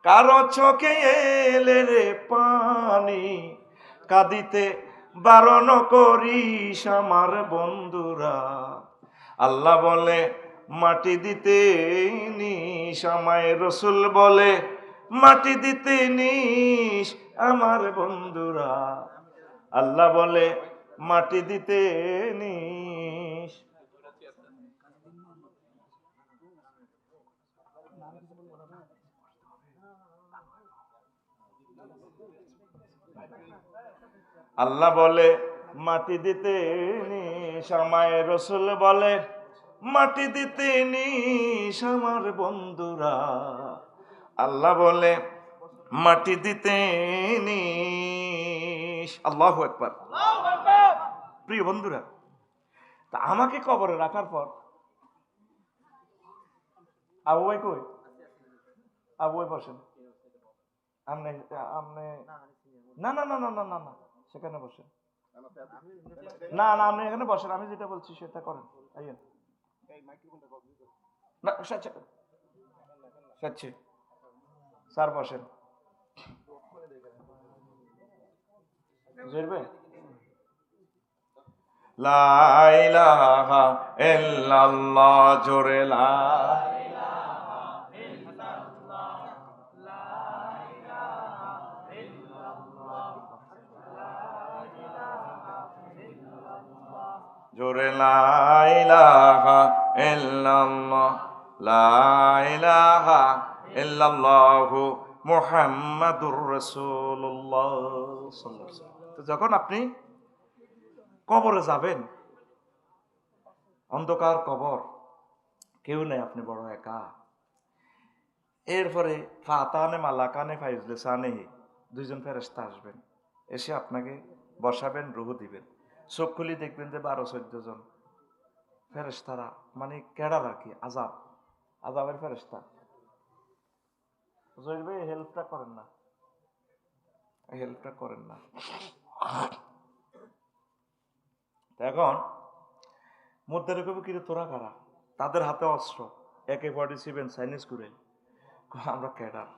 কারো চোখে এলে রে পানি, কাঁদিতে বারণ করিস আমার বন্ধুরা। আল্লাহ বলে মাটি দিতে নিস, আমায় রসুল বলে মাটি দিতে নিস আমার বন্ধুরা। আল্লাহ বলে মাটি দিতে নিস। আল্লাহ বলে মাটি দিতে নিস, আমায় রসুল বলে মাটি দিতে নিস আমার বন্ধুরা। আল্লাহ বলে মাটি দিতে নিস। আল্লাহু আকবার। প্রিয় বন্ধুরা, তা আমাকে কবরে রাখার পর আবু ভাই কই? আবু ভাই বসেন। আমনে আমনে না না না না না না না, সেখানে বসেন। না না, আপনি এখানে বসেন, আমি যেটা বলছি সেটা করেন। আইয়েন না, সাচ্ছি স্যার বসেন। জুরবে লা ইলাহা ইল্লাল্লাহ, জোরে লা জোরে লা ইলাহা ইল্লাল্লাহ, লা ইলাহা ইল্লাল্লাহু মুহাম্মাদুর রাসূলুল্লাহ সাল্লাল্লাহু আলাইহি ওয়াসাল্লাম। তো যখন আপনি কবরে যাবেন, অন্ধকার কবর, কেউ নেই, আপনি বড় একা। এরপরে ফাতানে মালাকানে ফাইজলে সানেহি, 2 জন ফেরেশতা আসবেন, এসে আপনাকে বসাবেন, রূহ দিবেন। চোখ খুলি দেখবেন যে 12-14 জন ফেরেশতারা, মানে কেডার আর কি, আযাব, আযাবের ফেরেশতা। জহির ভাই হেল্পটা করেন না, হেল্পটা করেন না। এখন মধ্যে রেখে কিন্তু তোরা কারা, তাদের হাতে অস্ত্র, AK-47 চাইনিজ করে। আমরা ক্যাডার,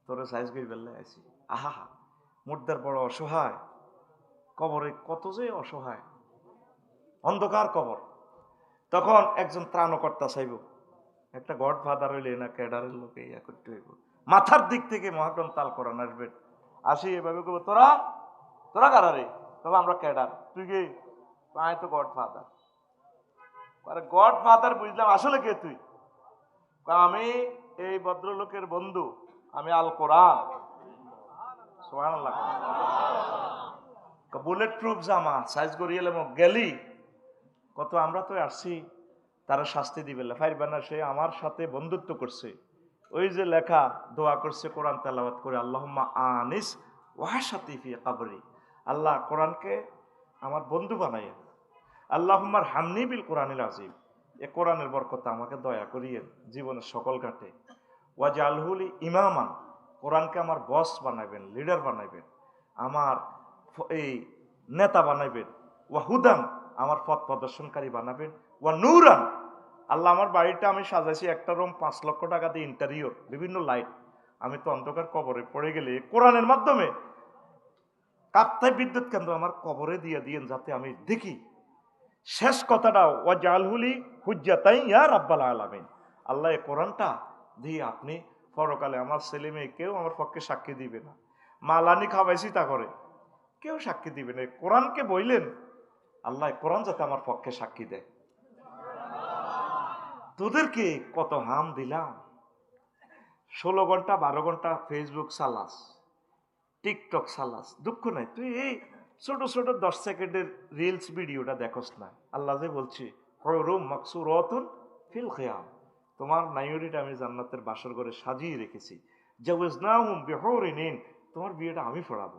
তোরা সাইজ করে বেললে আছি। আহা হা, মুর্দার বড় অসহায়, কবরে কত যে অসহায়, অন্ধকার কবর। তখন একজন ত্রাণকর্তা চাইব, একটা গড ফাদার হইলে না ক্যাডারের লোকে ইয়া করতে হইব। মাথার দিক থেকে মহাগ্রম তাল করান আসবেন, আসি এভাবে করবো, তোরা তোরা কারা রে? তবে আমরা ক্যাডার। তুই কে? আমি তো গড ফাদার। গড ফাদার বুঝলাম, আসলে কে তুই? আমি এই ভদ্রলোকের বন্ধু, আমি আল কোরআন। সুবহানাল্লাহ। বুলেট প্রুফ জামা সাইজ করিয়ে গেলি কত, আমরা তো আসছি তারা শাস্তি দিবে, ফাইরবা না, সে আমার সাথে বন্ধুত্ব করছে, ওই যে লেখা দোয়া করছে কোরআন তেলাওয়াত করে, আল্লাহুম্মা আনিস ওয়াহশাতি ফি কবরি, আল্লাহ কোরআনকে আমার বন্ধু বানাইয়া, আল্লাহুম্মার হামনি বিল কোরআনিল আযীম, এ কোরআনের বরকতে আমাকে দয়া করিয়ে জীবনের সকল ঘাটে, ওয়াজআলহুলি ইমামান, কোরআনকে আমার বস বানাবেন, লিডার বানাবেন, আমার এই নেতা বানাবেন, ওয়া হুদান আমার পথ প্রদর্শনকারী বানাবেন, ওয়া নূরান আল্লাহ আমার বাড়িটা আমি সাজাইছি একটা রুম 5 লক্ষ টাকা দিয়ে ইন্টেরিয়র বিভিন্ন লাইট, আমি তো অন্ধকার কবরে পড়ে গেলে কোরআনের মাধ্যমে কাপ্তায় বিদ্যুৎ কেন্দ্র আমার কবরে দিয়ে দিয়েন যাতে আমি দেখি। শেষ কথাটা ওয়া জালহুলি হুজ্জাতাই ইয়া রাব্বাল আলামিন, আল্লাহ এই কোরআনটা দিয়ে আপনি পরকালে আমার ছেলে মেয়ে কেউ আমার পক্ষে সাক্ষী দিবে না, মালানি খাওয়াইছি তা করে কেউ সাক্ষী দিবে না, কোরআনকে বইলেন আল্লাহ কোরআন যাতে আমার পক্ষে সাক্ষী দেয়। তোদেরকে কত হাম দিলাম, 16 ঘন্টা 12 ঘন্টা ফেসবুক চালাস, টিকটক চালাস, দুঃখ নাই তুই এই ছোট ছোট 10 সেকেন্ডের রিলস ভিডিওটা দেখোস না। আল্লাহ যে বলছি হুরুম মাকসুরাতুন ফিল খিয়াম, তোমার নাইরিটা আমি জান্নাতের বাসর ঘরে সাজিয়ে রেখেছি, জাওয়াজনাহুম বিহুরিন, তোমার বিয়েটা আমি পড়াবো,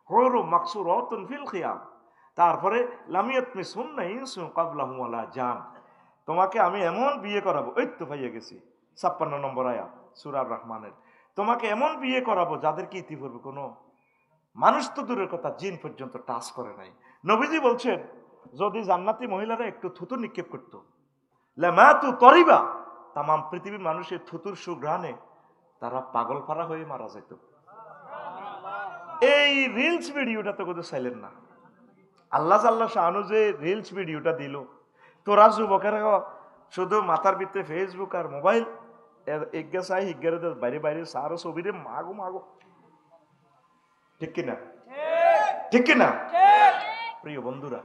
হুরুম মাকসুরাতুন ফিল খিয়াম, তারপরে লামিয়াত মিসুন্না ইনসুন ক্বাবলাহুম ওয়ালা জান, তোমাকে আমি এমন বিয়ে করাবো, এই তো পাইয়া গেছি 56 নম্বর আয়াত সূরা রহমানের, তোমাকে এমন বিয়ে করাবো যাদেরকে ইতিপূর্বে কোনো মানুষ তো দূরের কথা জিন পর্যন্ত টাচ করে নাই। নবীজি বলছেন যদি জান্নাতি মহিলারা একটু থুতু নিক্ষেপ করতো, লামাতু তরিবা, তাম পৃথিবীর মানুষের থুতুর সুঘ্রাণে তারা পাগল পারা হয়ে মারা যেত। এই রিলস ভিডিওটা তো কোথাও চাইলেন না, আল্লাহ আল্লাহ শাহানু যে রিলস ভিডিওটা দিল, তোরা যুবকেরা শুধু মাথার ভিতরে ফেসবুক আর মোবাইল, এগিয়ে চাই হিগের বাইরে বাইরে সারো ছবিরে মাগো মাগো, ঠিক কিনা? ঠিক কিনা? প্রিয় বন্ধুরা,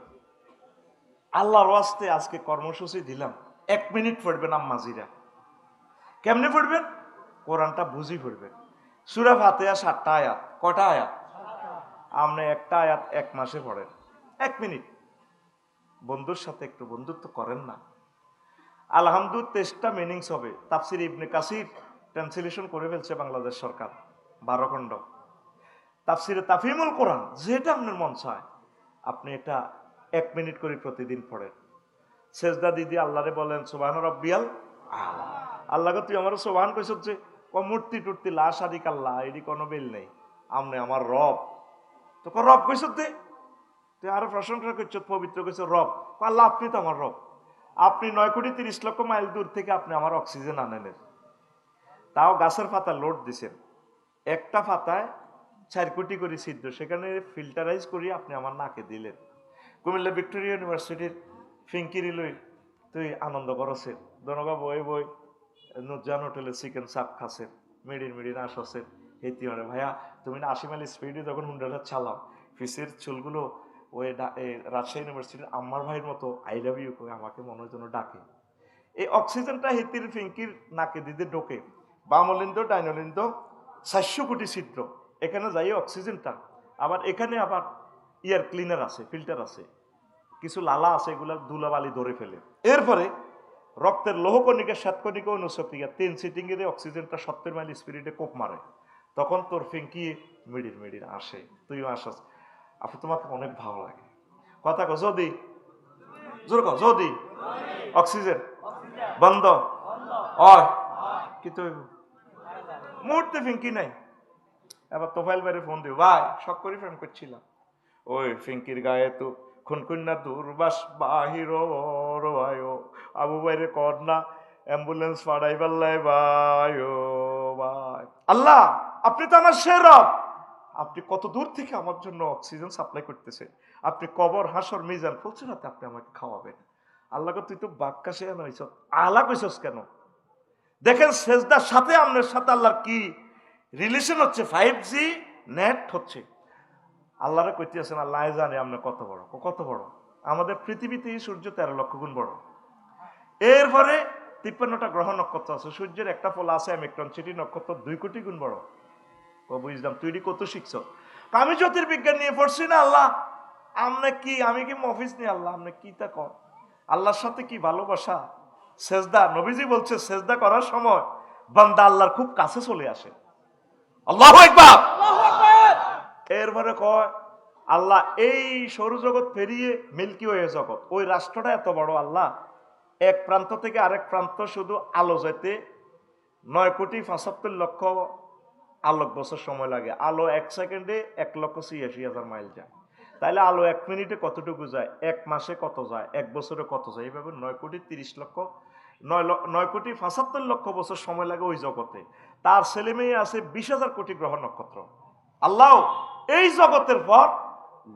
আল্লাহর ওয়াস্তে আজকে কর্মসূচি দিলাম, 1 মিনিট পড়বেন আম্মাজিরা। কেমনে পড়বেন? কোরআনটা বুঝি পড়বেন। সূরা ফাতিহা 7টা আয়াত, কয়টা আয়াত? আপনি একটা আয়াত 1 মাসে পড়েন, 1 মিনিট। বন্ধুর সাথে একটু বন্ধুত্ব করেন না। আলহামদুলিল্লাহ 23টা মিনিংস হবে। তাফসির ইবনে কাসির ট্রান্সলেশন করে ফেলছে বাংলাদেশ সরকার, 12 খণ্ড। তাফসিরে তাফহিমুল কোরআন, যেটা আপনার মন চায় আপনি এটা 1 মিনিট করে প্রতিদিন পড়েন। সেজদা দিদি আল্লাহরে বলেন সুবহান রাব্বিয়াল আলা, আল্লাহকে তুই আমার সুবহান কইছ যে মূর্তি টুর্তি লাশ আদি কাল্লা এডি কোনো বেল নেই, আমনে আমার রব, তো রব কইছ দে তুই আরো প্রশংসা করছ, পবিত্র কইছ রব, আল্লাহ আপনি তো আমার রব, আপনি 9 কোটি 30 লক্ষ মাইল দূর থেকে আপনি আমার অক্সিজেন আনেন, তাও গাছের পাতা লোড দিছেন, একটা পাতায় 4 কোটি করে ছিদ্র, সেখানে ফিল্টারাইজ করি আপনি আমার নাকে দিলেন। কুমিল্লা ভিক্টোরিয়া ইউনিভার্সিটির ফিঙ্কিরি লই তুই আনন্দ করছে, দনগা বই বই নুজান হোটেলে চিকেন চাপ খাসেন, মিডির আসছেন, হেতি মানে ভাইয়া তুমি না 80 মাইল স্পিডে যখন হুন্ডাটা চালাও, ফিসের চুলগুলো ওই রাজশাহী ইউনিভার্সিটির আম্মার ভাইয়ের মতো আই লাভ ইউ করে আমাকে মনের জন্য ডাকে। এই অক্সিজেনটা হেতির ফিঙ্কির নাকে দিতে ঢোকে, বামলিন্দ ডাইনলিন্দ 400 কোটি ছিদ্র, এখানে যাই অক্সিজেনটা, আবার এখানে আবার ইয়ার ক্লিনার আছে, ফিল্টার আছে, কিছু লালা আছে, এগুলা ধুলাবালি ধরে ফেলে। এরপরে রক্তের লৌহকণিকা শ্বেতকণিকা অনুসক্রিয়া 3 সিটিং এর অক্সিজেনটা 70 মাইল স্পিডে কোপ মারে, তখন তোর ফিঙ্কি মিডির আসে, তুইও আসস, আপনি তোমাকে অনেক ভালো লাগে। কথা কো যদি জোর কো যদি অক্সিজেন বন্ধ হয় কিন্তু মুহূর্তে ফিঙ্কি নাই। এবার তোফাইল বাইরে ফোন দিও, ভাই শখ করে ফোন করছিলাম, ওই ফিঙ্কির গায়ে তো খুনকুন্না দুর্বাস বাহির আবু বাইরে কর না অ্যাম্বুলেন্স পাঠাই পাল্লাই ভাই ও ভাই, আল্লাহ আপনি তো আমার সে রব, আপনি কত দূর থেকে আমার জন্য অক্সিজেন সাপ্লাই করতেছেন, আপনি কবর হাসর মিজান ফুলসিরাতে আপনি আমাকে খাওয়াবেন। আল্লাহকে তুই তো বাক্কাশে নইছ, আলা কইছস কেন? দেখেন সেজদার সাথে আপনার সাথে আল্লাহর কি রিলেশন হচ্ছে, 5G নেট হচ্ছে। আল্লাহরে কইতে আছেন আল্লাহ জানে আপনি কত বড়, কত বড়, আমাদের পৃথিবীতে সূর্য 13 লক্ষ গুণ বড়। এরপরে 53টা গ্রহ নক্ষত্র আছে, সূর্যের একটা ফল আছে অ্যামিক্রন সিটি নক্ষত্র 2 কোটি গুণ বড়। বুঝলাম তুই কত শিখছ, আমি জ্যোতির্বিজ্ঞান নিয়ে পড়ছি না, আল্লাহ আমনে কি, আমি কি মফিস নি, আল্লাহ আমনে কি তা কর, আল্লাহর সাথে কি ভালোবাসা। সেজদা, নবীজি বলছে সেজদা করার সময় বান্দা আল্লাহর খুব কাছে চলে আসে, আল্লাহু আকবার। এরপরে কয় আল্লাহ এই সৌরজগৎ পেরিয়ে মিল্কি ওয়ে জগৎ, ওই রাষ্ট্রটা এত বড়, আল্লাহ এক প্রান্ত থেকে আরেক প্রান্ত শুধু আলো যেতে 9 কোটি 75 লক্ষ আলোক বছর সময় লাগে। আলো 1 সেকেন্ডে 1,86,000 মাইল যায়। তাইলে আলো 1 মিনিটে কতটুকু যায়, 1 মাসে কত যায়, 1 বছরে কত যায়, এইভাবে 9,30,75,00,000 বছর সময় লাগে ওই জগতে। তার ছেলে মেয়ে আছে 20,000 কোটি গ্রহ নক্ষত্র। আল্লাহ এই জগতের পর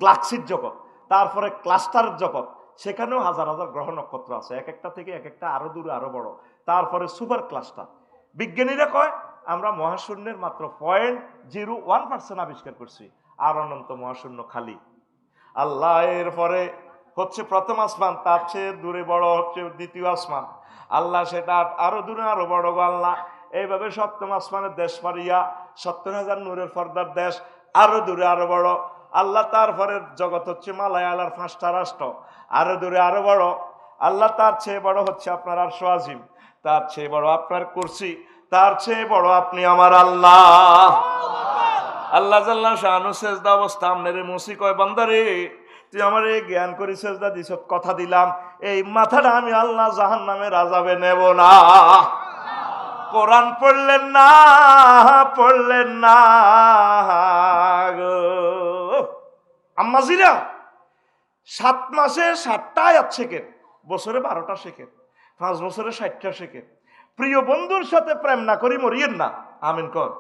গ্যালাক্সির জগৎ, তারপরে ক্লাস্টারের জগৎ, সেখানেও হাজার হাজার গ্রহ নক্ষত্র আছে, এক একটা থেকে এক একটা আরো দূরে আরো বড়। তারপরে সুপার ক্লাস্টার। বিজ্ঞানীরা কয় আমরা মহাশূন্যের মাত্র 0.01% আবিষ্কার করছি, আর অনন্ত মহাশূন্য খালি। আল্লাহ এরপরে হচ্ছে প্রথম আসমান, তার চেয়ে দূরে বড় হচ্ছে দ্বিতীয় আসমান, আল্লাহ সেটা আরো দূরে আরো বড় গো আল্লাহ। এইভাবে সপ্তম আসমানের দেশ পারিয়া 70,000 নূরের পর্দার দেশ, আরো দূরে আরো বড় আল্লাহ। তারপরে জগৎ হচ্ছে মালায়ালার 5টা রাষ্ট্র, আরো দূরে আরো বড় আল্লাহ। তার চেয়ে বড় হচ্ছে আপনার আরশ আজিম, তার চেয়ে বড় আপনার কুরসি, তার চেয়ে বড় আপনি আমার আল্লাহ। আল্লাহ জাল্লা শানু সেজদা অবস্থা আমনেরে মুসি কয় বান্দারে তুই আমার এই জ্ঞান করি সেজদা দিছ, কথা দিলাম এই মাথাটা আমি আল্লাহ জাহান্নামের আযাবে নেব না। কোরআন পড়লেন না, পড়লেন না গো আম্মাজিরা। 7 মাসে 7টা আয়াত শেখেন, বছরে 12টা শেখেন, 5 বছরে 60টা শেখেন। প্রিয় বন্ধুর সাথে প্রেম না করি মরিয়েন না, আমিন কর।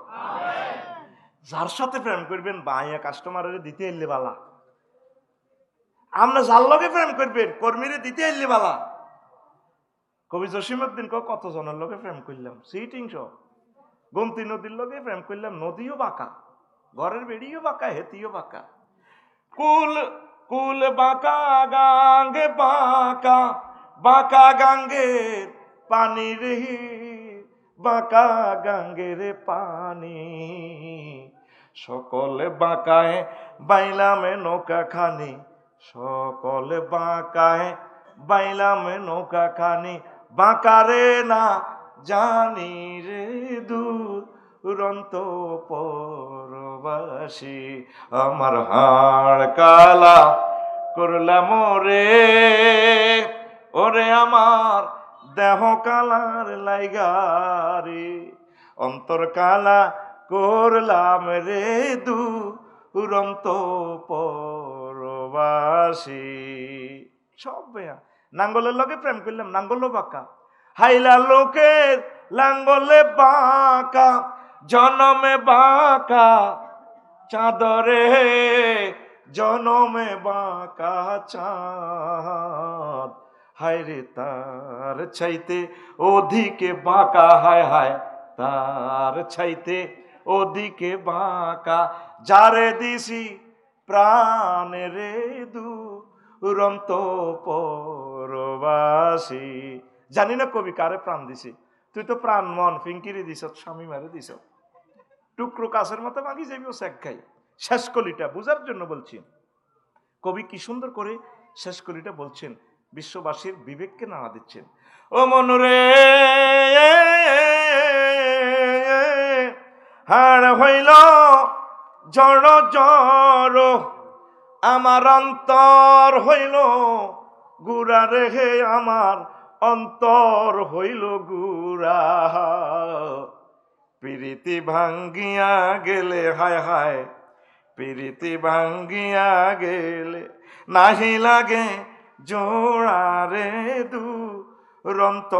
যার সাথে প্রেম করবেন বাইয়া কাস্টমারের দিতে এলে বালা, আমরা যার লগে প্রেম করবেন কর্মীরে দিতে এলে বালা। কবি জসিমউদ্দিন কত জনের লগে প্রেম করলাম, সিটিং সব গোমতী নদীর লগে প্রেম করলাম, নদীও বাঁকা, ঘরের বেড়িও বাঁকা, হেতিও বাঁকা। কুল কুল বাঁকা গাঙ্গে বাঁকা, বাঁকা গাঙ্গের পানি রে, বাঁকা গাঙ্গের পানি। সকলে বাঁকায় বাইলামে নৌকা খানি, সকলে বাঁকায় বাইলামে নৌকা খানি। বাঁকারে না জানি রে দুরন্ত পরবাসী, আমার হাড় কালা করলাম রে, ওরে আমার দেহ কালার লাইগারে, অন্তর কালা করলাম রে দুরন্ত পরবাসী। সব বেয়া নাঙ্গলের লগে প্রেম করলাম, নাঙ্গলও বাঁকা, হাইলা লোকের লাঙ্গলে বাঁকা, জনমে বাঁকা চাঁদরে, জনমে বাঁকা চাঁদ। হায় রে তার চাইতে ওদিকে বাঁকা, হায় হায় তার চাইতে ওদিকে বাঁকা, যারে দিছি প্রাণ রে দুরন্ত পরবাসী। জানি না কবি কারে প্রাণ দিছে, তুই তো প্রাণ মন ফিঙ্কিরে দিছ, স্বামী মারে দিছ, টুকরো কাছের মতো মাগি যাইব শেখ খাই। শেষ কলিটা বুঝার জন্য বলছি, কবি কি সুন্দর করে শেষ কলিটা বলছেন, বিশ্ববাসীর বিবেককে নাড়া দিচ্ছেন। ও মনরে হাড় হইল জড় জড়, আমার অন্তর হইল গুড়া রেহে, আমার অন্তর হইল গুড়া। প্রীতি ভাঙ্গিয়া গেলে, হায় হায় প্রীতি ভাঙ্গিয়া গেলে, নাহি লাগে জোড়া রে দুরন্ত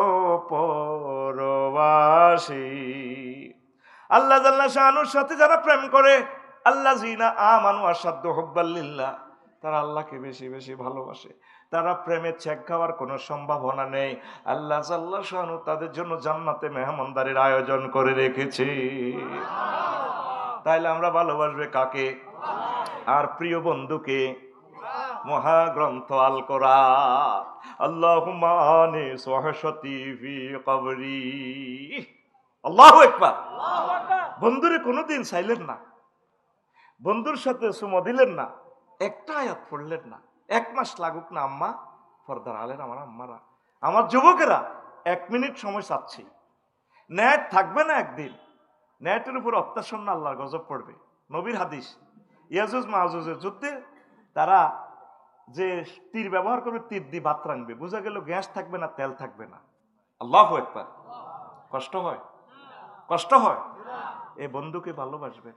পরবাসী। আল্লাহ জাল্লা শানুর সাথে যারা প্রেম করে, আল্লাহ জিনা আমানু আসাদ্দু হুব্বাল্লিল্লাহ, তারা আল্লাহকে বেশি বেশি ভালোবাসে, তারা প্রেমে ছেক খাওয়ার কোনো সম্ভাবনা নেই। আল্লাহ জাল্লা শানু তাদের জন্য জান্নাতে মেহমানদারির আয়োজন করে রেখেছে। তাইলে আমরা ভালোবাসবে কাকে? আর প্রিয় বন্ধুকে? মহাগ্রন্থ আল কোরআন। আল্লাহুম্মা আনি সহশতি ফি কবরি। আল্লাহু আকবার। বন্ধুরে কোনোদিন চাইলেন না, বন্ধুর সাথে সুমো দিলেন না, একটা আয়াত পড়লেন না। 1 মাস লাগুক না আম্মা, পর্দার আলেন আমার আম্মারা, আমার যুবকেরা, 1 মিনিট সময় চাচ্ছি। নেট থাকবে না একদিন, নেটের উপর অত্যাসন্ন আল্লাহর গজব পড়বে। নবীর হাদিস, ইয়াজুজ মাহাজুজের যুদ্ধে তারা যে তীর ব্যবহার করবে, তীর দিয়ে ভাত রাখবে, বোঝা গেল গ্যাস থাকবে না, তেল থাকবে না। আল্লাহু আকবার। কষ্ট হয়, কষ্ট হয়। এই বন্ধুকে ভালোবাসবেন,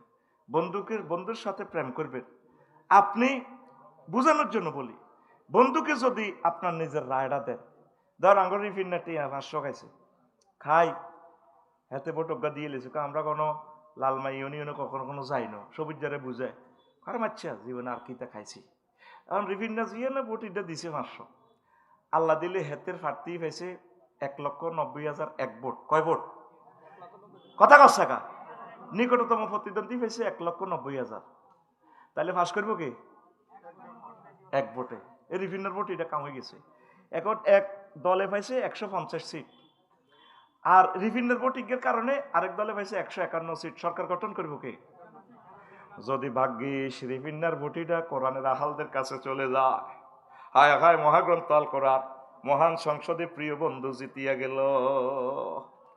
বন্ধুর সাথে প্রেম করবেন। আপনি বুঝানোর জন্য বলি, বন্ধুকে যদি আপনার নিজের রায়টা দেন, ধর আঙ্গুর রিফিনাটি 500 খাইছে, খাই হাতে বটকা দিয়ে লেছে, আমরা কোনো লালমাই ইউনিয়নে কখনো কোনো যাই না, সবুজ যারে বুঝায় কারণ আচ্ছা জীবনে আর কিতা খাইছি, এখন রিফিনা জিয়ে না বটিটা দিছে 500, আল্লাহ দিলে হেতের ফাটতেই পাইছে 1,90,000 এক ভোট। কয় ভোট? কথা কচ্ছাকা নিকটতম প্রতিদ্বন্দ্বী পেয়েছে 1,90,000, তাহলে ফাঁস করবো কি? এক ভোটে। এই রিফিনার ভোট এটা কাম হয়ে গেছে। এখন এক দলে পাইছে 150 সিট, আর রিফিনার ভোটিংয়ের কারণে আরেক দলে পাইছে 151 সিট। সরকার গঠন করবো কে? যদি ভাগ্যিস রিফিনার ভোটিটা কোরআনের আহালদের কাছে চলে যায়, হায় হায় মহাগ্রন্থ আল কোরআন মহান সংসদে প্রিয় বন্ধু জিতিয়া গেল।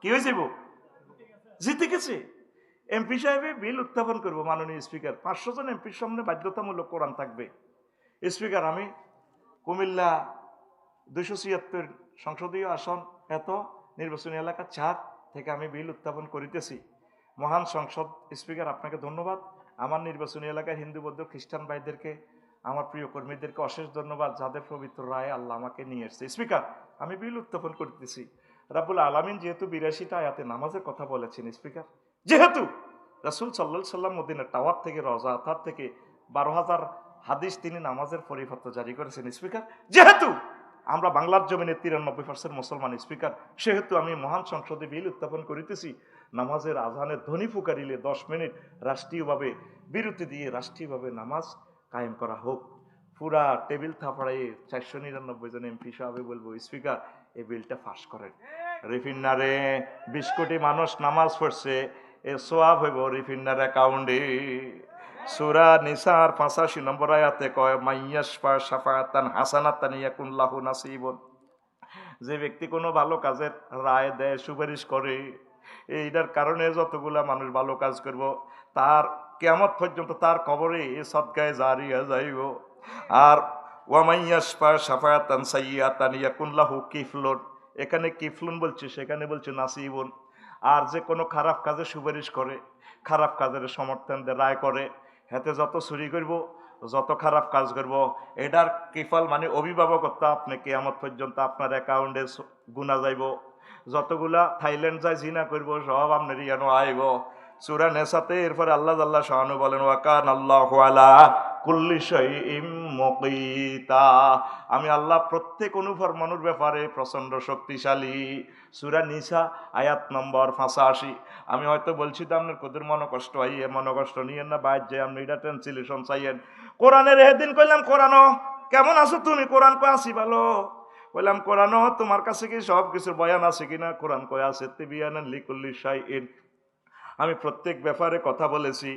কি হয়েছে? জিতে গেছে। এমপি সাহেবে বিল উত্থাপন করবো, মাননীয় স্পিকার 500 জন এমপির সামনে বাধ্যতামূলক কোরআন থাকবে। স্পিকার, আমি কুমিল্লা 276 সংসদীয় আসন এত নির্বাচনী এলাকা 4 থেকে আমি বিল উত্থাপন করিতেছি। মহান সংসদ স্পিকার, আপনাকে ধন্যবাদ। আমার নির্বাচনী এলাকায় হিন্দু বৌদ্ধ খ্রিস্টান ভাইদেরকে, আমার প্রিয় কর্মীদেরকে অশেষ ধন্যবাদ, যাদের পবিত্র রায় আল্লাহ আমাকে নিয়ে এসছে। স্পিকার, আমি বিল উত্থাপন করতেছি। রাব্বুল আলামিন যেহেতু 82টা আয়াতে নামাজের কথা বলেছেন স্পিকার, যেহেতু রাসূল সাল্লাল্লাহু আলাইহি সাল্লাম মদিনার টাওয়ার থেকে রওজা আতার থেকে 12,000 হাদিস তিনি নামাজের পরিপত্র জারি করেছেন স্পিকার, যেহেতু আমরা বাংলার জমিনে 93% মুসলমান স্পিকার, সেহেতু আমি মহান সংসদে বিল উত্থাপন করিতেছি, নামাজের আজানের ধ্বনি ফুকারিলে 10 মিনিট রাষ্ট্রীয়ভাবে বিরতি দিয়ে রাষ্ট্রীয়ভাবে নামাজ কায়েম করা হোক। পুরা টেবিল থাপড়াই 499 জন এমপি সাহেব বলবো, স্পিকার এই বিলটা পাস করেন। রিফিনারে 20 কোটি মানুষ নামাজ পড়ছে, এ সোয়াব হইব রিফিনার অ্যাকাউন্টে। সূরা নিসার 85 নম্বর আয়াতে কয়, মাইয়াশফা শাফাআতান হাসানাতান ইয়াকুন লাহু নাসিবুন। যে ব্যক্তি কোনো ভালো কাজের রায় দেয়, সুপারিশ করে, এইটার কারণে যতগুলা মানুষ ভালো কাজ করব, তার কিয়ামত পর্যন্ত তার কবরে এ সদকায়ে জারিয়া যাইব। আর ওয়ামাইয়াশফা শাফাআতান সাইয়্যাতান ইয়াকুন লাহু কিফলুন, এখানে কিফলুন বলছে, সেখানে বলছে নাসিবুন। আর যে কোনো খারাপ কাজে সুপারিশ করে, খারাপ কাজের সমর্থন দেয়, রায় করে, হাতে যত চুরি করব, যত খারাপ কাজ করব, এটার কিফল মানে অভিভাবকত্ব আপনি কিয়ামত পর্যন্ত আপনার অ্যাকাউন্টে গুনা যাইব। যতগুলা থাইল্যান্ড যায় জিনা করব, সব আপনার ইয়ানো আইব। সূরা নেসাতে এরপরে আল্লাহ আল্লাহ শাহানু বলেন, ওয়াকান আল্লাহু আলা কুল্লি শাইইম মুকীতা, আমি আল্লাহ প্রত্যেক অনুফরমানুর ব্যাপারে প্রচন্ড শক্তিশালী। সূরা নিসা আয়াত নম্বর 85। আমি হয়তো বলছি তো আপনার কদের মনে কষ্ট হয়, মনে কষ্ট নিয়েন না, বাইর যে আপনি এটা ট্রান্সলেশন চাইয়েন। কোরআনের এদিন কইলাম, কোরআনও কেমন আছো তুমি? কোরআন কয় আসি ভালো। বললাম, কোরআনও তোমার কাছে কি সব কিছুর বয়ান আছে কিনা? কোরআন কয় আছে তিবিয়ানান লিকুল্লি শাইইন। আমি প্রত্যেক ব্যাপারে কথা বলেছি।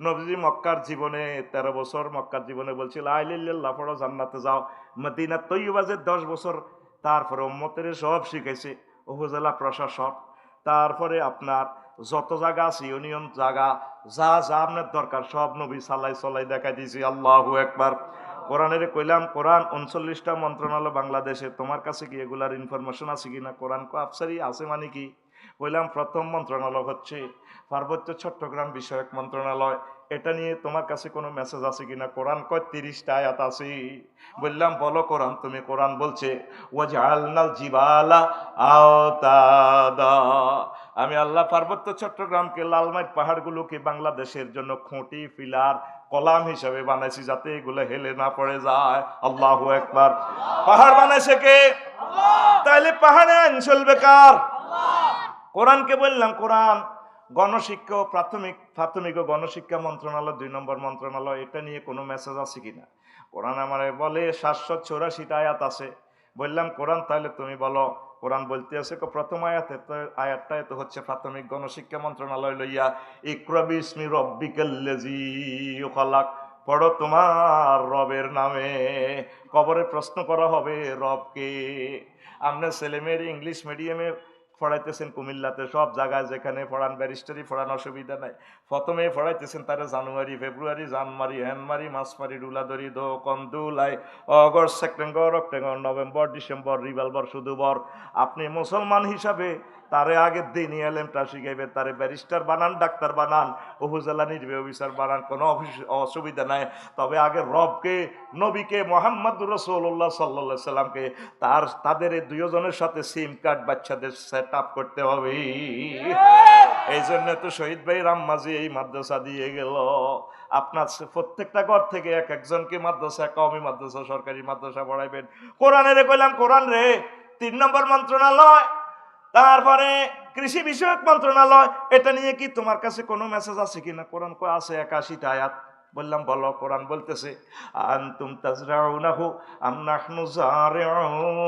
নবীজি মক্কার জীবনে 13 বছর মক্কার জীবনে বলছিল লা ইলাহা ইল্লাল্লাহ পড়ো জান্নাতে যাও। মদিনা তৈয়বাজে 10 বছর, তারপরে উম্মতের সব শিখেছে, উপজেলা প্রশাসক, তারপরে আপনার যত জায়গা আছে ইউনিয়ন জায়গা, যা যা আপনার দরকার সব নবী সাল্লাই সাল্লাই দেখাই দিয়েছি। আল্লাহু আকবার। কোরআনের কইলাম, কোরআন 39টা মন্ত্রণালয় বাংলাদেশে, তোমার কাছে কি এগুলার ইনফরমেশন আছে কিনা? কোরআন কো আফসারি আছে মানে কি? বললাম, প্রথম মন্ত্রণালয় হচ্ছে পার্বত্য চট্টগ্রাম বিষয়ক মন্ত্রণালয়, এটা নিয়ে তোমার কাছে কোনো মেসেজ আছে কিনা? কোরআন কয় 30টা আয়াত আছে। বললাম, বলো কোরআন, তুমি কোরআন বলছে ওয়াজআলনাল জিবালা আওতাদা, আমি আল্লাহ পার্বত্য চট্টগ্রামকে, লালমাই পাহাড়গুলোকে বাংলাদেশের জন্য খুঁটি পিলার কলাম হিসাবে বানাইছি, যাতে এগুলো হেলে না পড়ে যায়। আল্লাহু আকবার। পাহাড় বানাইছে কে? তাইলে পাহাড়ে আইন চলবে কার? কোরআনকে বললাম, কোরআন গণশিক্ষা প্রাথমিক ও গণশিক্ষা মন্ত্রণালয় 2 নম্বর মন্ত্রণালয়, এটা নিয়ে কোনো মেসেজ আছে কিনা? কোরআন আমারে বলে 784টা আয়াত আছে। বললাম, কোরআন তাহলে তুমি বলো। কোরআন বলতে আছে প্রথম আয়াতটা তো হচ্ছে প্রাথমিক গণশিক্ষা মন্ত্রণালয় লইয়া, ইকরা বিসমি রব্বিকাল্লাযী খালাক, পড়ো তোমার রবের নামে। কবরে প্রশ্ন করা হবে রবকে। আপনার ছেলেমেয়ের ইংলিশ মিডিয়ামে পড়াইতেছেন, কুমিল্লাতে সব জায়গায় যেখানে পড়ান, ব্যারিস্টারি পড়ান, অসুবিধা নাই। প্রথমে পড়াইতেছেন তারা জানুয়ারি ফেব্রুয়ারি জানমারি হ্যানমারি মাসমারি রুলাদরি দো কন্দুলাই August September October November December revolver শুধু বর। আপনি মুসলমান হিসাবে তারে আগে দিনই এলেমটা শিখাইবে, তারে ব্যারিস্টার বানান, ডাক্তার বানান, উপজেলা নির্বাহী অফিসার বানান, কোনো অসুবিধা নাই। তবে আগে রবকে, নবীকে, মোহাম্মদুর রাসূলুল্লাহ সাল্লাল্লাহু আলাইহি সাল্লামকে তাদের এই দুজনের সাথে সিম কার্ড বাচ্চাদের সেট আপ করতে হবে। এই জন্য তো শহীদ ভাই রামমাঝি এই মাদ্রাসা দিয়ে গেল। আপনার প্রত্যেকটা ঘর থেকে এক একজনকে মাদ্রাসা, কওমি মাদ্রাসা, সরকারি মাদ্রাসা পড়াইবেন। কোরআনের কইলাম, কোরআন রে 3 নম্বর মন্ত্রণালয়, তারপরে কৃষি বিষয়ক মন্ত্রণালয়, এটা নিয়ে কি তোমার কাছে কোনো মেসেজ আছে কিনা? কোরআন কো আছে 81টা আয়াত। বললাম বলো। কোরআন বলতেছে আনতুম তাজরাউনাহু আম নাহনু জারিউন,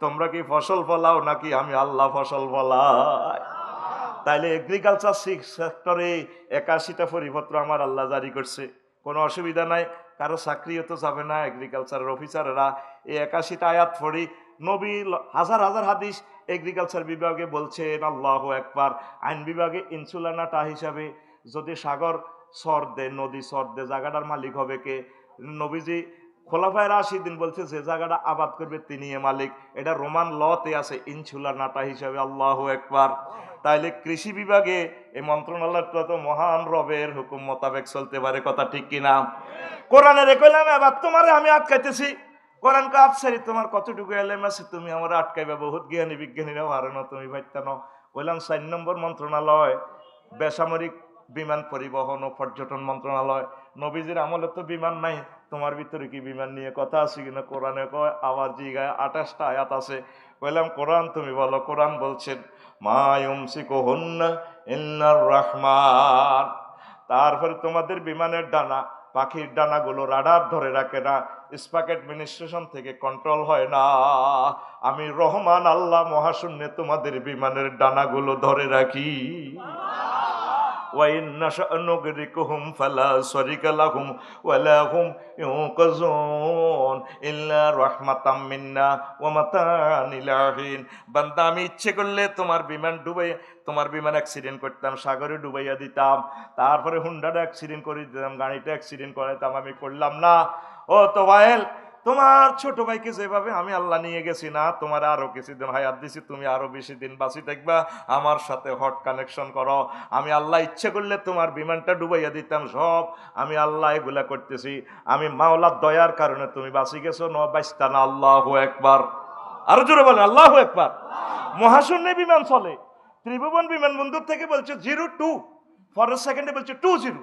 তোমরা কি ফসল ফলাও নাকি আমি আল্লাহ ফসল ফলাই? তাইলে এগ্রিকালচার সেক্টরে 81টা পরিপত্র আমার আল্লাহ জারি করছে, কোনো অসুবিধা নাই। কারো চাকরিও তো যাবে না, এগ্রিকালচারের অফিসাররা এই 81টা আয়াত পড়ি। নবী হাজার হাজার হাদিস এগ্রিকালচার বিভাগে বলছেন আল্লাহু আকবার। আইন বিভাগে ইনসুলানাটা হিসাবে যদি সাগর সর দে, নদী সর দে, জায়গাটার মালিক হবে কে? নবীজি খোলাফায়ে রাশিদিন বলছে যে জায়গাটা আবাদ করবে তিনি মালিক। এটা রোমান লতে আছে ইনসুলানাটা হিসাবে। আল্লাহু আকবার। তাইলে কৃষি বিভাগে এই মন্ত্রণালয়টা তো মহান রবের হুকুম মোতাবেক চলতে পারে, কথা ঠিক কিনা? কোরআনের কইলাম এবার তোমারে আমি আটকাইতেছি। কোরআন কা আফসারি, তোমার কতটুকু এলেম আছে, তুমি আমার আটকাইবা? বহুত জ্ঞানী বিজ্ঞানীরা পারে না, তুমি পাইতা না। কইলাম 4 নম্বর মন্ত্রণালয় বেসামরিক বিমান পরিবহন ও পর্যটন মন্ত্রণালয়। নবীজির আমলে তো বিমান নাই, তোমার ভিতরে কি বিমান নিয়ে কথা আছে কিনা? কোরআনে কয় আবার জিগায় 28টা আয়াত আছে। কইলাম কোরআন তুমি বলো। কোরআন বলছেন মা ইউমসিকুহুন্না ইল্লার রহমান। তারপরে তোমাদের বিমানের ডানা, পাখির ডানাগুলো রাডার ধরে রাখে না, স্পাক অ্যাডমিনিস্ট্রেশন থেকে কন্ট্রোল হয় না। আমি রহমান আল্লাহ মহাশূন্যে তোমাদের বিমানের ডানাগুলো ধরে রাখি। وَإِنْ نَشَأْ نُغْرِقْهُمْ فَلَا صَرِيكَ لَهُمْ وَلَا هُمْ يُنقَذُونَ إِلَّا رَحْمَةً مِنَّا وَمَتَاعًا إِلَى حِينٍ। বান্দা আমি ইচ্ছে করলে তোমার বিমান ডুবাই, তোমার বিমান অ্যাক্সিডেন্ট করতাম, সাগরে ডুবাইয়া দিতাম, তারপরে হুন্ডাটা অ্যাক্সিডেন্ট করে দিতাম, গাড়িটা অ্যাক্সিডেন্ট করাইতাম, আমি করলাম না। ও তোবায়েল, তোমার ছোট ভাইকে যেভাবে আমি আল্লাহ নিয়ে গেছি না, তোমার আরো কিছুদিন হায়াত দিছি, তুমি আরো বেশি দিন বাঁচি থাকবা, আমার সাথে হট কানেকশন করো। আমি আল্লাহ ইচ্ছে করলে তোমার বিমানটা ডুবাইয়া দিতাম, সব আমি আল্লাহ এগুলা করতেছি। আমি মাওলার দয়ার কারণে তুমি বাঁচি গেছো, ন বাঁচতা না। আল্লাহু আকবার। আরো জোরে বলেন আল্লাহু আকবার। মহাশূন্যে বিমান চলে, ত্রিভুবন বিমানবন্দর থেকে বলছে 02, পরের সেকেন্ডে বলছে 20।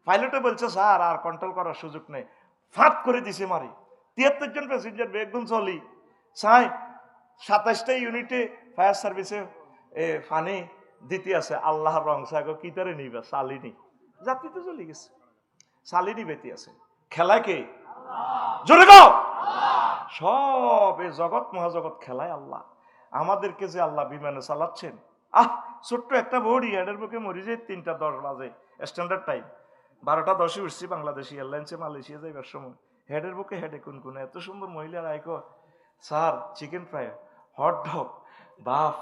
পাইলটে বলছে স্যার আর কন্ট্রোল করার সুযোগ নেই, ফাঁত করে দিছে মারি। 73 জন প্যাসেঞ্জার বেগুন চলি চাই। 27টা ইউনিটে ফায়ার সার্ভিসে ফানি দিতে আছে। আল্লাহ রং সাগো কি তারে নিবা, চালিনি যাত্রী তো চলে গেছে, চালিনি বেতি আছে। খেলায় কে? জোরে গাও। সব এই জগৎ মহাজগৎ খেলায় আল্লাহ। আমাদেরকে যে আল্লাহ বিমানে চালাচ্ছেন, ছোট্ট একটা বডি, হেডের বুকে মরি যায় 3টা 10 বাজে স্ট্যান্ডার্ড টাইম, 12টা 10 উঠছি বাংলাদেশি এয়ারলাইন্সে মালয়েশিয়া যাইবার সময়। হেডের বুকে হেডে কোন কোন এত সুন্দর মহিলার আইকো, sir chicken fry, hot dog, buff,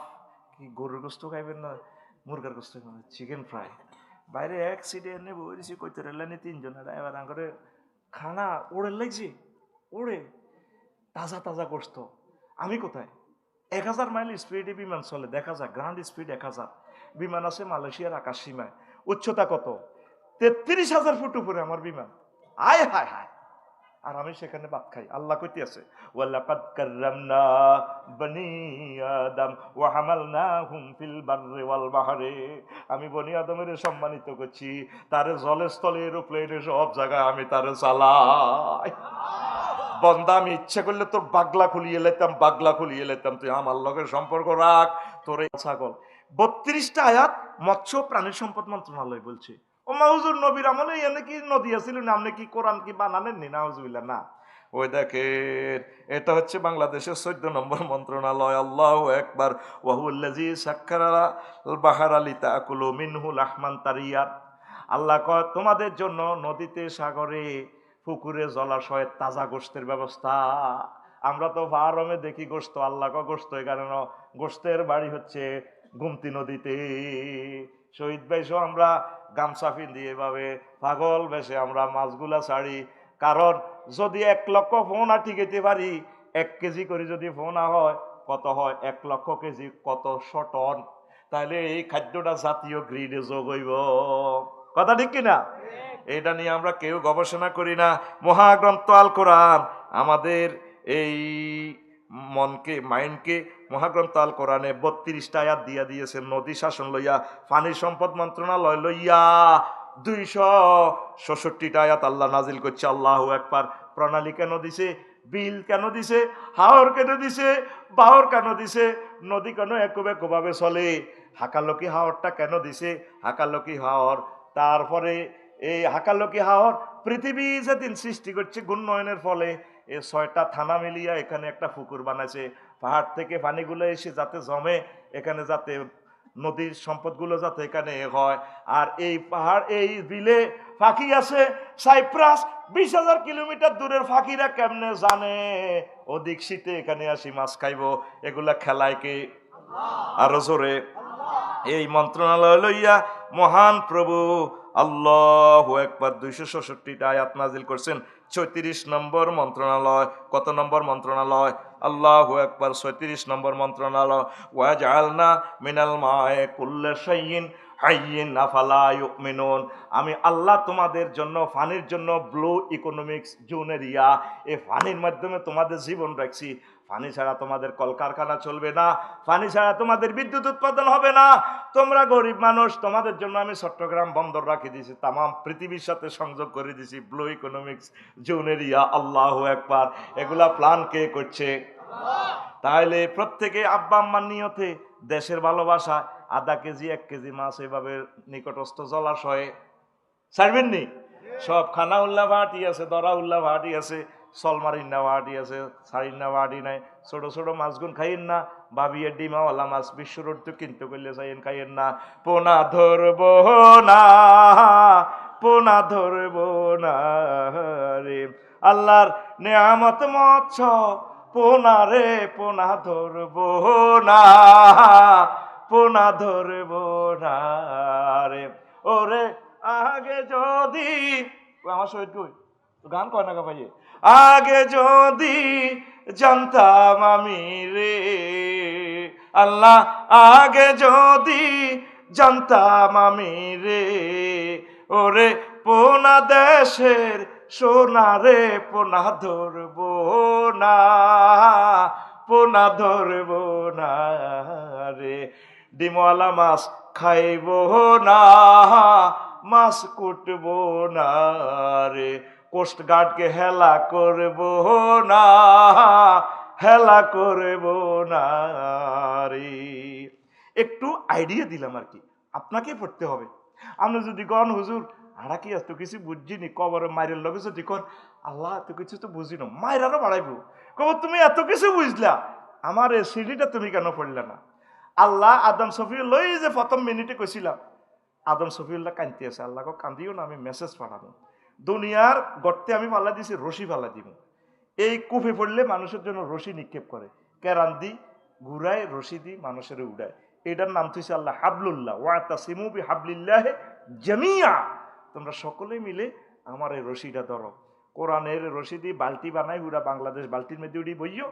কি গরুর গোস্ত খাইবেন না মুরগার গোস্ত খাবেন, চিকেন ফ্রাই। বাইরে অ্যাক্সিডেন্টে বইছি কইতে রেলানি 3 জন, এবার আঙ্গরে খানা ওড়ে লাগছে, ওড়ে তাজা তাজা গোস্ত। আমি কোথায়? 1000 মাইল স্পিডে বিমান চলে, দেখা যায় গ্রান্ড স্পিড 1000 বিমান আছে মালয়েশিয়ার আকাশ সীমায়। উচ্চতা কত? 33,000 ফুট উপরে আমার বিমান। আয় হায় হায়। আর আমি সেখানে ভাত খাই। আল্লাহ কইতে আছে ওয়ালাকাদ কাররামনা বনি আদম ওয়া হামালনাহুম ফিল বাররি ওয়াল বাহরি। আমি বনি আদমের সম্মানিত করছি, তারে জলে স্থলে এরোপ্লেনে সব জায়গায় আমি তারে চালাই। বন্দা আমি ইচ্ছে করলে তোর বাগলা খুলিয়ে লেতাম, বাগলা খুলিয়ে লেতাম, তুই আমার লগের সম্পর্ক রাখ। তোর এই ছাগল 32টা আয়াত মৎস্য প্রাণী সম্পদ মন্ত্রণালয় বলছে। ও মাহুজুর নবীর আমলে এনে কি নদী আছিল না, আপনি কি কোরআন কি বানানেন নি? নাউজুবিল্লাহ না। ওই দেখেন, এটা হচ্ছে বাংলাদেশের 14 নম্বর মন্ত্রণালয়। আল্লাহু আকবার। ওয়াহুল্লাযী সাক্কারা আল বাহরা লিতাকুলু মিনহু লাহমান তারিয়াত। আল্লাহ কয় তোমাদের জন্য নদীতে, সাগরে, পুকুরে, জলাশয়ে তাজা গোশতের ব্যবস্থা। আমরা তো ফার্মে দেখি গোশত, আল্লাহ কয় গোশত এখানে না, গোশতের বাড়ি হচ্ছে গুমতি নদীতে। শহীদ ভাই সহ আমরা গামছা পিন্দি এভাবে পাগল বেশে আমরা মাছগুলা ছাড়ি। কারণ যদি 1 লক্ষ ফোনা টিকাইতে পারি, 1 কেজি করে যদি ফোনা হয়, কত হয় 1,00,000 কেজি, কত 100 টন। তাহলে এই খাদ্যটা জাতীয় গ্রিডে যোগ হইব। কথা ঠিক কিনা? এটা নিয়ে আমরা কেউ গবেষণা করি না। মহাগ্রন্থ আল কোরআন আমাদের এই মনকে, মাইন্ডকে মহাগ্রন্থ আল কোরআনে 32টা আয়াত দিয়া দিয়েছেন। নদী শাসন লইয়া, পানি সম্পদ মন্ত্রণালয় লইয়া 266টা আয়াত আল্লাহ নাজিল করছে। আল্লাহু আকবার। প্রণালী কেন দিছে? বিল কেন দিছে? হাওর কেন দিছে? বাহর কেন দিছে? নদী কেন একভাবে চলে? হাকালকি হাওরটা কেন দিছে? হাকালকি হাওর, তারপরে এই হাকালকি হাওর পৃথিবী যেদিন সৃষ্টি করছে ঘূর্ণয়নের ফলে, এই 6টা থানা মিলিয়া এখানে একটা পুকুর বানাইছে। পাহাড় থেকে পানিগুলো এসে যাতে জমে, এখানে যাতে নদীর সম্পদগুলো যাতে এখানে হয়। আর এই পাহাড়, এই বিলে ফাঁকি আছে সাইপ্রাস, 20,000 কিলোমিটার দূরের ফাঁকিরা কেমনে জানে অধিক শীতে এখানে আসি মাছ খাইব? এগুলা খেলায় কে? আরো জোরে। এই মন্ত্রণালয় লইয়া মহান প্রভু আল্লাহু আকবার 266টা আয়াত নাজিল করছেন। 34 নম্বর মন্ত্রণালয়। কত নম্বর মন্ত্রণালয়? আল্লাহু আকবার, 36 নম্বর মন্ত্রণালয়। ওয়া জাআলনা মিনাল মায়ে কুল্লা শাইইন হাইয়িন আফালা ইউমিনুন। আমি আল্লাহ তোমাদের জন্য পানির জন্য ব্লু ইকোনমিক্স জোন এরিয়া, এই পানির মাধ্যমে তোমাদের জীবন রাখছি। পানি ছাড়া তোমাদের কলকারখানা চলবে না, পানি ছাড়া তোমাদের বিদ্যুৎ উৎপাদন হবে না। তোমরা গরিব মানুষ, তোমাদের জন্য আমি চট্টগ্রাম বন্দর রাখি দিয়েছি, তাম পৃথিবীর সাথে সংযোগ করে দিয়েছি ব্লু ইকোনমিক্স জোন এরিয়া। আল্লাহু আকবার। এগুলা প্ল্যান কে করছে? তাহলে প্রত্যেকে আব্বা আম্মার নিয়তে দেশের ভালোবাসা 0.5 কেজি 1 কেজি মাছ এভাবে নিকটস্থ জলাশয়ে ছাড়বেননি। সব খানা উল্লাহ ভাটি আছে, দরা উল্লাহ ভাটি আছে, সলমারিন্না ভাটি আছে, সারিন্না ভাটি নাই। ছোট ছোট মাছগুন খাইয়েন না, বাবিয়ে ডিমাওয়ালা মাছ বিশ্বরোড তো কিনতে করলে চাইয়েন খাইয়েন না। পোনা ধরব না, পোনা ধরব না রে, আল্লাহর নেয়ামত মৎস পোনা রে, পোনা ধরব না, পোনা ধরব না রে। ওরে আগে যদি, আমার সহিত কই গান কয় না ভাইয়ে, আগে যদি জানতাম আমি রে, আল্লাহ আগে যদি জানতাম আমি রে, ওরে পোনা দেশের সোনা রে, পোনা ধরব না, পোনা ধরব না রে। ডিমওয়ালা মাছ খাইব না, মাছ কুটব না রে, কোস্ট গার্ডকে হেলা করব না, হেলা করব না রে। একটু আইডিয়া দিলাম আর কি, আপনাকে পড়তে হবে। আপনি যদি কন হুজুর আরা কি এত কিছু বুঝিনি, কবর মায়ের লগে যদি কন আল্লাহ এত কিছু তো বুঝি না, মায়ের আরো বাড়াইবো, কবর তুমি এত কিছু বুঝলা, আমার এই সিডিটা তুমি কেন পড়লে না? আল্লাহ আদম সফিউল লই যে প্রথম মিনিটে কইছিলাম, আদম সফিউল্লাহ কান্দি আছে, আল্লাহকে কান্দিও না, আমি মেসেজ পাঠাবো, দুনিয়ার গর্তে আমি পাল্লা দিছি, রশি পাল্লা দিব। এই কুফে পড়লে মানুষের জন্য রশি নিক্ষেপ করে, কেরান দি ঘুরায়, রশি দি মানুষের উড়ায়। এটার নাম তুইছে আল্লাহ হাবলুল্লাহ, ওয়াতাসিমু বিহাবলিল্লাহ জামিয়া, তোমরা সকলে মিলে আমার এই রশিটা ধরো। কোরআনের রশি দিয়ে বালতি বানাই, পুরা বাংলাদেশ বালতির মধ্যে উড়ি বইও,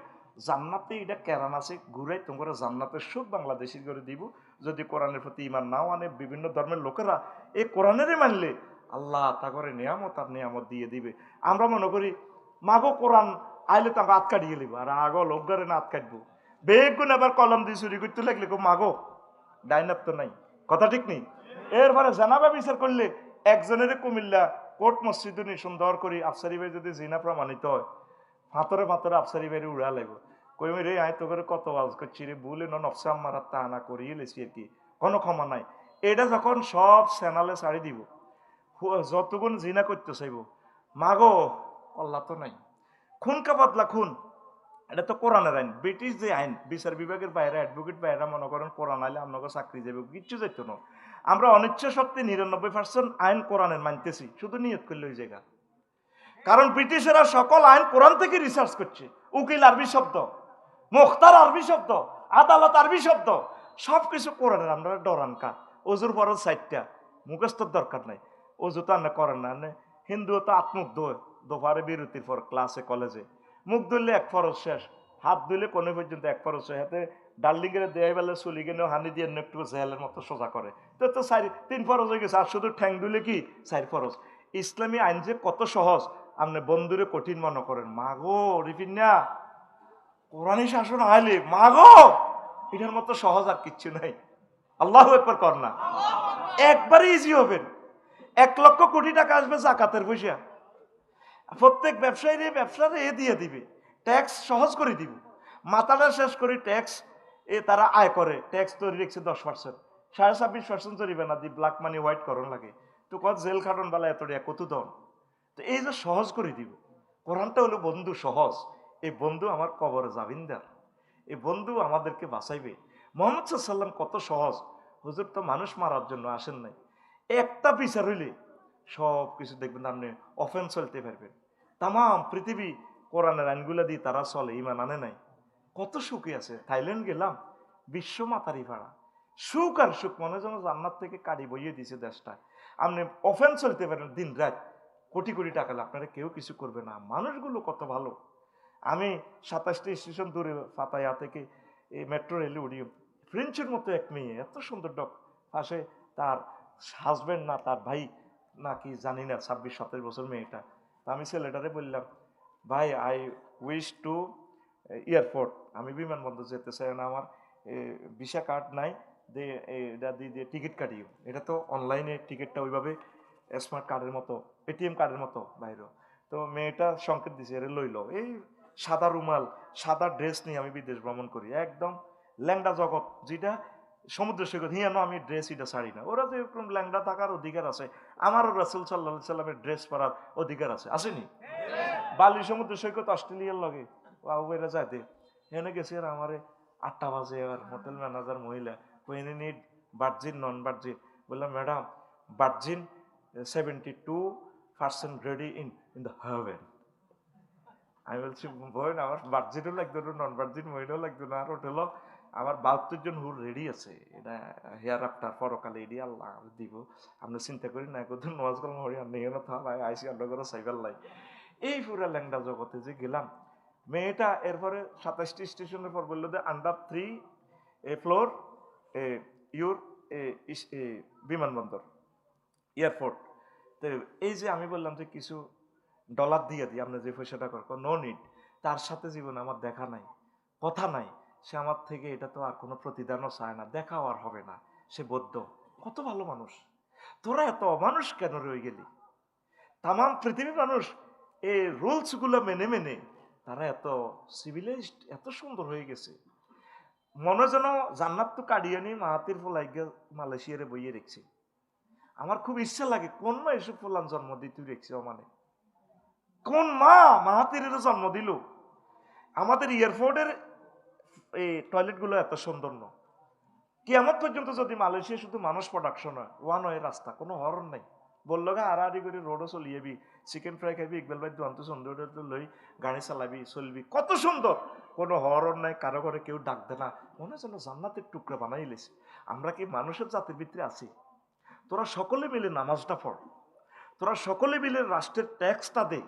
জান্নাতে এটা কেরান আছে ঘুরাই, তোমরা জান্নাতের সুখ বাংলাদেশি করে দিব। যদি কোরআনের প্রতি ইমান নাও আনে, বিভিন্ন ধর্মের লোকেরা এই কোরআনেরই মানলে আল্লাহ তা করে নিয়ামত আর নিয়ামত দিয়ে দিবে। আমরা মনে করি মাগো কোরআন আইলে তো আমরা হাত কাটিয়ে লিব, আর আগো লোক ঘরে না হাত কাটবো, বেগুন আবার কলম দিয়ে চুরি করতে লাগলে মাগো ডাইনার তো নাই, কথা ঠিক নেই। এরপরে জানাবা বিচার করলে একজনের কুমিল্লা কোর্ট মসজিদে সুন্দর করে আফসারি ভাই যদি জিনা প্রমাণিত হয়, ফাতরে ফাতরে আফসারি ভাই উড়া লাগবে, কই রে আয় তো করে কত আওয়াজ করছি রে, বলে নফসা মারা তানা করিয়ে লেছি আর কি, কোনো ক্ষমা নাই। এটা যখন সব চ্যানেলে ছাড়ি দিব, যতগুণ জিনা করতে চাইব, মাগো কল্লা তো নাই, খুন কা বদলা খুন, এটা তো কোরআনের আইন, ব্রিটিশ যে আইন, বিচার বিভাগের বাইরে অ্যাডভোকেট বাইরে মনে করেন কোরআন আইলে আপনাকে চাকরি যাবে, কিচ্ছু যেত না। আমরা অনিচ্ছা সত্ত্বে 99% আইন কোরআনের মানতেছি, শুধু নিয়ত করলে ওই জায়গা। কারণ ব্রিটিশেরা সকল আইন কোরআন থেকে রিসার্চ করছে, উকিল আরবি শব্দ, মুখতার আরবি শব্দ, আদালত আরবি শব্দ, সবকিছু কোরআনের। আমরা ডরান কা অজুর ফরজ 4টা, মুখস্থর দরকার নাই, অজু তো আন্না করেন না। হিন্দু তো আত্মুখ দোফারে বিরতির পর ক্লাসে কলেজে মুখ ধরলে 1 ফরজ শেষ, হাত ধুলে কোনে পর্যন্ত এক ফরজ হয়, হাতে ডার্লিং এর দেয় বেলা চলি গেলেও হানি দিয়ে একটু জেহেলের মতো সোজা করে, তো তো 3 ফরজ হয়ে গেছে। আর শুধু ঠ্যাং ধুলে কি 4 ফরজ। ইসলামী আইন যে কত সহজ, আপনি বন্ধুরে কঠিন মনে করেন। মাগো রিফিনা, কোরআনী শাসন আইলে মাগো, এটার মতো সহজ আর কিচ্ছু নাই। আল্লাহু আকবার কর না, একবারে ইজি হবেন। 1 লক্ষ কোটি টাকা আসবে জাকাতের পয়সা, প্রত্যেক ব্যবসায়ীর ব্যবসার দিয়ে দিবে, ট্যাক্স সহজ করে দিব। মাথাটা শেষ করি ট্যাক্স তারা আয় করে, ট্যাক্স তৈরি রেখেছে 10%, 26.5% জরিবে না দি ব্ল্যাক মানি হোয়াইট করণ লাগে। তো কত জেল খাটন বেলা এত কত দন। তো এই যে সহজ করে দিব, কোরআনটা হলো বন্ধু সহজ। এই বন্ধু আমার কবরে জাবিনদার, এই বন্ধু আমাদেরকে বাঁচাইবে। মোহাম্মদ সাল্লাম কত সহজ। হুজুর তো মানুষ মারার জন্য আসেন নাই, একটা বিচার হইলে সব কিছু দেখবেন আপনি অফেন চলতে পারবেন। তাম পৃথিবী কোরআনের আইনগুলা দিয়ে তারা চলে, ইমান আনে নাই। কত সুখী আছে। থাইল্যান্ড গেলাম, বিশ্ব মাতারি ভাড়া, সুখ আর সুখ, মনে যেন জান্নাত থেকে কাড়ি বইয়ে দিছে দেশটা। আপনি অফেন চলতে পারেন দিন রাত, কোটি কোটি টাকা আপনারা কেউ কিছু করবে না। মানুষগুলো কত ভালো। আমি 27টি স্টেশন দূরে পাতায়া থেকে এই মেট্রো রেলে উঠি, ফ্রেঞ্চের মতো এক মেয়ে, এত সুন্দর ডক, পাশে তার হাজবেন্ড না তার ভাই নাকি জানি না, 26-27 বছর মেয়েটা। তা আমি ছেলেটারে বললাম, ভাই আই উইশ টু এয়ারপোর্ট, আমি বিমানবন্দর যেতে চাই না, আমার ভিসা কার্ড নাই, এটা দিয়ে টিকিট কাটিও। এটা তো অনলাইনে টিকিটটা ওইভাবে স্মার্ট কার্ডের মতো, এটিএম কার্ডের মতো বাইরে। তো মেয়েটা সংকেত দিছে, এর লইল। এই সাদা রুমাল, সাদা ড্রেস নিয়ে আমি বিদেশ ভ্রমণ করি, একদম ল্যাংডা জগৎ, যেটা সমুদ্র সৈকত হিয়ানো আমি ড্রেস এটা ছাড়ি না। ওরা তো এরকম ল্যাংডা থাকার অধিকার আছে, আমারও রাসূল সাল্লাল্লাহু আলাইহি সাল্লামের ড্রেস পরার অধিকার আছে, আসেনি? বালি সমুদ্র সৈকত অস্ট্রেলিয়ার লগে ওরা যাইতে এনে গেছি। আর আমারে 8টা বাজে, আর হোটেল ম্যানেজার মহিলা কইনি নিড ভার্জিন নন ভার্জিন। বললাম madam virgin 72% ready in the haven. আমি বলছি বোন, আমার ভার্জিনও লাগতো না, নন ভার্জিন মহিলাও লাগতো না, আর হোটেলও আমার 72 জন হুর রেডি আছে। এটা হেয়ার আফটার পরকালে এটি আল্লাহ দিব, আমরা চিন্তা করি না। কত নওয়াজ কলম হরি আর নেই না, ভাই আইসি আল্লাহ করে সাইবার লাই। এই পুরা ল্যাংডা জগতে যে গেলাম, মেয়েটা এরপরে 27টি স্টেশনের পর বললো যে আন্ডার 3 ফ্লোর ইউর বিমানবন্দর, এয়ারপোর্ট। তো এই যে আমি বললাম যে কিছু ডলার দিয়ে দিই, আপনি যে পয়সাটা কর, নো নিড। তার সাথে জীবনে আমার দেখা নাই, কথা নাই, সে আমার থেকে এটা তো আর কোনো প্রতিদানও চায় না, দেখাও আর হবে না। সে বৌদ্ধ, কত ভালো মানুষ। তোরা এত অমানুষ কেন রয়ে গেলি? তাম পৃথিবীর মানুষ এই রুলস গুলো মেনে মেনে তারা এত সিভিলাইজড, এত সুন্দর হয়ে গেছে। মনে যেন জান্নাত তো কাডিয়ানি মাহাতির ফলাইগে মালয়েশিয়ারে বইয়ে রেখছে। আমার খুব ইচ্ছা লাগে, কোন মা এসব ফলান জন্ম দিতে রেখছে, মানে কোন মা মাহাতির জন্ম দিল? আমাদের এয়ারপোর্টের এই টয়লেট গুলো এত সুন্দর ন, কিয়ামত পর্যন্ত যদি মালয়েশিয়া শুধু মানুষ প্রোডাকশন হয়, ওয়ান ওয়ে রাস্তা, কোনো হরন নাই। বললো গা আড়াআড়ি করে রোডও চলিয়েবি, চিকেন ফ্রাই খাইবি, ইকবাল ভাই দুয়ান্ত সুন্দর লই গাড়ি চালাবি, চলবি, কত সুন্দর, কোনো হরন নাই, কারো ঘরে কেউ ডাক দে না, মনে হয় যেন জান্নাতের টুকরা বানাই লেছে। আমরা কি মানুষের জাতির ভিতরে আছি? তোরা সকলে মিলে নামাজটা পড়, তোরা সকলে মিলে রাষ্ট্রের ট্যাক্সটা দে।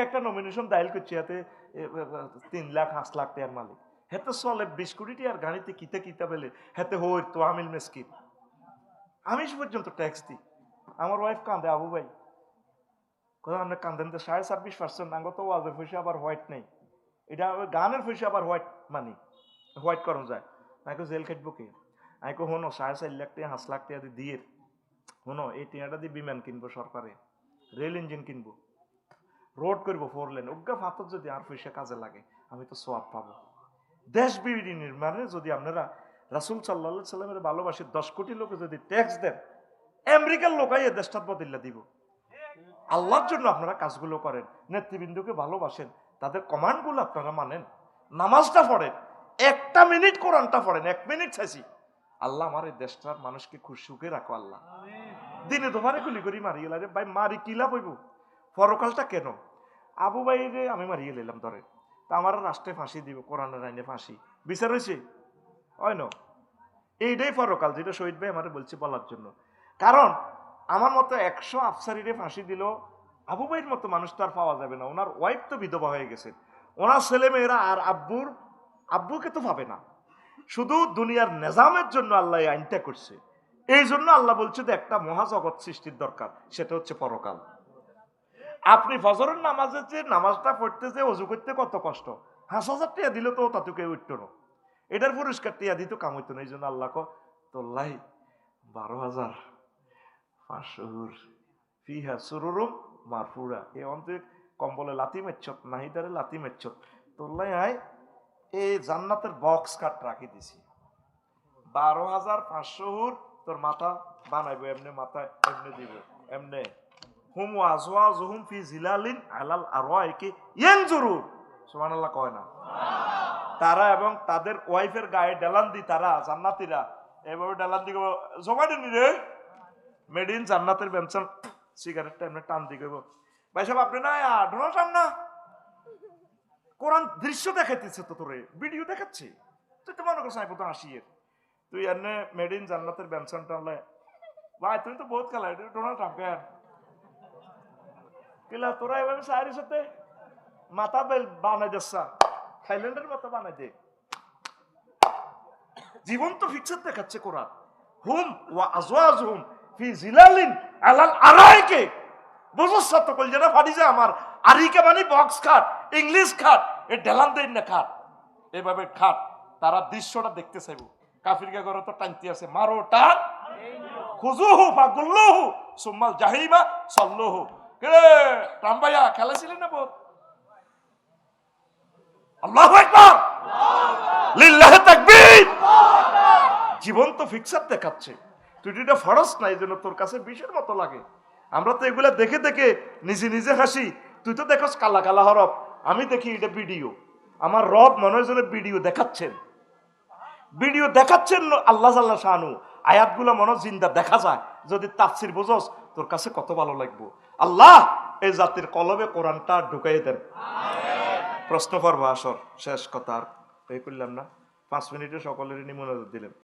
একটা নমিনেশন দায়ের করছে, হাতে 3 লাখ 5 লাখ টাকার মালিক, হেতে চলে 20 কোটি টাকার গাড়িতে কিতা কিতা পেলে, হেতে হই তো আমিল মেসকিন। আমি পর্যন্ত ট্যাক্স দিই। আমার ওয়াইফ কান্দে, আবু ভাই কোথাও আমরা কান্দেন, 26.5% আঙ্গ তো ওয়াজের পয়সা আবার হোয়াইট নেই, এটা গানের পয়সা আবার হোয়াইট মানি, হোয়াইট করা যায় না, জেল খাটবো কে? আমি হনো 4.5 লাখ টাকা 5 লাখ টাকা দিয়ে হনো এই টিয়াটা দিয়ে বিমান কিনবো, সরকারে রেল ইঞ্জিন কিনবো, রোড করবো 4 লেন, অজ্ঞা ফাতর যদি আর পয়সা কাজে লাগে আমি তো সোয়াব পাবো। দেশ বিবিধি নির্মাণে যদি আপনারা রাসূল সাল্লাল্লাহু আলাইহি সাল্লামের ভালোবাসে 10 কোটি লোকে যদি ট্যাক্স দেন, আমেরিকার লোকাই এই দেশটা বদলে দিব। আল্লাহর জন্য আপনারা কাজগুলো করেন, নেতৃবৃন্দকে ভালোবাসেন, তাদের কমান্ডগুলো আপনারা মানেন, নামাজটা পড়েন, 1 মিনিট কোরআনটা পড়েন, 1 মিনিট চাইছি, আল্লাহ আমার এই দেশটার মানুষকে খুব সুখে রাখো আল্লাহ। দিনে দোকানে গুলি করি মারিয়ে লাগে ভাই, মারি কিলা বইব, পরকালটা কেন? আবু ভাইরে আমি মারিয়ে নিলাম ধরে, তা আমার রাষ্ট্রে ফাঁসি দিব, কোরআনের আইনে ফাঁসি, বিচার হয়েছে হয় না? এইটাই পরকাল, যেটা শহীদ ভাই আমার বলছে বলার জন্য। কারণ আমার মতো 100 আফসারিরে ফাঁসি দিল, আবু ভাইয়ের মতো মানুষ তো আর পাওয়া যাবে না। ওনার ওয়াইফ তো বিধবা হয়ে গেছে, ওনার ছেলে মেয়েরা আর আব্বুকে তো পাবে না। শুধু দুনিয়ার নিজামের জন্য আল্লাহ এই আইনটা করছে। এই জন্য আল্লাহ বলছে যে একটা মহাজগৎ সৃষ্টির দরকার, সেটা হচ্ছে পরকাল। আপনি ফজরের নামাজে যে নামাজটা পড়তে যে অজু করতে কত কষ্ট, 5,000 টাকা দিলে তো তাতে কেউ উঠতো না, এটার পুরস্কার টিয়া দিত কাম হইতো না। এই জন্য আল্লাহ তোল্লাই 12,500 ফিহা সুরুরুম মারফুরা, এ অন্তে কম্বলে লাথি মেচ্ছত, নাহিদারে লাথি মেচ্ছত, তোল্লাই আয় এই জান্নাতের বক্স কাট রাখি দিছি। 12,500 তোর মাথা বানাইবো, এমনি মাথা এমনি দিব, এমনি হুম আজওয়াজুহুম ফি জিলালিন আলাল আরওয়াইকি ইয়ানজুরুন, সুবহানাল্লাহ কয় না? তারা এবং তাদের ওয়াইফের গায়ে ডেলান দি, তারা জান্নাতীরা এভাবে ডেলান দি জমাই নি রে মেড ইন জান্নাতের বেনসন সিগারেটটা এমনি টান দি কইব, ভাই সাহেব আপনি না ডোনাল্ড ট্রাম্প না? কোরআন দৃশ্য দেখাইতেছে তো, তোরে ভিডিও দেখাচ্ছি, তুই তো মনে করছ আমি তো আসিয়ে তুই এনে মেড ইন জান্নাতের বেনসন টানলে, ভাই তুমি তো বহুত খেলা ডোনাল্ড ট্রাম্প কেন কিলা তোরা এভাবে সাহারির সাথে মাথা বানাই দিচ্ছা, থাইল্যান্ডের মতো বানাই দে। জীবন্ত ফিক্সার দেখাচ্ছে কোরআন, হুম ওয়া আজওয়াজুহুম ফি জিলালিন আলাল আরাইকে, বুঝছস তো কল যেটা ফাড়ি যায় আমার আরিকে মানে বক্স খাট, ইংলিশ খাট, এ ডেলান দেন না খাট, এভাবে খাট। তারা দৃশ্যটা দেখতে চাইব, কাফিরকে ঘরে তো টানতে আছে, মারো টান খুজুহু ফাগুল্লুহু সুম্মাল জাহিমা সাল্লুহু। কে রামবাইয়া খেলেছিলেন না বহুত? আল্লাহু আকবার, লিল্লাহি তাকবীর। জীবন্ত ফিক্সার দেখাচ্ছে, তুই এটা ফরজ নাই যেন তোর কাছে বিষের মতো লাগে। আমরা তো এগুলা দেখে দেখে নিজে নিজে হাসি, তুই তো দেখোস কালা কালা হরফ, আমি দেখি এটা ভিডিও। আমার রব মনে হয় যেন ভিডিও দেখাচ্ছেন, ভিডিও দেখাচ্ছেন আল্লাহ জাল্লা শানু। আয়াতগুলো মনে জিন্দা দেখা যায়, যদি তাফসির বুঝোস তোর কাছে কত ভালো লাগবো। আল্লাহ এই জাতির কলবে কোরআনটা ঢুকাই দেন। প্রশ্ন পর্ব আসর শেষ কথা, আর এই করলাম না, 5 মিনিটে সকলেরই নিমন্ত্রণ দিলেন।